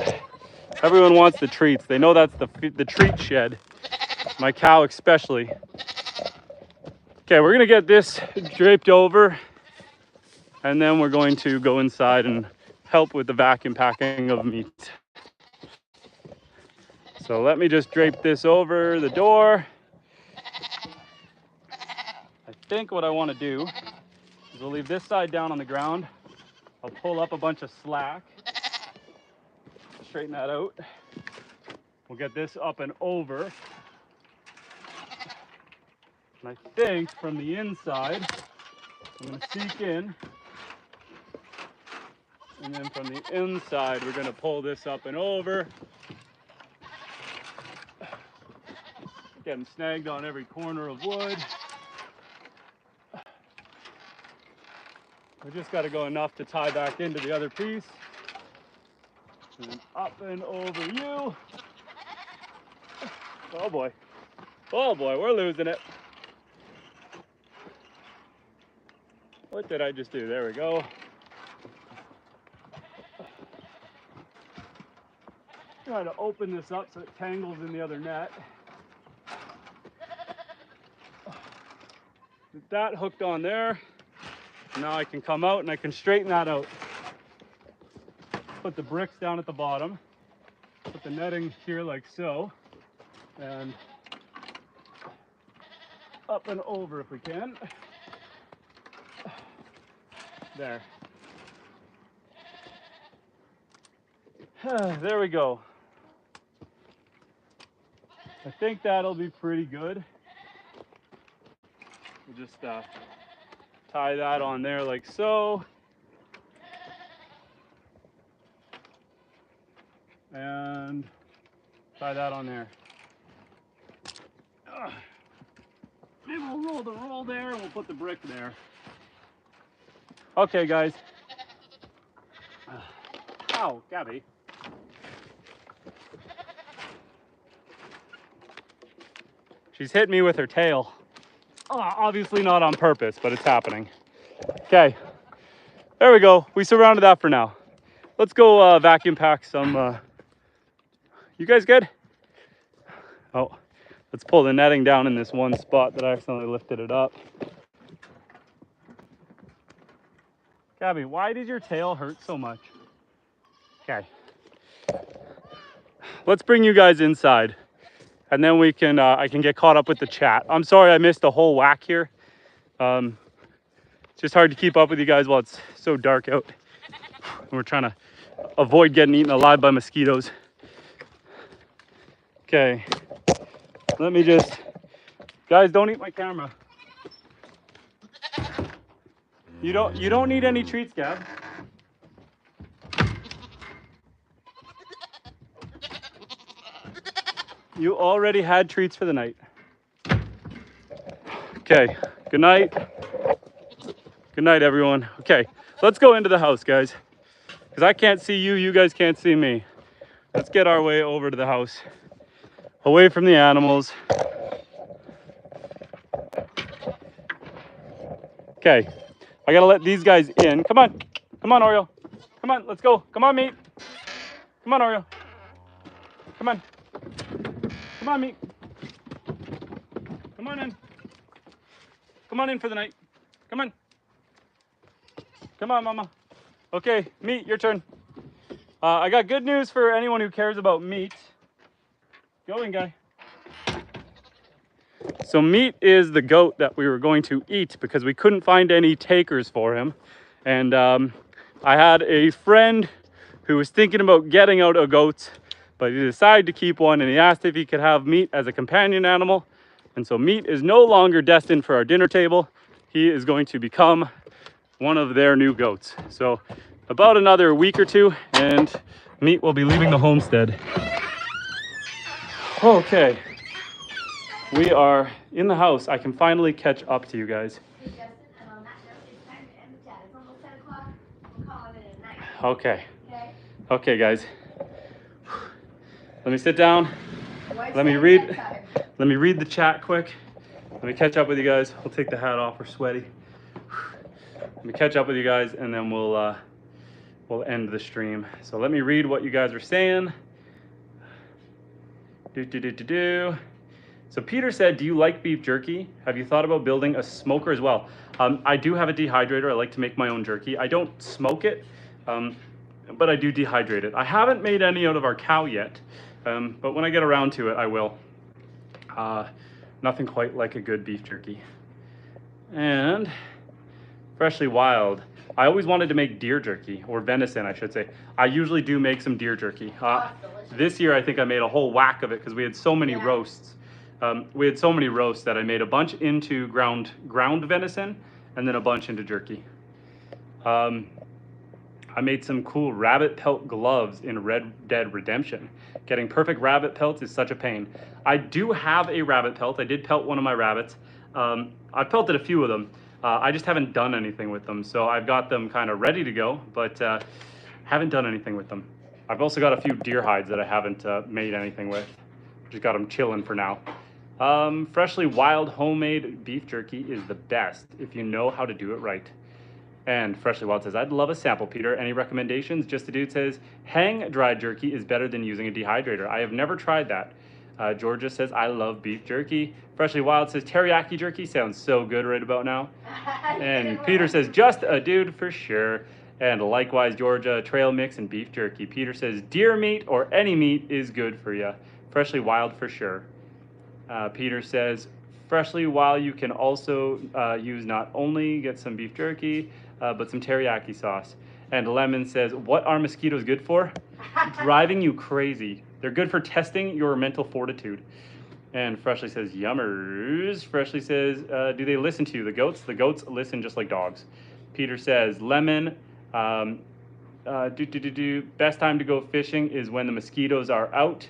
Everyone wants the treats. They know that's the treat shed. My cow especially. Okay, we're gonna get this draped over and then we're going to go inside and help with the vacuum packing of meat. So let me just drape this over the door. think what I want to do is we'll leave this side down on the ground. I'll pull up a bunch of slack, straighten that out. We'll get this up and over. And I think from the inside, I'm going to seek in. And then from the inside, we're going to pull this up and over. Getting snagged on every corner of wood. We just got to go enough to tie back into the other piece. And then up and over you. Oh boy. Oh boy, we're losing it. What did I just do? There we go. Trying to open this up so it tangles in the other net. With that hooked on there. Now I can come out and I can straighten that out. Put the bricks down at the bottom. Put the netting here like so. And up and over if we can. There. There we go. I think that'll be pretty good. We'll just tie that on there like so. And tie that on there. Maybe we'll roll the roll there and we'll put the brick there. Okay, guys. Ow, Gabby. She's hit me with her tail. Obviously not on purpose, but it's happening. Okay, there we go. We surrounded that for now. Let's go vacuum pack some. You guys good? Oh, let's pull the netting down in this one spot that I accidentally lifted it up. Gabby, why did your tail hurt so much? Okay. Let's bring you guys inside. And then we can, I can get caught up with the chat. I'm sorry I missed the whole whack here. It's just hard to keep up with you guys while it's so dark out. And we're trying to avoid getting eaten alive by mosquitoes. Okay, let me just, guys, don't eat my camera. You don't need any treats, Gab. You already had treats for the night. Okay, good night. Good night, everyone. Okay, let's go into the house, guys. Because I can't see you, you guys can't see me. Let's get our way over to the house. Away from the animals. Okay, I gotta let these guys in. Come on, come on, Oreo. Come on, let's go. Come on, meat. Come on, Oreo. Come on. Come on, meat. Come on in. Come on in for the night. Come on. Come on, mama. Okay, meat, your turn. I got good news for anyone who cares about meat. Going, guy. So meat is the goat that we were going to eat because we couldn't find any takers for him. And I had a friend who was thinking about getting out a goat, but he decided to keep one, and he asked if he could have meat as a companion animal. And so meat is no longer destined for our dinner table. He is going to become one of their new goats. So about another week or two, and meat will be leaving the homestead. Okay, we are in the house. I can finally catch up to you guys. Hey Justin, and on that note, it's time to end the chat. It's almost 10 o'clock. We'll call it a night. Okay. Okay? Okay, guys. Let me sit down. Let me read the chat quick. Let me catch up with you guys. We'll take the hat off. We're sweaty. Let me catch up with you guys, and then we'll end the stream. So let me read what you guys are saying. So Peter said, do you like beef jerky? Have you thought about building a smoker as well? I do have a dehydrator. I like to make my own jerky. I don't smoke it, but I do dehydrate it. I haven't made any out of our cow yet, but when I get around to it, I will. Nothing quite like a good beef jerky. And freshly wild. I always wanted to make deer jerky, or venison, I should say. I usually do make some deer jerky. This year, I think I made a whole whack of it because we had so many roasts. We had so many roasts that I made a bunch into ground venison and then a bunch into jerky. I made some cool rabbit pelt gloves in Red Dead Redemption. Getting perfect rabbit pelts is such a pain. I do have a rabbit pelt. I did pelt one of my rabbits. I pelted a few of them. I just haven't done anything with them. So I've got them kind of ready to go, but haven't done anything with them. I've also got a few deer hides that I haven't made anything with. Just got them chilling for now. Freshly wild homemade beef jerky is the best if you know how to do it right. And Freshly Wild says, I'd love a sample, Peter. Any recommendations? Just a Dude says, hang dried jerky is better than using a dehydrator. I have never tried that. Georgia says, I love beef jerky. Freshly Wild says, teriyaki jerky sounds so good right about now. And Peter says, just a dude for sure. And likewise, Georgia, trail mix and beef jerky. Peter says, deer meat or any meat is good for you. Freshly Wild for sure. Peter says, freshly wild, you can also use not only get some beef jerky, but some teriyaki sauce. And Lemon says, what are mosquitoes good for? Driving you crazy. They're good for testing your mental fortitude. And Freshly says, yummers. Freshly says, do they listen to you, the goats? The goats listen just like dogs. Peter says, Lemon, best time to go fishing is when the mosquitoes are out.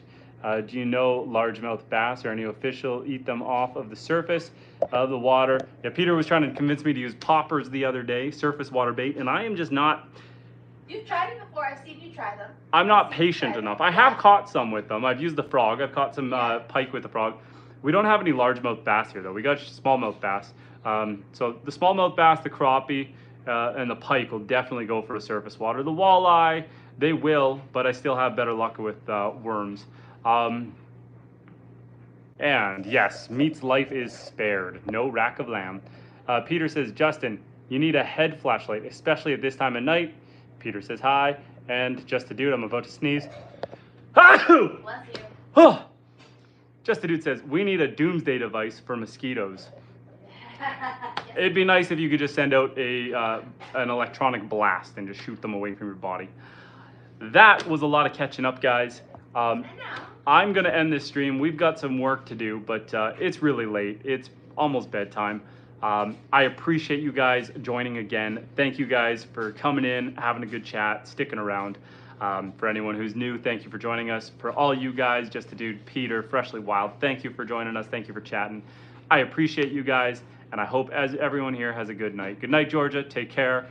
Do you know largemouth bass or any official eat them off of the surface of the water? Yeah, Peter was trying to convince me to use poppers the other day, surface water bait, and I am just not. You've tried it before. I've seen you try them. I'm not patient enough. I have caught some with them. I've used the frog. I've caught some pike with the frog. We don't have any largemouth bass here, though. We got smallmouth bass. So the smallmouth bass, the crappie, and the pike will definitely go for the surface water. The walleye, they will, but I still have better luck with worms. And yes, meat's life is spared. No rack of lamb. Peter says, Justin, you need a head flashlight, especially at this time of night. Peter says hi. And just a dude, I'm about to sneeze. Bless you. Oh. Just a dude says, we need a doomsday device for mosquitoes. It'd be nice if you could just send out an electronic blast and just shoot them away from your body. That was a lot of catching up, guys. I'm going to end this stream. We've got some work to do, but it's really late. It's almost bedtime. I appreciate you guys joining again. Thank you guys for coming in, having a good chat, sticking around. For anyone who's new, thank you for joining us. For all you guys, Just a Dude, Peter, Freshly Wild, thank you for joining us. Thank you for chatting. I appreciate you guys, and I hope as everyone here has a good night. Good night, Georgia. Take care.